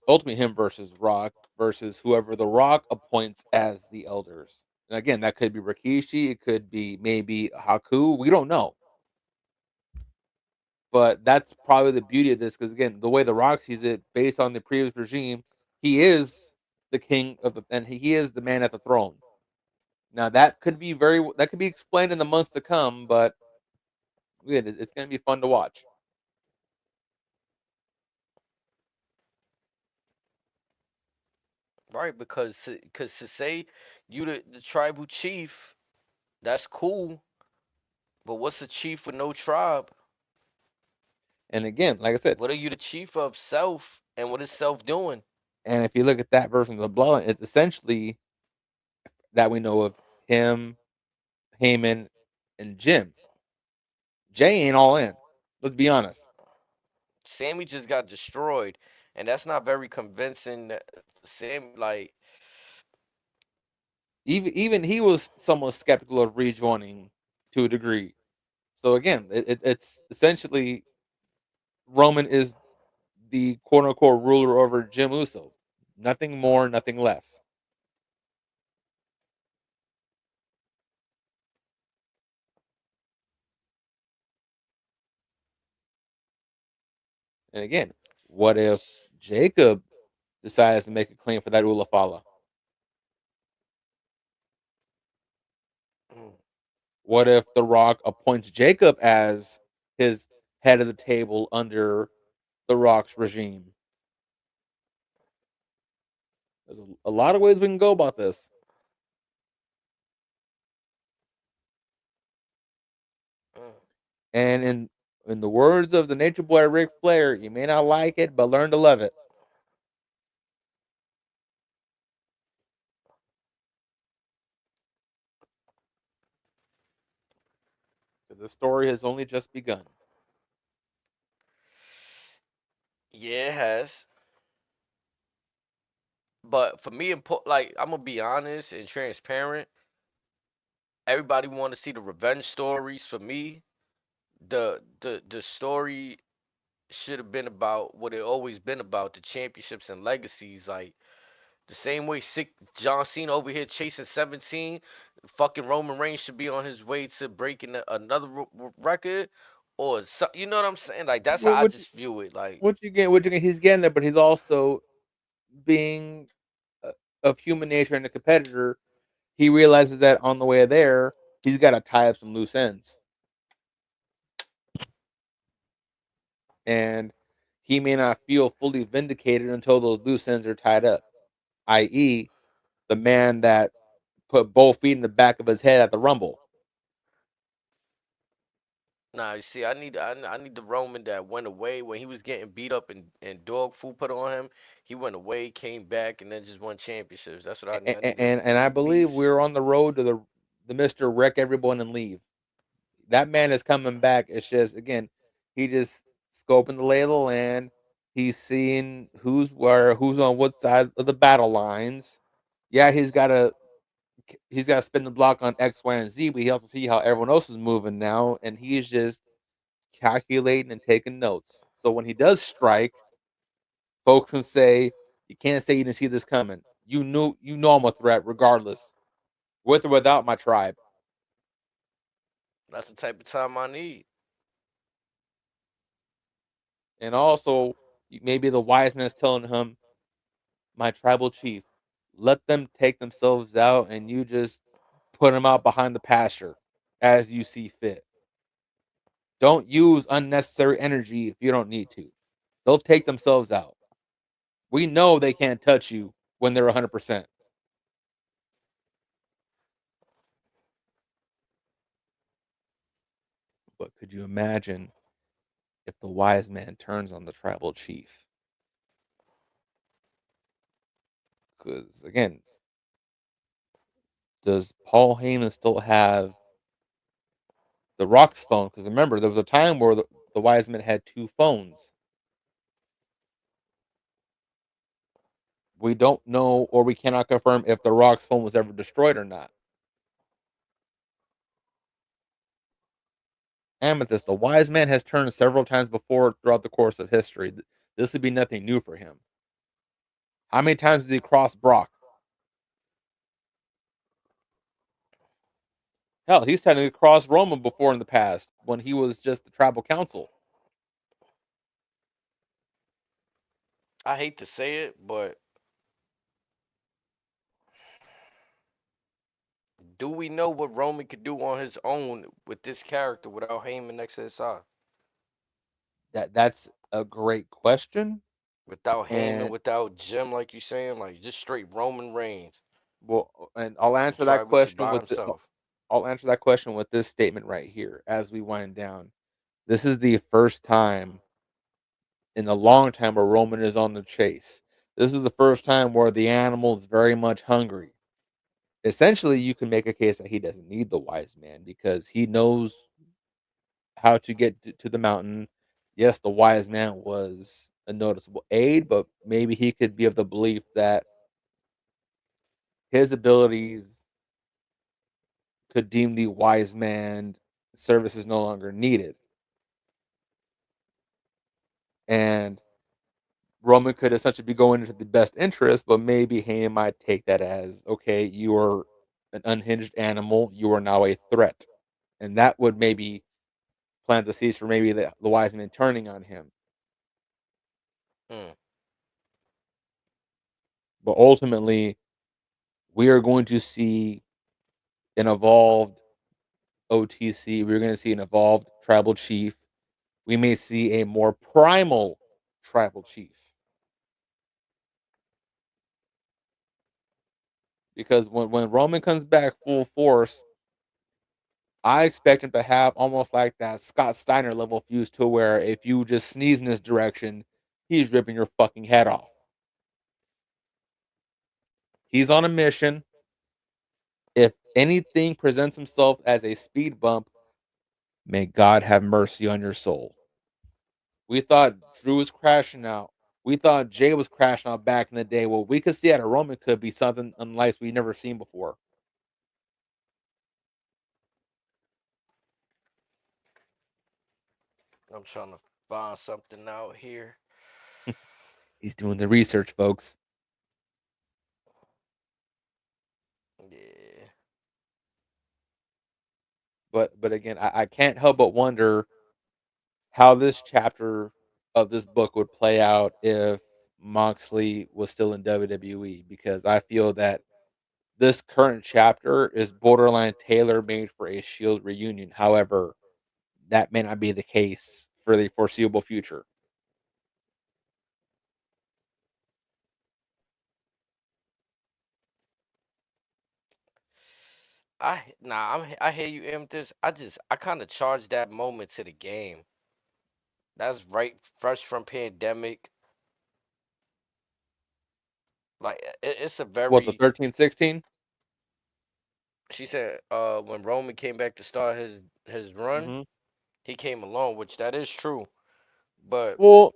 ultimately him versus Rock versus whoever the Rock appoints as the elders. And again, that could be Rikishi, it could be maybe Haku. We don't know, but that's probably the beauty of this because again, the way the Rock sees it, based on the previous regime, he is the king of the, and he is the man at the throne. Now that could be explained in the months to come, but again, it's going to be fun to watch. Right, because to say you the tribal chief, that's cool, but what's a chief with no tribe? And again, like I said, What are you the chief of? Self, and what is self doing? and if you look at that version of the bloodline, it's essentially that we know of him, Heyman, and Jim. Jay ain't all in. Let's be honest. Sammy just got destroyed, and that's not very convincing. Sam, like, Even he was somewhat skeptical of rejoining to a degree. So again, it's essentially Roman is the quote unquote ruler over Jim Uso. Nothing more, nothing less. And again, what if Jacob decides to make a claim for that Ulafala? mm, What if The Rock appoints Jacob as his head of the table under The Rock's regime? There's a lot of ways we can go about this. mm. And in the words of the Nature Boy Ric Flair, you may not like it, but learn to love it. Because the story has only just begun. Yeah, it has. But for me, like, I'm gonna be honest and transparent. Everybody want to see the revenge stories. For me, the story should have been about what it always been about, the championships and legacies. Like the same way sick John Cena over here chasing 17, fucking Roman Reigns should be on his way to breaking another record, or so, you know what I'm saying? Like that's how I Which just view it. Like, what you get, what you get, he's getting there, but he's also being uh, of human nature and a competitor. He realizes that on the way there, he's got to tie up some loose ends, and he may not feel fully vindicated until those loose ends are tied up. I.e., the man that put both feet in the back of his head at the Rumble. nah, you see, I need the Roman that went away when he was getting beat up and dog food put on him. He went away, came back, and then just won championships. That's what I need. I need And I the believe beefs. we're on the road to the Mister Wreck Everyone and Leave. That man is coming back. It's just again, he just scoping the lay of the land. He's seeing who's where, who's on what side of the battle lines. Yeah, he's got to spin the block on X, Y, and Z, but he also see how everyone else is moving now, and he's just calculating and taking notes. So when he does strike, folks can say, "You can't say you didn't see this coming. You know I'm a threat, regardless, with or without my tribe." That's the type of time I need. And also, Maybe the wise man is telling him, "My tribal chief, let them take themselves out, and you just put them out behind the pasture as you see fit. Don't use unnecessary energy if you don't need to. They'll take themselves out. We know they can't touch you when they're 100%." But could you imagine if the wise man turns on the tribal chief? Because again, does Paul Heyman still have the Rock's phone? Because remember, there was a time where the wise man had two phones. We don't know, or we cannot confirm if the Rock's phone was ever destroyed or not. Amethyst, the wise man has turned several times before throughout the course of history. This would be nothing new for him. How many times did he cross Brock? Hell, he's technically crossed Roman before in the past when he was just the tribal council. I hate to say it, but do we know what Roman could do on his own with this character without Heyman next to his side? That's a great question, Without Heyman, and without Jim, like you saying, like just straight Roman Reigns and I'll with the answer that tribal chief question by with himself. I'll answer that question with this statement right here as we wind down. This is the first time in a long time where Roman is on the chase. This is the first time where the animal is very much hungry. Essentially, you can make a case that he doesn't need the wise man because he knows how to get to the mountain. Yes, the wise man was a noticeable aid, but maybe he could be of the belief that his abilities could deem the wise man services no longer needed. And Roman could essentially be going into the best interest, but maybe Heyman might take that as okay, you are an unhinged animal, you are now a threat. And that would maybe plant the seeds for maybe the wise man turning on him. Mm. But ultimately, we are going to see an evolved OTC. We're going to see an evolved tribal chief. We may see a more primal tribal chief. Because when Roman comes back full force, I expect him to have almost like that Scott Steiner level fuse to where if you just sneeze in this direction, he's ripping your fucking head off. He's on a mission. If anything presents himself as a speed bump, may God have mercy on your soul. We thought Drew was crashing out. We thought Jay was crashing out back in the day. Well, we could see that a Roman could be something unlike we've never seen before. I'm trying to find something out here. He's doing the research, folks. Yeah. But again, I can't help but wonder how this chapter of this book would play out if Moxley was still in WWE because I feel that this current chapter is borderline tailor made for a Shield reunion. However, that may not be the case for the foreseeable future. I hear you, Amethyst. I kind of charged that moment to the game. That's right, fresh from pandemic. Like it's a What, the very. 13-16? She said, when Roman came back to start his run, Mm-hmm. he came alone, which that is true. But Well,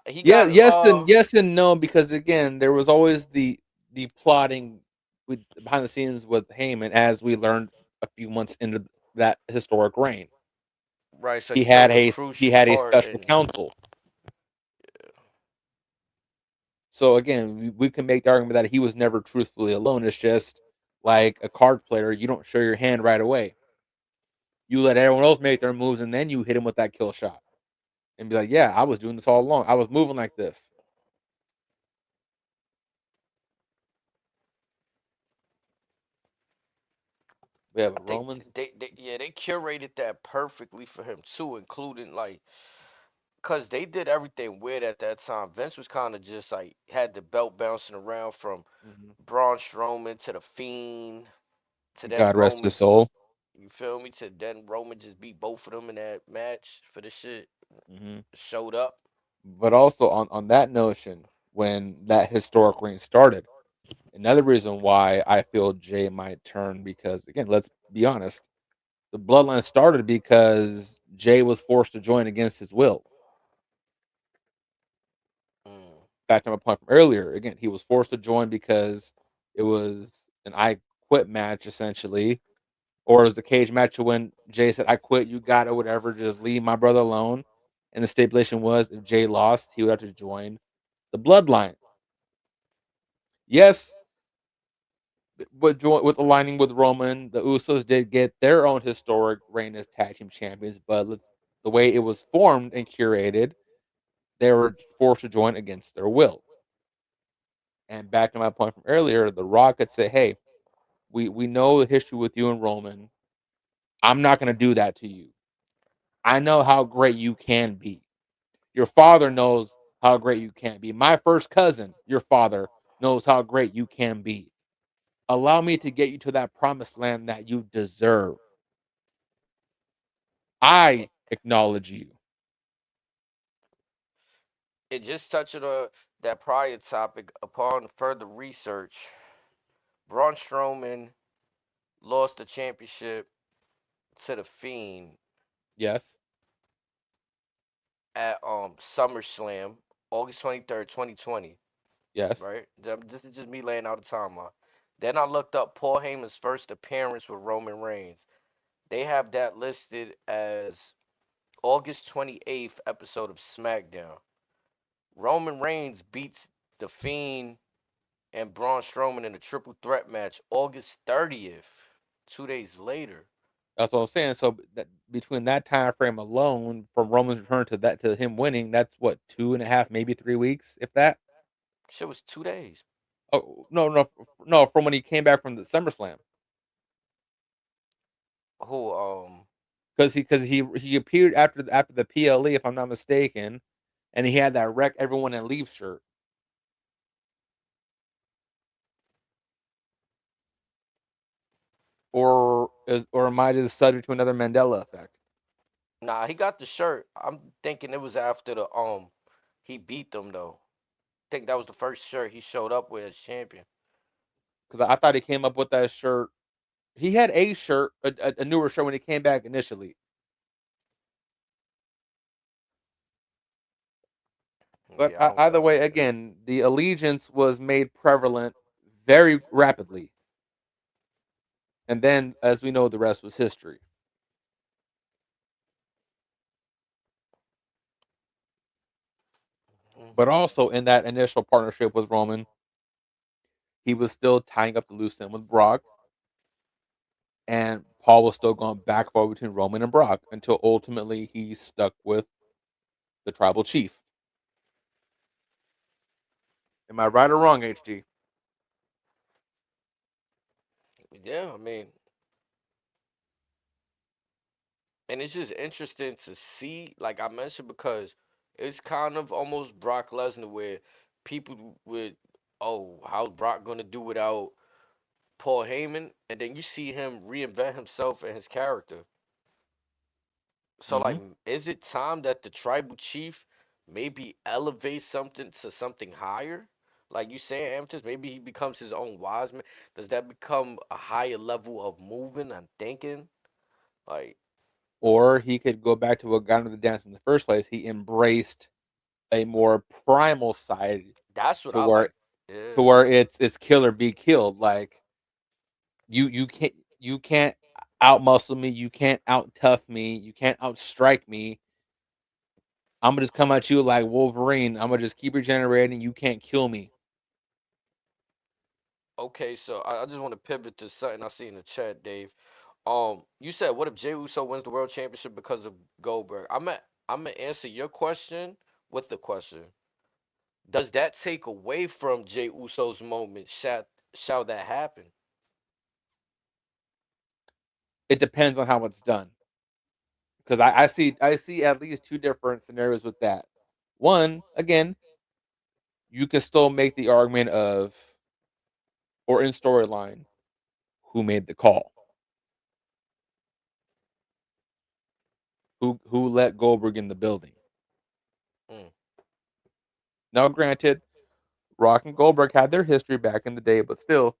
he yeah, got yes and no, because again, there was always the plotting with behind the scenes with Heyman, as we learned a few months into that historic reign. right. So He he had played a he crucial had a part special in. counsel. So again, we can make the argument that he was never truthfully alone. It's just like a card player, you don't show your hand right away. You let everyone else make their moves, and then you hit him with that kill shot. and be like, "Yeah, I was doing this all along. I was moving like this." We have I think Romans. yeah, they curated that perfectly for him too, including like, cause they did everything weird at that time. Vince was kind of just like had the belt bouncing around from Mhm. Braun Strowman to the Fiend to then God rest his Roman. soul. You feel me? To then Roman just beat both of them in that match for the shit. Hmm. Showed up. But also on that notion, when that historic reign started, another reason why I feel Jay might turn because again, let's be honest, the bloodline started because Jay was forced to join against his will. Mm. Back to my point from earlier, again, he was forced to join because it was an I quit match essentially, or it was the cage match when Jay said, "I quit, you got it, whatever, just leave my brother alone." And the stipulation was if Jay lost, he would have to join the bloodline. Yes, with aligning with Roman, the Usos did get their own historic reign as tag team champions, but the way it was formed and curated, they were forced to join against their will. And back to my point from earlier, The Rock could say, "Hey, we know the history with you and Roman. I'm not going to do that to you. I know how great you can be. Your father knows how great you can be. My first cousin, your father, knows how great you can be. Allow me to get you to that promised land that you deserve. And, I acknowledge you." and just touching on that prior topic, upon further research, Braun Strowman lost the championship to the Fiend Yes, at SummerSlam, August 23rd, 2020. yes, Right? This is just me laying out a timeline. Then I looked up Paul Heyman's first appearance with Roman Reigns. They have that listed as August 28th episode of SmackDown. Roman Reigns beats The Fiend and Braun Strowman in a triple threat match August 30th, 2 days later. that's what I'm saying. So that between that time frame alone, from Roman's return to that to him winning, that's what 2.5, maybe 3 weeks, if that. Shit was 2 days. Oh no, no, no! From when he came back from the SummerSlam, Who because he appeared after the PLE, if I'm not mistaken, and he had that wreck everyone and leave shirt, or am I just subject to another Mandela effect? Nah, he got the shirt. I'm thinking it was after the he beat them though. Think that was the first shirt he showed up with as champion. Because I thought he came up with that shirt. He had a shirt, a newer shirt when he came back initially. But Yeah, I don't either got way, that shit. again, the allegiance was made prevalent very rapidly, and then, as we know, the rest was history. But Hmm. also in that initial partnership with Roman, he was still tying up the loose end with Brock, and Paul was still going back and forth between Roman and Brock until ultimately he stuck with the tribal chief. Am I right or wrong, HG? Yeah, I mean, and it's just interesting to see, like I mentioned, because it's kind of almost Brock Lesnar where people would, oh, how's Brock gonna do without Paul Heyman? And then you see him reinvent himself and his character. So like, Mm-hmm. is it time that the tribal chief maybe elevates something to something higher? Like you saying, Amethyst, maybe he becomes his own wise man. Does that become a higher level of movement and thinking? Like, Or he could go back to what got him to the dance in the first place. He embraced a more primal side that's what to I where like. Yeah. it's kill or be killed. Like you can't out muscle me, you can't out tough me, you can't out strike me. I'm gonna just come at you like Wolverine. I'm gonna just keep regenerating. You can't kill me. Okay, so I just want to pivot to something I see in the chat, Dave. You said what if Jey Uso wins the world championship because of Goldberg? I'm gonna answer your question with the question. Does that take away from Jey Uso's moment? Shall that happen? It depends on how it's done. Because I see at least two different scenarios with that. One, again, you can still make the argument of or in storyline, who made the call? Who let Goldberg in the building? Mm. Now, granted, Rock and Goldberg had their history back in the day, but still,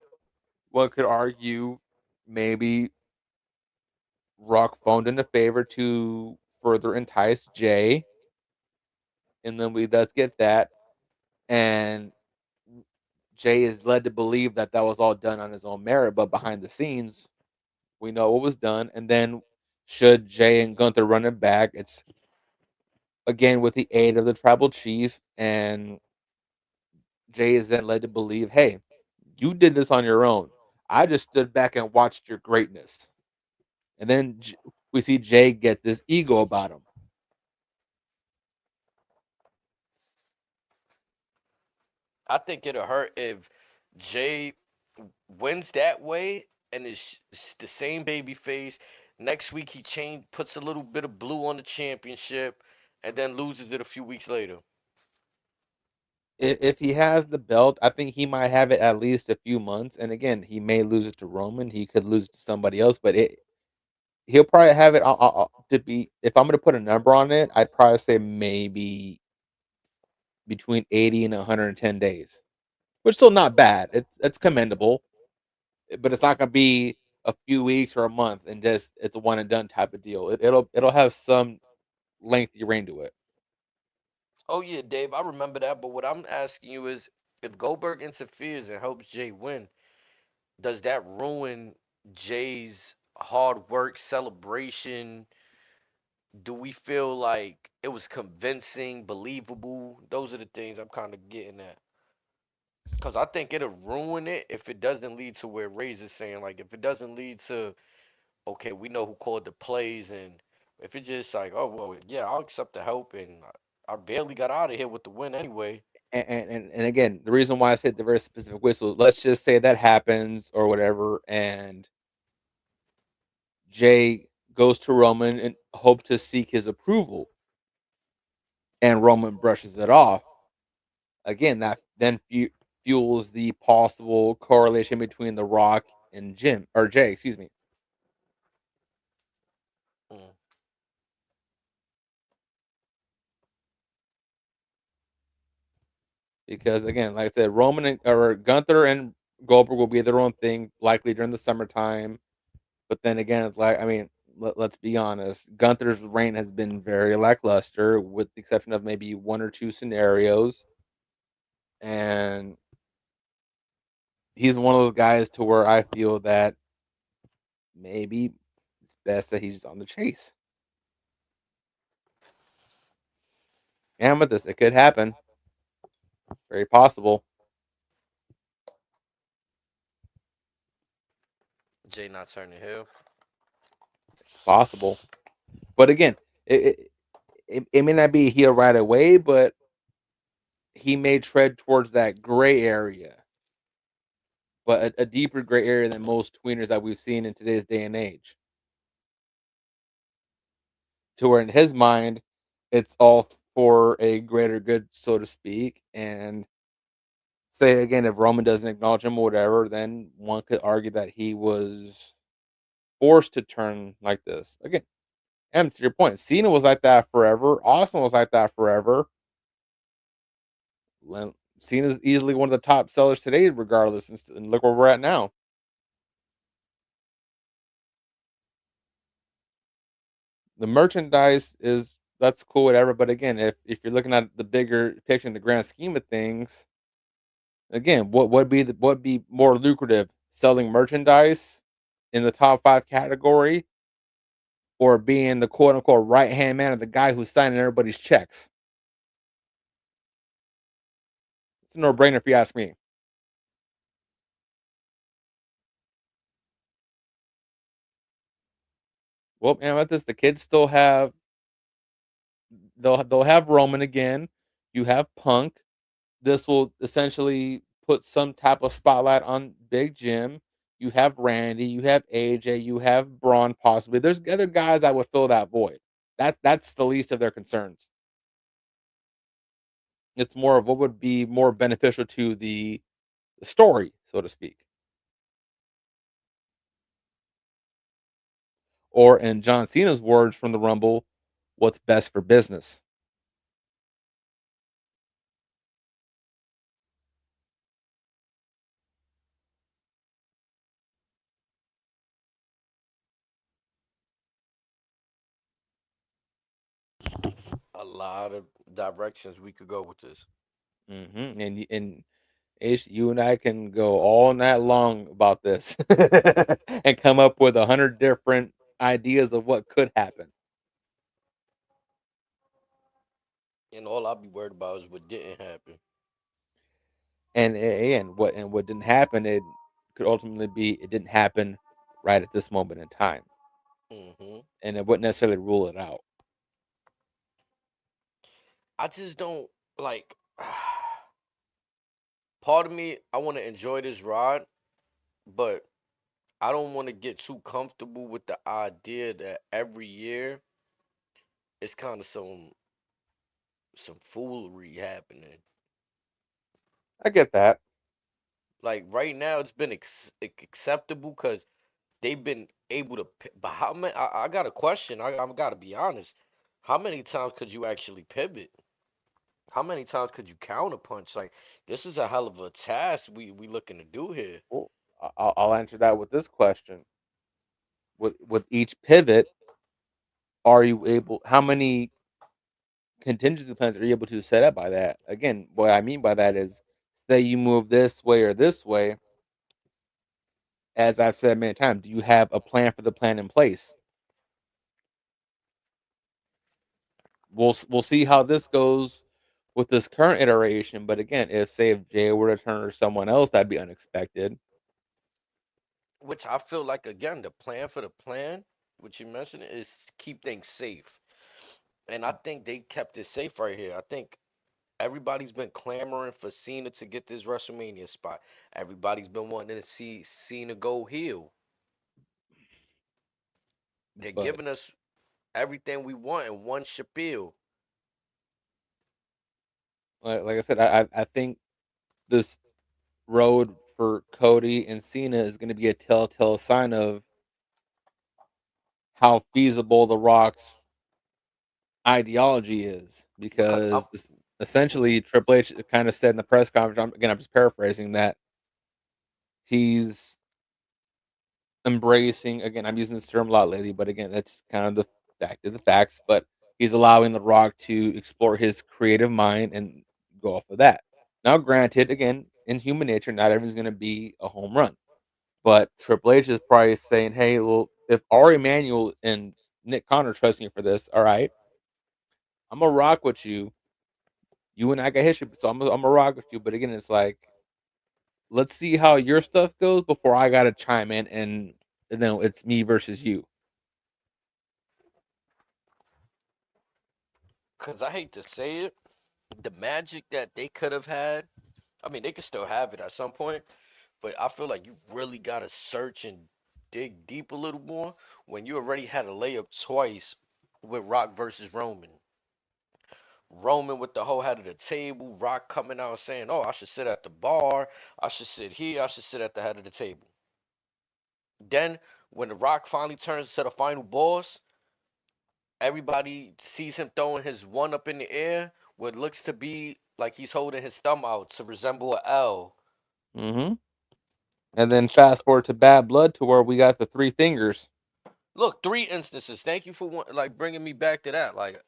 one could argue maybe Rock phoned in a favor to further entice Jay, and then we let's get that, and Jay is led to believe that that was all done on his own merit, but behind the scenes, we know what was done. And then, should Jay and Gunther run it back, it's again with the aid of the tribal chief, and Jay is then led to believe, hey, you did this on your own. I just stood back and watched your greatness. And then we see Jay get this ego about him. I think it'll hurt if Jay wins that way and is the same baby face. Next week he puts a little bit of blue on the championship, and then loses it a few weeks later. If he has the belt, I think he might have it at least a few months. And again, he may lose it to Roman. He could lose it to somebody else, but he'll probably have it to be. If I'm going to put a number on it, I'd probably say maybe between 80 and 110 days, which is still not bad. It's commendable, but it's not going to be a few weeks or a month and just it's a one and done type of deal. It'll have some lengthy reign to it. Oh yeah, Dave, I remember that. But what I'm asking you is, if Goldberg interferes and helps Jay win, does that ruin Jay's hard work celebration? Do we feel like it was convincing, believable? Those are the things I'm kind of getting at. Because I think it'll ruin it if it doesn't lead to where Ray's is saying. Like, if it doesn't lead to, okay, we know who called the plays, and if it's just like, oh, well, yeah, I'll accept the help, and I barely got out of here with the win anyway. And again, the reason why I said the very specific whistle, let's just say that happens or whatever, and Jay goes to Roman and hopes to seek his approval, and Roman brushes it off. Again, that then fuels the possible correlation between The Rock and Jim or Jay, excuse me. Mm. Because again, like I said, Roman or Gunther and Goldberg will be their own thing, likely during the summertime. But then again, it's like I mean, let's be honest. Gunther's reign has been very lackluster, with the exception of maybe one or two scenarios, and he's one of those guys to where I feel that maybe it's best that he's on the chase. And with this, it could happen. Very possible. Jay not turning heel. Possible. But again, it may not be a heel right away, but he may tread towards that gray area, but a deeper gray area than most tweeners that we've seen in today's day and age. To where in his mind, it's all for a greater good, so to speak. And say again, if Roman doesn't acknowledge him or whatever, then one could argue that he was forced to turn like this. Again, and to your point, Cena was like that forever. Austin was like that forever. Cena's easily one of the top sellers today, regardless. And look where we're at now. The merchandise is that's cool, whatever. But again, if you're looking at the bigger picture in the grand scheme of things, again, what would be more lucrative, selling merchandise in the top five category, or being the quote unquote right hand man of the guy who's signing everybody's checks? It's a no brainer if you ask me. Well, man, with this, the kids still have they'll have Roman again. You have Punk. This will essentially put some type of spotlight on Big Jim. You have Randy, you have AJ, you have Braun possibly. There's other guys that would fill that void. That's the least of their concerns. It's more of what would be more beneficial to the story, so to speak. Or in John Cena's words from the Rumble, what's best for business. A lot of directions we could go with this. And Ish, you and I can go all night long about this and come up with 100 different ideas of what could happen. And all I'll be worried about is what didn't happen. And what didn't happen, it could ultimately be it didn't happen right at this moment in time, Hmm. and it wouldn't necessarily rule it out. I just don't like. Part of me, I want to enjoy this ride, but I don't want to get too comfortable with the idea that every year it's kind of some foolery happening. I get that. Like right now, it's been acceptable because they've been able to. But how many? I got a question. I got to be honest. How many times could you actually pivot? How many times could you counterpunch? Like this is a hell of a task we looking to do here. Well, I'll answer that with this question: with each pivot, are you able? How many contingency plans are you able to set up by that? Again, what I mean by that is, say you move this way or this way. As I've said many times, do you have a plan for the plan in place? We'll see how this goes with this current iteration. But again, if Jay were to turn or someone else, that'd be unexpected. Which I feel like again the plan for the plan, which you mentioned, is keep things safe. And I think they kept it safe right here. I think everybody's been clamoring for Cena to get this WrestleMania spot. Everybody's been wanting to see Cena go heel. They're But giving us everything we want in one spiel. like I said, I think this road for Cody and Cena is going to be a telltale sign of how feasible The Rock's ideology is, Cause I'm because essentially Triple H kind of said in the press conference. Again, I'm just paraphrasing that he's embracing. Again, I'm using this term a lot lately, but again, that's kind of the fact of the facts. But he's allowing The Rock to explore his creative mind and go off of that. Now, granted, again, in human nature, not everything's going to be a home run. But Triple H is probably saying, "Hey, well, if Ari Emanuel and Nick Connor trust me for this, all right, I'm gonna rock with you. You and I got history, so I'm gonna rock with you." But again, it's like, let's see how your stuff goes before I gotta chime in, and then it's me versus you. cause I hate to say it, the magic that they could have had. I mean, they could still have it at some point, but I feel like you really gotta search and dig deep a little more when you already had a layup twice with Rock versus Roman. Roman with the whole head of the table, Rock coming out saying, "Oh, I should sit at the bar, I should sit here, I should sit at the head of the table." Then when the Rock finally turns to the final boss, everybody sees him throwing his one up in the air, what looks to be like he's holding his thumb out to resemble a L. Hmm. And then fast forward to Bad Blood to where we got the three fingers. Look, three instances. Thank you for like bringing me back to that. Like,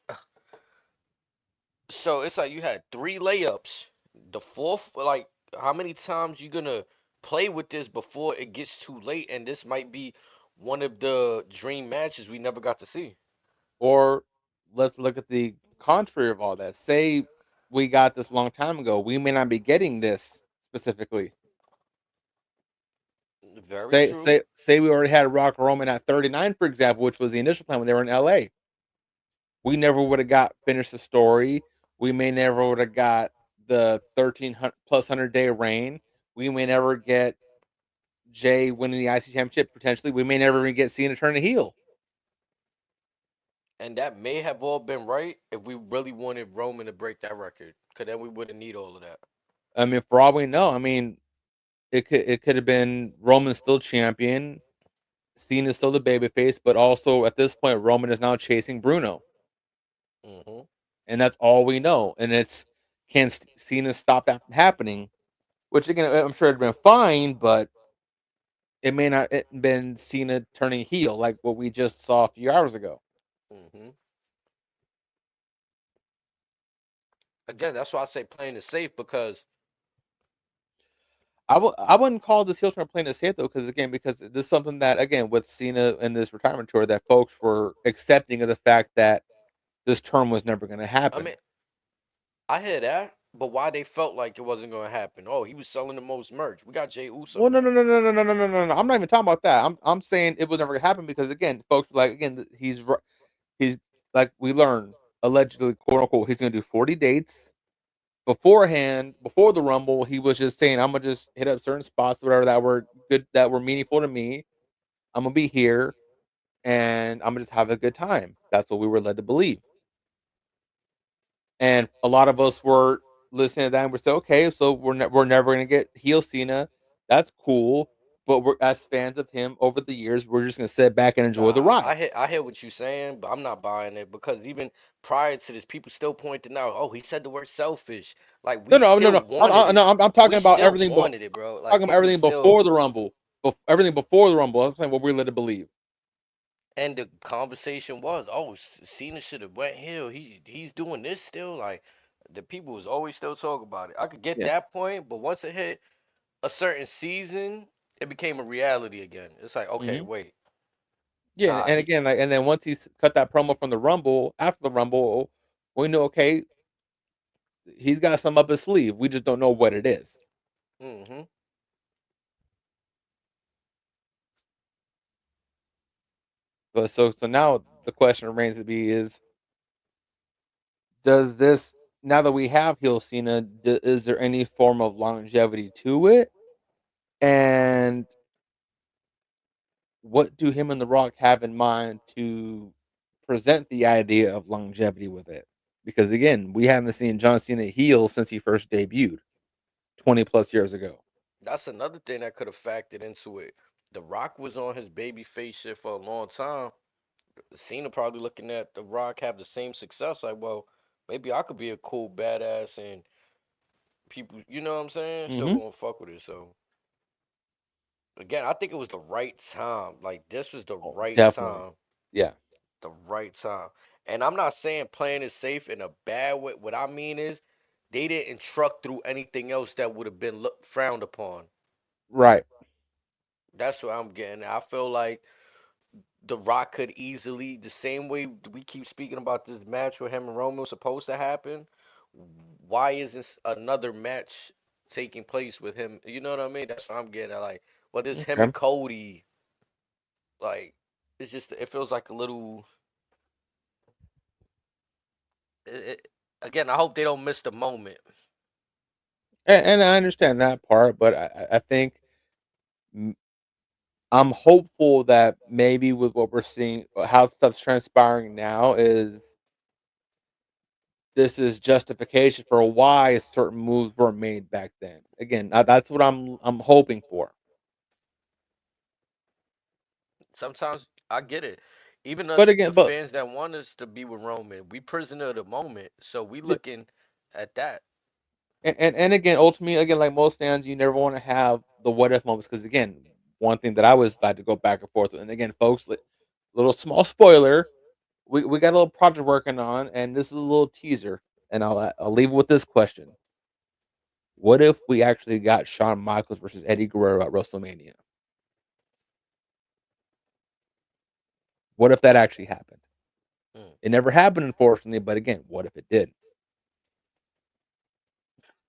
so it's like you had three layups. The fourth, like, how many times you gonna play with this before it gets too late? And this might be one of the dream matches we never got to see. Or let's look at the contrary of all that. Say we got this long time ago, we may not be getting this specifically. Very Say true. say say we already had Rock Roman at 39, for example, which was the initial plan when they were in LA. we never would have got finished the story. We may never would have got the 1300 plus 100-day reign. We may never get Jay winning the IC championship potentially. We may never even get Cena turning heel. And that may have all been right if we really wanted Roman to break that record, because then we wouldn't need all of that. I mean, for all we know, I mean, it could have been Roman still champion, Cena's still the babyface, but also at this point, Roman is now chasing Bruno, Hmm. and that's all we know. And it's can Cena stop that from happening? Which again, I'm sure it'd been fine, but it may not have been Cena turning heel like what we just saw a few hours ago. Hmm. Again, that's why I say playing it safe, because I wouldn't call this heel turn playing it safe though, because this is something that again with Cena and this retirement tour that folks were accepting of the fact that this term was never going to I mean, happen. I hear that, but why they felt like it wasn't gonna happen? Oh, he was selling the most merch. We got Jay Uso Well, no, now. no, no, no, no, no, no, no, no, no. I'm not even talking about that. I'm saying it was never going to happen because again, folks were like again he's like we learned allegedly quote unquote he's going to do 40 dates beforehand before the Rumble. He was just saying I'm gonna just hit up certain spots whatever that were good that were meaningful to me. I'm gonna be here and I'm gonna just have a good time. That's what we were led to believe. And a lot of us were listening to that and we're saying, okay, so we're never gonna get heel Cena. That's cool, but we're as fans of him over the years, we're just gonna sit back and enjoy the Nah, ride. I hear what you're saying, but I'm not buying it, because even prior to this, people still pointing out, oh, he said the word selfish. Like No, no, no, no. No, I'm talking We about still everything. wanted it, bro. Like Talking about people everything still. before the Rumble. Everything before the Rumble. I'm saying what we're led to believe. And the conversation was, oh, Cena should have went heel. He's doing this still. Like the people was always still talking about it. I could get Yeah. that point, but once it hit a certain season, it became a reality again. It's like, okay, Hmm. wait, Yeah, nah, and he. again, like, and then once he's cut that promo from the Rumble, after the Rumble, we know okay, he's got some up his sleeve. We just don't know what it is. Hmm. But so now the question remains to be is does this now that we have heel Cena, is there any form of longevity to it? And what do him and The Rock have in mind to present the idea of longevity with it? Because again, we haven't seen John Cena heel since he first debuted 20 plus years ago. That's another thing that could have factored into it. The Rock was on his baby face shit for a long time. Cena probably looking at The Rock have the same success. Like, well, maybe I could be a cool badass and people, you know what I'm saying? Still Hmm. gonna fuck with it. So again, I think it was the right time. Like this was the Oh, right definitely. time. Yeah. The right time. And I'm not saying playing it safe in a bad way. What I mean is they didn't truck through anything else that would have been frowned upon. Right. That's what I'm getting at. I feel like The Rock could easily, the same way we keep speaking about this match with him and Roman was supposed to happen. Why isn't another match taking place with him? You know what I mean? That's what I'm getting at. Like, whether it's him Okay. and Cody, like, it's just, it feels like a little. It, again, I hope they don't miss the moment. And I understand that part, but I think m- I'm hopeful that maybe with what we're seeing, how stuff's transpiring now, is this is justification for why certain moves were made back then. Again, that's what I'm hoping for. Sometimes I get it. Even But us, again, the but fans that want us to be with Roman, we prisoner of the moment. So we yeah, looking at that. and again, ultimately, again, like most fans, you never want to have the what if moments because again, one thing that I always like to go back and forth with, and again, folks, little small spoiler, we got a little project working on, and this is a little teaser, and I'll leave it with this question: what if we actually got Shawn Michaels versus Eddie Guerrero at WrestleMania? What if that actually happened? Mm. It never happened, unfortunately, but again, what if it did?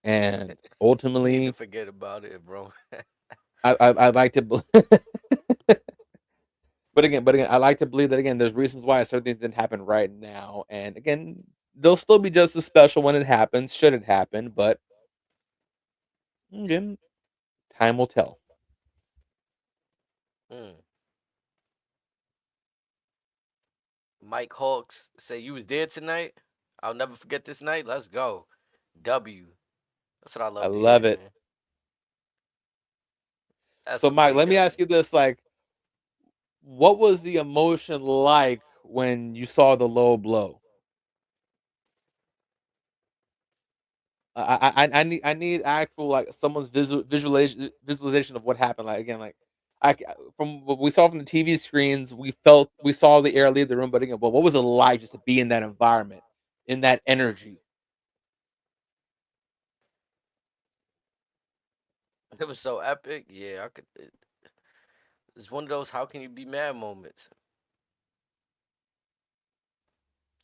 And You need to ultimately, forget about it, bro. I'd like to. but again, I like to believe that again. There's reasons why certain things didn't happen right now, and again, they'll still be just as special when it happens. Should it happen? But again, time will tell. Mm. Mike Hawks say you was there tonight. I'll never forget this night. Let's go. W. That's what I I love to love hear, it. man. That's So, a Mike, let me breakdown. ask you this: like, what was the emotion like when you saw the low blow? I need actual like someone's visualization of what happened. Like again, like from what we saw from the TV screens, we saw the air leave the room. But again, what was it like just to be in that environment, in that energy? It was so epic. Yeah, I could. It's one of those how can you be mad moments.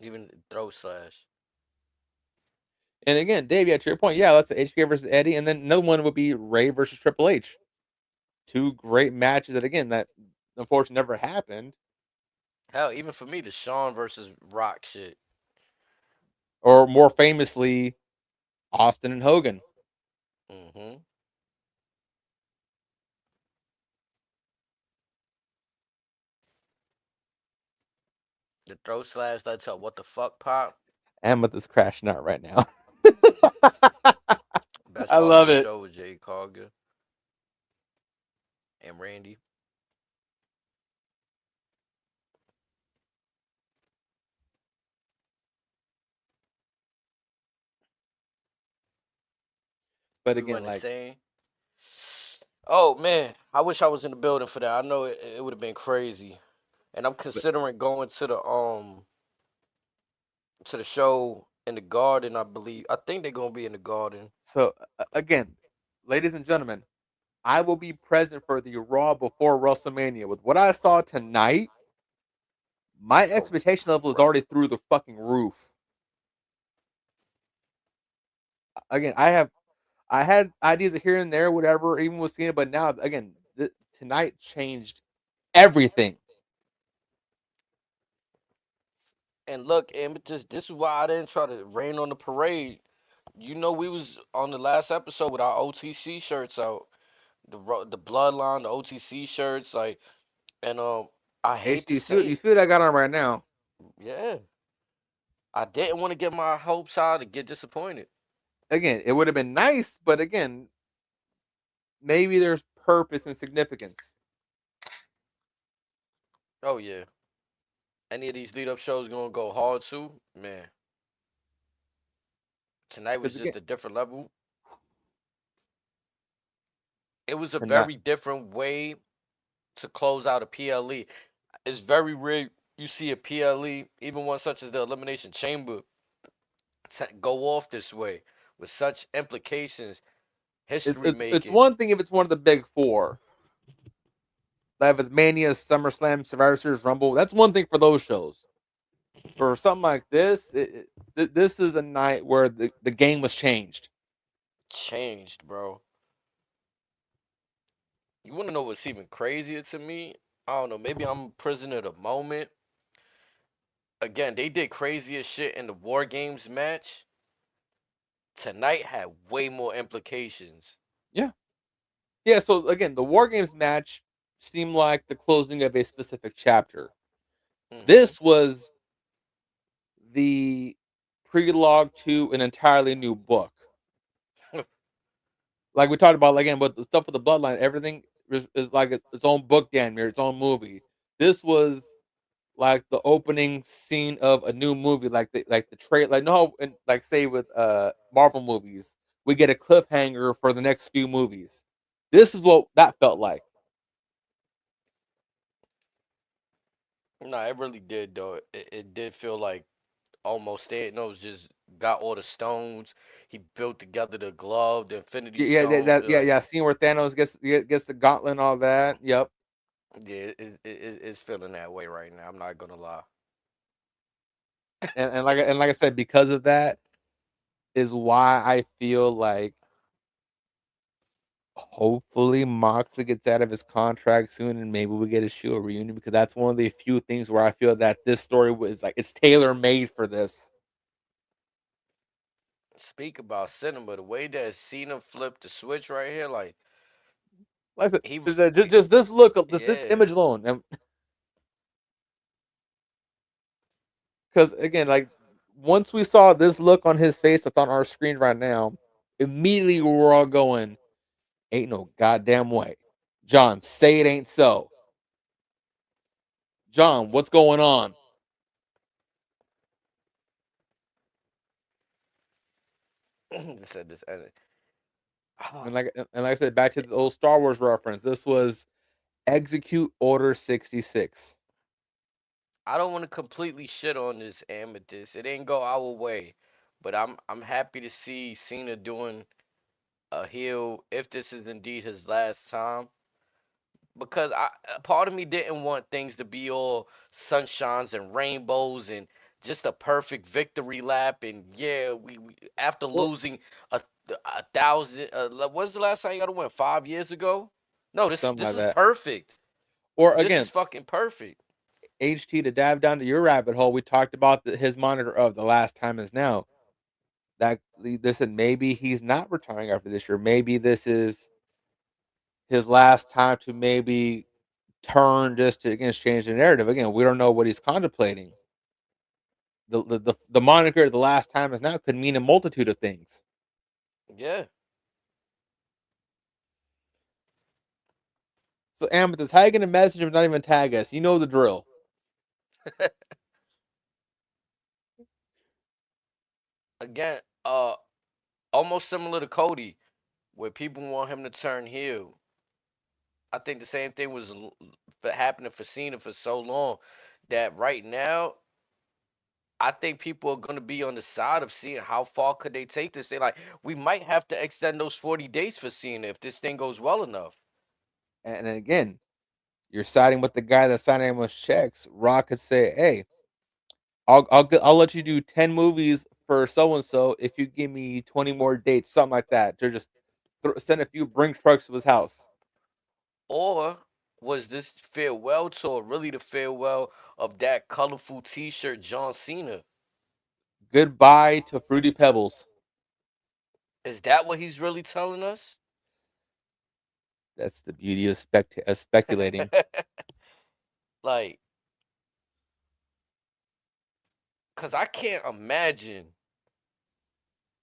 Even throw slash. And again, Dave, yeah, to your point, yeah, let's say HBK versus Eddie, and then another one would be Ray versus Triple H. Two great matches that again that unfortunately never happened, Hell, even for me, the Shawn versus Rock shit. or more famously, Austin and Hogan. Hmm. The throw slash led to a what the fuck pop. Amethyst crashing out right now. Best I part of love the it. show was Jay Cargill and Randy. But We again, went like insane. Oh man, I wish I was in the building for that. I know it would have been crazy. And I'm but considering going to the show in the garden, I believe. I think they're gonna be in the garden. so again, ladies and gentlemen, I will be present for the Raw before WrestleMania. With what I saw tonight, my Oh, expectation level is bro. already through the fucking roof. Again, I had ideas here and there, whatever, even with Cena, but now again, tonight changed everything. And look, Amethyst, this is why I didn't try to rain on the parade. You know, we was on the last episode with our OTC shirts out, the bloodline, the OTC shirts, like, and I hate HD, to you say you it, see what I got on right now? yeah, I didn't want to get my hopes high to get disappointed. Again, it would have been nice, but again, maybe there's purpose and significance. Oh yeah, any of these lead up shows gonna go hard too, man. Tonight was Because again, just a different level. It was a tonight very different way to close out a PLE. It's very rare you see a PLE, even one such as the Elimination Chamber, go off this way with such implications, it's, history it's making. one thing if it's one of the big four. Like if it's Mania, SummerSlam, Survivor Series, Rumble, that's one thing for those shows. For something like this, this is a night where the game was changed. Changed, bro. You want to know what's even crazier to me? I don't know. Maybe I'm a prisoner of the moment. Again, they did crazier shit in the War Games match. Tonight had way more implications. Yeah. Yeah, so again, the War Games match seemed like the closing of a specific chapter. Hmm. This was the prelogue to an entirely new book. Like we talked about again, but the stuff with the bloodline, everything is like its own book, damn near its own movie. This was like the opening scene of a new movie, like the trailer. Like no, and like say with Marvel movies, we get a cliffhanger for the next few movies. This is what that felt like. No, it really did though. It did feel like almost Thanos just got all the stones. He built together the glove, the Infinity Yeah, Stone. Like, yeah. Scene where Thanos gets the gauntlet and all that. Yep. yeah, it's feeling that way right now. I'm not gonna lie. And like I said, because of that is why I feel like Hopefully, Moxley gets out of his contract soon, and maybe we get a Shield reunion because that's one of the few things where I feel that this story was like it's tailor made for this. Speak about cinema, the way that Cena flipped the switch right here, like Like he was, just this look of this yeah, image alone, because again, like once we saw this look on his face that's on our screen right now, immediately we're all going, "Ain't no goddamn way, John. Say it ain't so, John. What's going on?" said this, and And like I said, back to the old Star Wars reference. This was Execute Order 66. I don't want to completely shit on this Amethyst. It didn't go our way, but I'm happy to see Cena doing a heel if this is indeed his last time. Because a part of me didn't want things to be all sunshines and rainbows and just a perfect victory lap. And yeah, we after Or losing a thousand, when's the last time you got to win? 5 years ago? No, this something this like is that. perfect. Or This is again, fucking perfect. HT, to dive down to your rabbit hole, we talked about his monitor of the last time is now. That listen, maybe he's not retiring after this year. Maybe this is his last time to maybe turn just to again change the narrative. Again, we don't know what he's contemplating. The moniker the last time is now could mean a multitude of things. Yeah. So Amethyst, how you gonna message him and not even tag us? You know the drill. Again, almost similar to Cody, where people want him to turn heel. I think the same thing was happening for Cena for so long that right now I think people are going to be on the side of seeing how far could they take this. They like we might have to extend those 40 days for Cena if this thing goes well enough. And then again, you're siding with the guy that's signing most checks. Rock could say, "Hey, I'll let you do 10 movies for so and so if you give me 20 more dates, something like that." To just send a few brink trucks to his house. Or was this farewell tour really the farewell of that colorful T-shirt John Cena? Goodbye to Fruity Pebbles. Is that what he's really telling us? That's the beauty of speculating. Like, cause I can't imagine.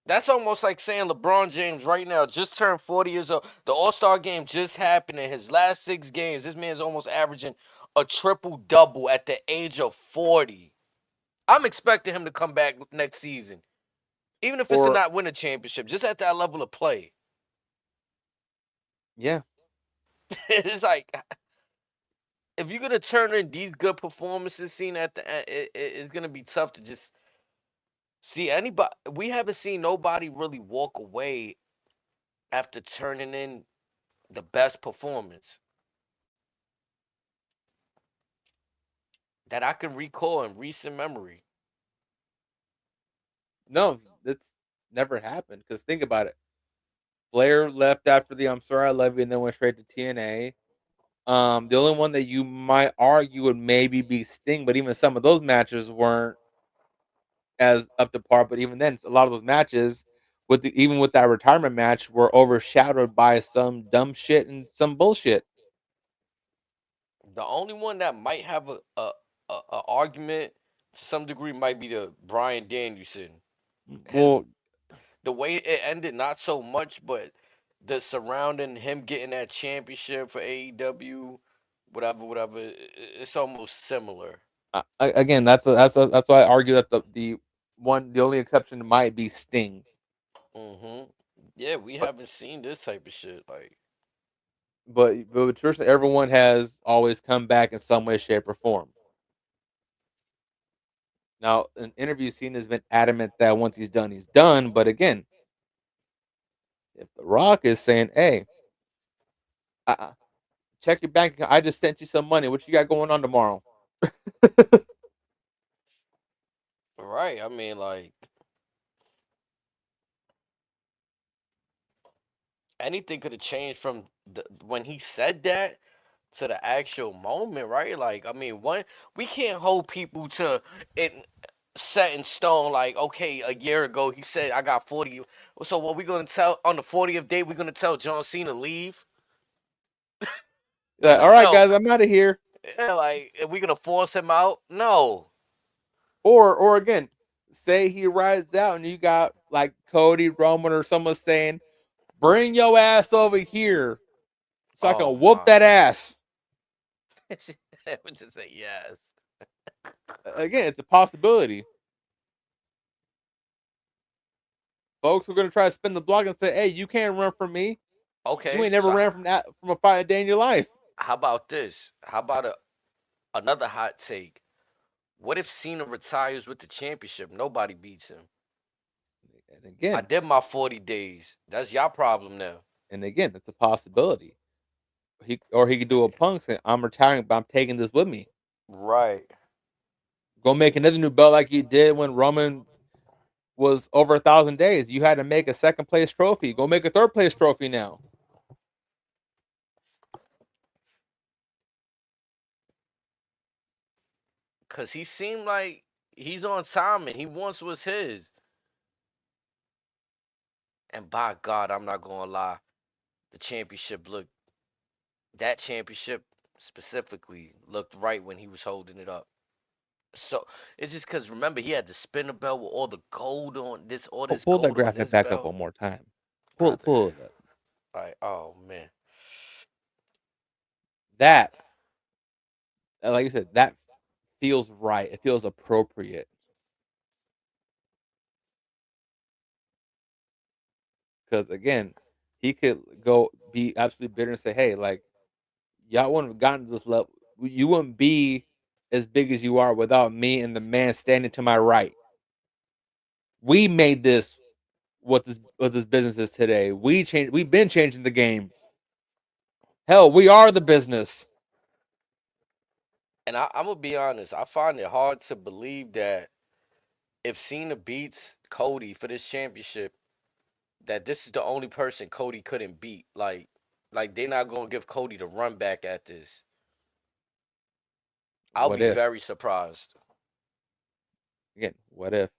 That's almost like saying LeBron James right now just turned 40 years old. The All Star game just happened in his last 6 games. This man's almost averaging a triple double at the age of 40. I'm expecting him to come back next season, even if it's to Or not win a championship, just at that level of play. yeah, It's like if you're gonna turn in these good performances seen at the end, it's gonna be tough to just see anybody. We haven't seen nobody really walk away after turning in the best performance that I can recall in recent memory. no, that's never happened. Because think about it. Flair left after the "I'm Sorry I Love You" and then went straight to TNA. The only one that you might argue would maybe be Sting, but even some of those matches weren't as up to par. But even then, a lot of those matches, even with that retirement match, were overshadowed by some dumb shit and some bullshit. The only one that might have a argument to some degree might be the Brian Danielson. His Well, the way it ended, not so much, but the surrounding him getting that championship for AEW, whatever, whatever, it's almost similar. again, that's why I argue that the only exception might be Sting. Yeah, we But haven't seen this type of shit. Like, but traditionally, everyone has always come back in some way, shape, or form. Now, an interview scene has been adamant that once he's done, he's done. But again, if The Rock is saying, "Hey, uh, check your bank account. I just sent you some money. What you got going on tomorrow?" right? I mean, like, anything could have changed from when he said that to the actual moment, right? Like, I mean, one, we can't hold people to it set in stone. Like, okay, a year ago he said I got 40. So what we gonna tell on the 40th day? We gonna tell John Cena leave? Like, all Like, right, no, guys, I'm out of here. yeah, like, are we gonna force him out? No. Or again, say he rides out and you got like Cody, Roman, or someone saying, "Bring your ass over here so I Oh can whoop my. that ass." I would just say yes. Again, it's a possibility. Folks are gonna try to spin the block and say, "Hey, you can't run from me. You Okay, ain't never so ran from a fight a day in your life." how about this? How about another hot take? What if Cena retires with the championship? Nobody beats him. And I again, did my 40 days. That's your problem now. it's a possibility. He could do a punk saying, "I'm retiring, but I'm taking this with me." Right. Go make another new belt like you did when Roman was over 1,000 days. You had to make a second place trophy. Go make a third place trophy now. Cause he seemed like he's on time and he wants what's his. And by God, I'm not gonna lie. The championship looked that championship specifically looked right when he was holding it up. So it's just cause remember he had the spinner belt with all the gold on this, all Oh, this pull that gold on graphic his back up belt, one more time. brother. Pull it up. Like, oh man. That, like I said, that feels right. It feels appropriate because again, he could go be absolutely bitter and say, "Hey, like y'all wouldn't have gotten to this level. You wouldn't be as big as you are without me and the man standing to my right. We made this what this business is today. We changed. We've been changing the game. Hell, we are the business." And I'm gonna be honest, I find it hard to believe that if Cena beats Cody for this championship, that this is the only person Cody couldn't beat. Like they're not gonna give Cody the run back at this. I'll What be if? very surprised. Again, what if?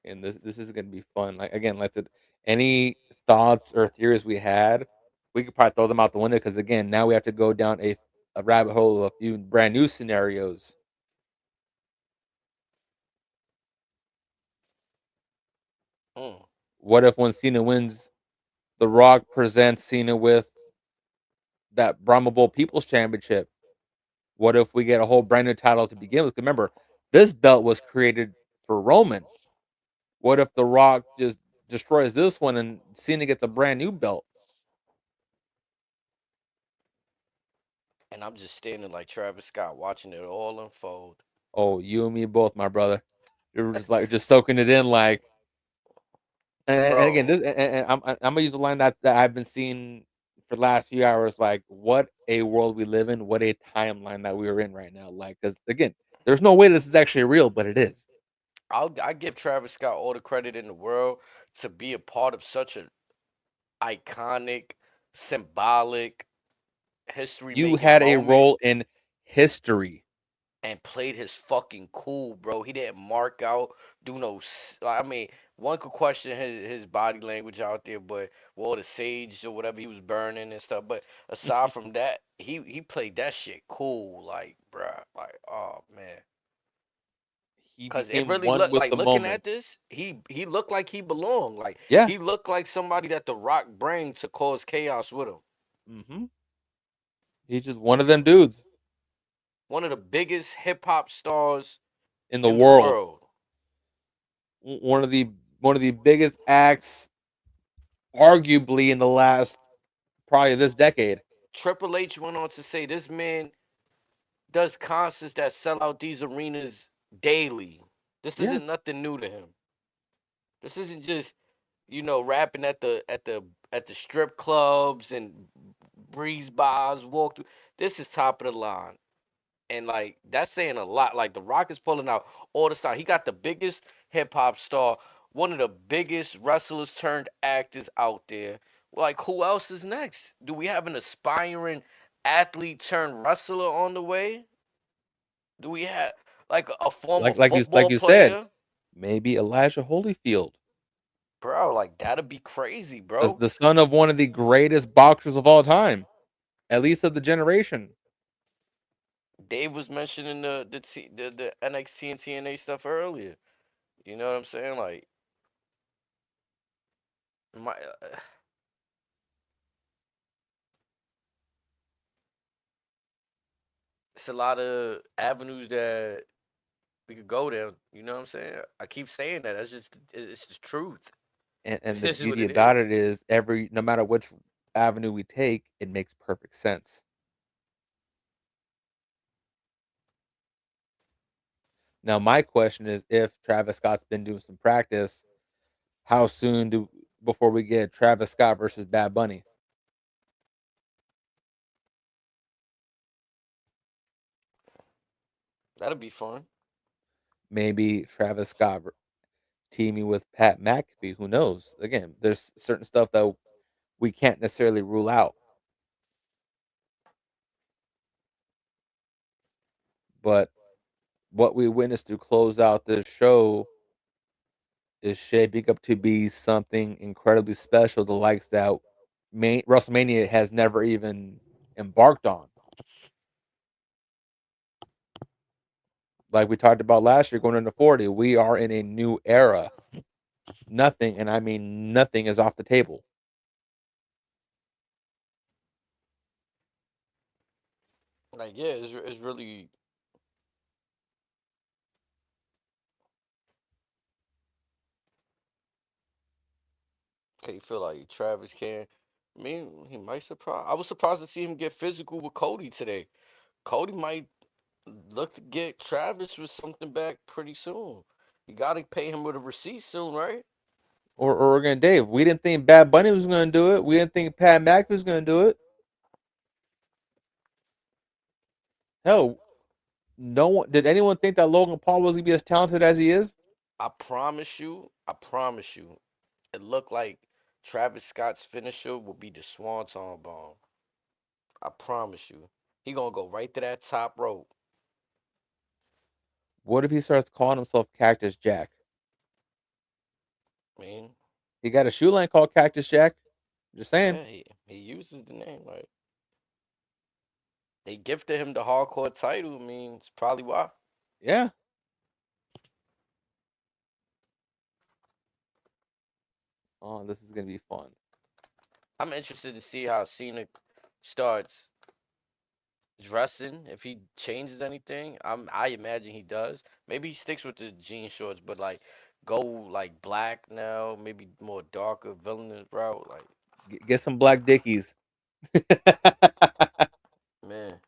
And this is gonna be fun. Like again, like I said, any thoughts or theories we had, we could probably throw them out the window because again, now we have to go down a rabbit hole of a few brand new scenarios. Mm. What if when Cena wins, The Rock presents Cena with that Brahma People's Championship? What if we get a whole brand new title to begin with? Remember, this belt was created for Roman. What if The Rock just destroys this one and Cena gets a brand new belt? And I'm just standing like Travis Scott watching it all unfold. Oh, you and me both, my brother. You're just like just soaking it in, like. And again, Bro, I'm gonna use a line that I've been seeing for the last few hours. Like, what a world we live in. What a timeline that we are in right now. Like, because again, there's no way this is actually real, but it is. I give Travis Scott all the credit in the world to be a part of such an iconic, symbolic, history You making had a moment role in history. and played his fucking cool, bro. He didn't mark out, do no. I mean, one could question his body language out there, but with all the sage or whatever he was burning and stuff. But aside from that, he played that shit cool, like, bruh, like, oh man. He Cause it became really one looked with like the looking at moment. this, he looked like he belonged. Like Yeah. he looked like somebody that the Rock bring to cause chaos with him. hmm He's just one of them dudes One of the biggest hip hop stars in the in the world. world. One of the biggest acts, arguably in the last probably this decade. Triple H went on to say this man does concerts that sell out these arenas daily. This Yeah. isn't nothing new to him. This isn't just, rapping at the strip clubs and breeze bars, walk through. This is top of the line. And like that's saying a lot. Like The Rock is pulling out all the style. He got the biggest hip hop star, one of the biggest wrestlers turned actors out there. Like, who else is next? Do we have an aspiring athlete turned wrestler on the way? Do we have like a former Like football you said, player? maybe Elijah Holyfield, Bro, like that'd be crazy, as bro. the son of one of the greatest boxers of all time, at least of the generation. Dave was mentioning the NXT and TNA stuff earlier. You know what I'm saying? Like, my it's a lot of avenues that we could go down. You know what I'm saying? I keep saying that. That's just it's the truth. And the This is what beauty it about it is. is no matter which avenue we take, it makes perfect sense. Now, my question is, if Travis Scott's been doing some practice, how soon do before we get Travis Scott versus Bad Bunny? That'll be fun. Maybe Travis Scott teaming with Pat McAfee. Who knows? Again, there's certain stuff that we can't necessarily rule out. But what we witnessed to close out this show is shaping up to be something incredibly special, the likes that WrestleMania has never even embarked on. Like we talked about last year, going into 40, we are in a new era. Nothing, and I mean nothing, is off the table. Like, yeah, it's really. Okay, you feel like Travis can. I mean, he might surprise. I was surprised to see him get physical with Cody today. Cody might look to get Travis with something back pretty soon. You gotta pay him with a receipt soon, right? Or again, Dave, we didn't think Bad Bunny was going to do it. We didn't think Pat McAfee was going to do it. Hell, no one did. Anyone think that Logan Paul was going to be as talented as he is? I promise you, it looked like Travis Scott's finisher will be the Swanton bomb. I promise you. He gonna go right to that top rope, What if he starts calling himself Cactus Jack? man. He got a shoe line called Cactus Jack. Just saying. Yeah, he uses the name right. They gifted him the hardcore title. I mean, it's probably why. Yeah. Oh, this is going to be fun. I'm interested to see how Cena starts dressing. If he changes anything, I imagine he does. Maybe he sticks with the jean shorts, but like go like black now, maybe more darker villainous route. Like, Get some black dickies. man,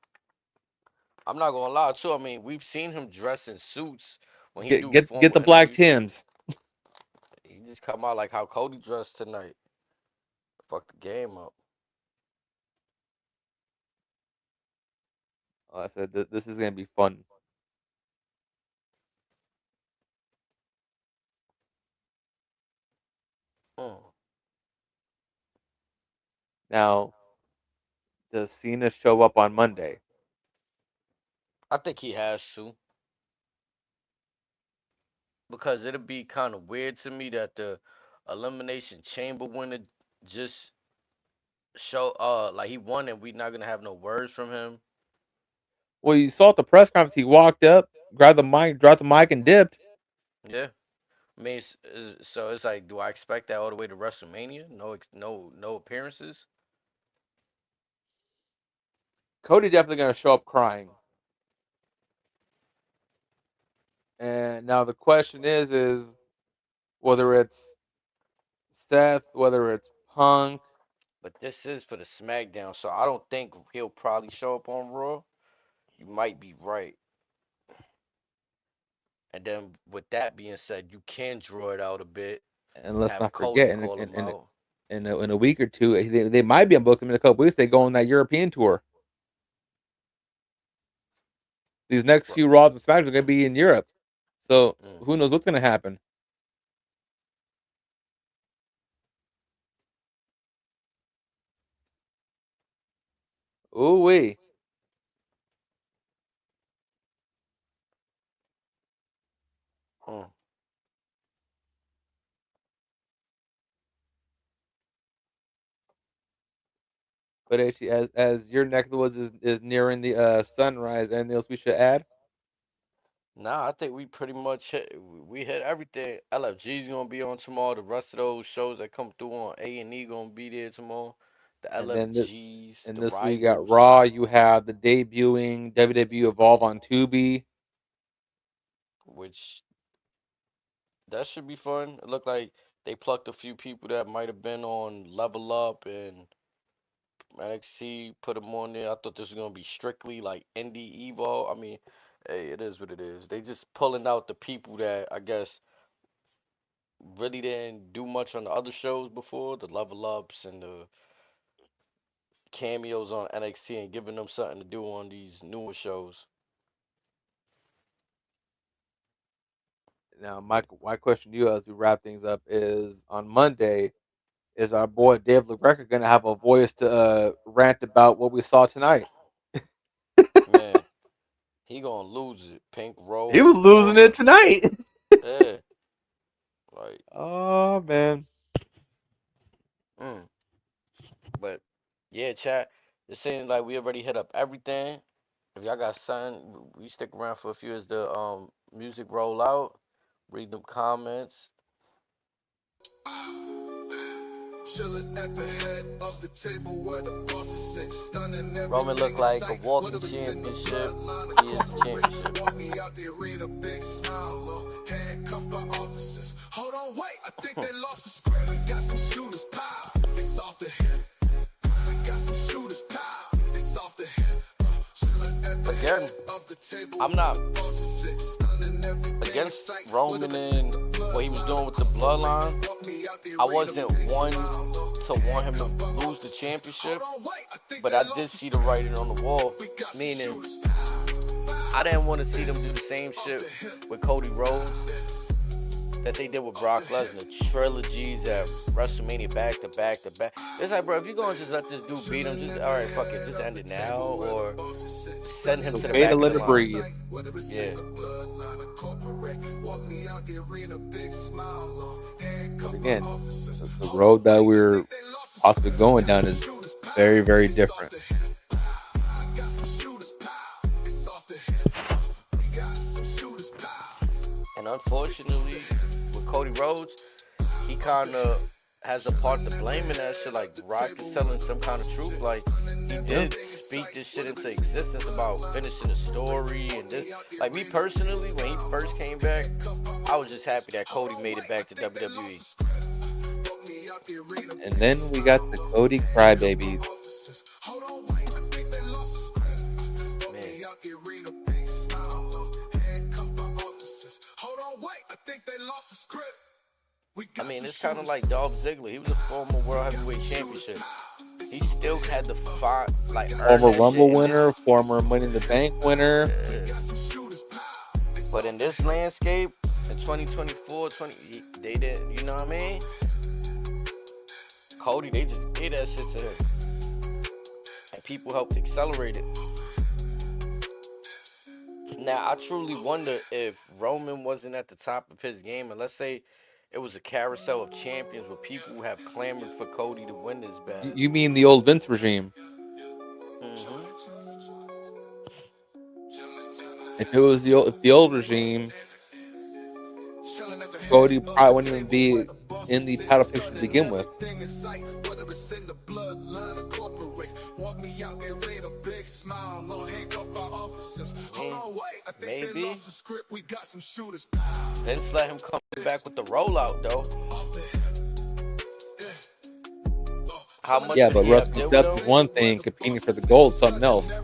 I'm not gonna lie too. I mean, we've seen him dress in suits when he get do get get formal the black interviews. Tims. He just come out like how Cody dressed tonight. Fuck the game up. I said this is going to be fun. Mm. Now, does Cena show up on Monday? I think he has to because it'll be kind of weird to me that the elimination chamber winner just show like he won and we not gonna have no words from him. Well, you saw at the press conference, he walked up, grabbed the mic, dropped the mic, and dipped. Yeah, I mean, so it's like, do I expect that all the way to WrestleMania? No appearances. Cody definitely going to show up crying. And now the question is whether it's Seth, whether it's Punk. But this is for the SmackDown, so I don't think he'll probably show up on Raw. You might be right. And then with that being said, you can draw it out a bit. And let's Have not Cody forget, call him out. in a week or two, they might be on book them in a couple weeks. They go on that European tour. These next Ru- few Raws and SmackDowns are going to be in Europe. So Mm. who knows what's going to happen? Ooh wee. Mm. But actually, as your neck of the woods is nearing the sunrise, anything else we should add? Nah, I think we pretty much we hit everything. LFG's gonna be on tomorrow. The rest of those shows that come through on A&E gonna be there tomorrow. The And then this LFGs, and the this week you got rivals, Raw. You have the debuting WWE Evolve on Tubi. which that should be fun. It looked like they plucked a few people that might have been on Level Up and NXT, put them on there. I thought this was gonna be strictly like indie Evo. I mean, hey, it is what it is. They just pulling out the people that I guess really didn't do much on the other shows before, the Level Ups and the cameos on NXT, and giving them something to do on these newer shows. Now, my question to you as we wrap things up is on Monday, is our boy Dave LaGreca going to have a voice to rant about what we saw tonight? Man, he gonna lose it. Pink He Rose, was losing it Walter. tonight. Yeah, like, Oh man. mm. But yeah, chat. It seems like we already hit up everything. If y'all got something, we stick around for a few as the music roll out. Read them comments. Chilling at the head of the table where the bosses sit, stunning Roman everything looked in like a sight. walking Whether it's in the championship. bloodline or He is a corporate, championship. walk me out the arena, big smile, handcuffed by officers. Hold on, wait, I think they lost the script. We got some shooters, pow, it's off the hip. We got some shooters, pow, it's off the hip. Chilling at the Again, head of the table I'm where not the bosses sit, stunning everything in against sight. Roman Whether it's in and the what he was bloodline doing or with the corporate, bloodline. walk me out the I arena, wasn't big one smile, to want him to handcuffed by lose the officers. Hold championship, on, wait, I think but they I lost did the see the script. writing on the wall, We got some meaning shooters. I didn't want to see them do the same shit with Cody Rhodes that they did with Brock Lesnar. Trilogies at WrestleMania back to back to back. It's like, bro, if you're going to just let this dude beat him, just, all right, fuck it, just end it now, or send him So to the wait to back of let the it line. breathe. Yeah. But again, the road that we're possibly going down is very, very different. And unfortunately, with Cody Rhodes, he kind of has a part to blame in that shit. Like, Rock is telling some kind of truth. Like, he Yeah. did speak this shit into existence about finishing the story and this. Like, me personally, when he first came back, I was just happy that Cody made it back to WWE. And then we got the Cody Crybabies. Man, I mean, it's kind of like Dolph Ziggler. He was a former World Heavyweight Championship. He still had to fight, like, earn Former that Rumble shit in winner, this. former Money in the Bank winner. But in this landscape, in 2024, they didn't, you know what I mean? Cody, they just gave that shit to him. And people helped accelerate it. Now, I truly wonder if Roman wasn't at the top of his game, and let's say it was a carousel of champions where people who have clamored for Cody to win this bad. You mean the old Vince regime? Mm-hmm. If it was the old regime, Cody probably wouldn't even be in the title picture to begin with. Maybe. Vince let him come back with the rollout, though. How much Yeah, would but he have Russ did with Concept is him? one thing, competing for the gold something else.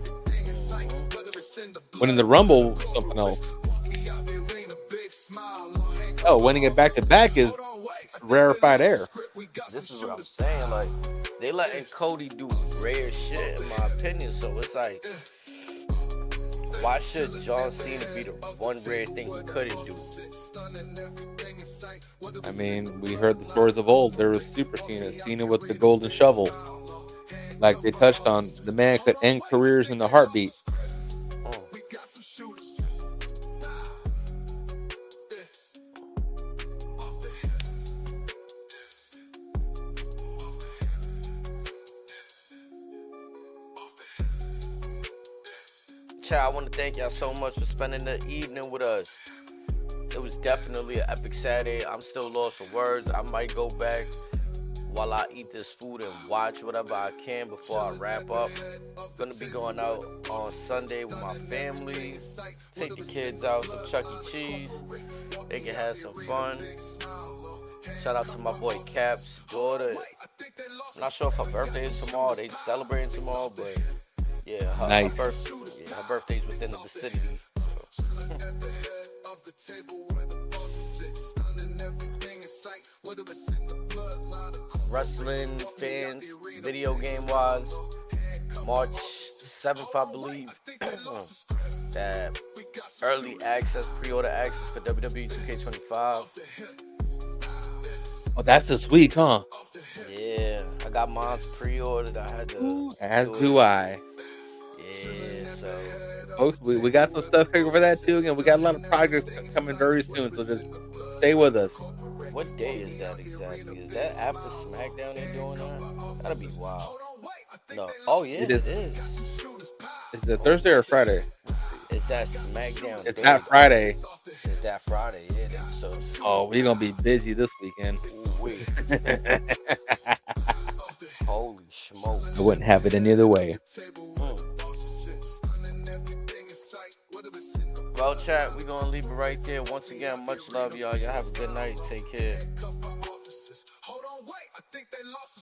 Winning the Rumble something else. Oh, winning it back to back is rarefied air. This is what I'm saying. Like, they letting Cody do rare shit, in my opinion. So it's like, why should John Cena be the one rare thing he couldn't do? I mean, we heard the stories of old. There was Super Cena, Cena with the golden shovel. like they touched on, the man could end careers in the heartbeat. Mm. Chat, I want to thank y'all so much for spending the evening with us. It was definitely an epic Saturday. I'm still lost for words. I might go back while I eat this food and watch whatever I can before I wrap up. Gonna be going out on Sunday with my family. Take the kids out, some Chuck E. Cheese. They can have some fun. Shout out to my boy Cap's daughter. I'm not sure if her birthday is tomorrow. They celebrating tomorrow, but yeah, her birthday's within the vicinity. So. Wrestling fans, video game wise, March 7th, I believe, that early access, pre-order access for WWE 2K25. Oh, that's this week, huh? Yeah, I got mine pre-ordered. I had to. As do I. Yeah, so. Folks, we got some stuff here for that too. Again, we got a lot of projects coming very soon, so just stay with us. What day is that exactly? Is that after SmackDown they doing that? That'd be wild. No. Oh, yeah, it is. Is it Thursday or Friday? Is that SmackDown? It's not Friday. Is that Friday? Yeah. Then, so. Oh, we're going to be busy this weekend. Wait. Holy smokes. I wouldn't have it any other way. Well, chat, we're going to leave it right there. Once again, much love, y'all. Y'all have a good night. Take care.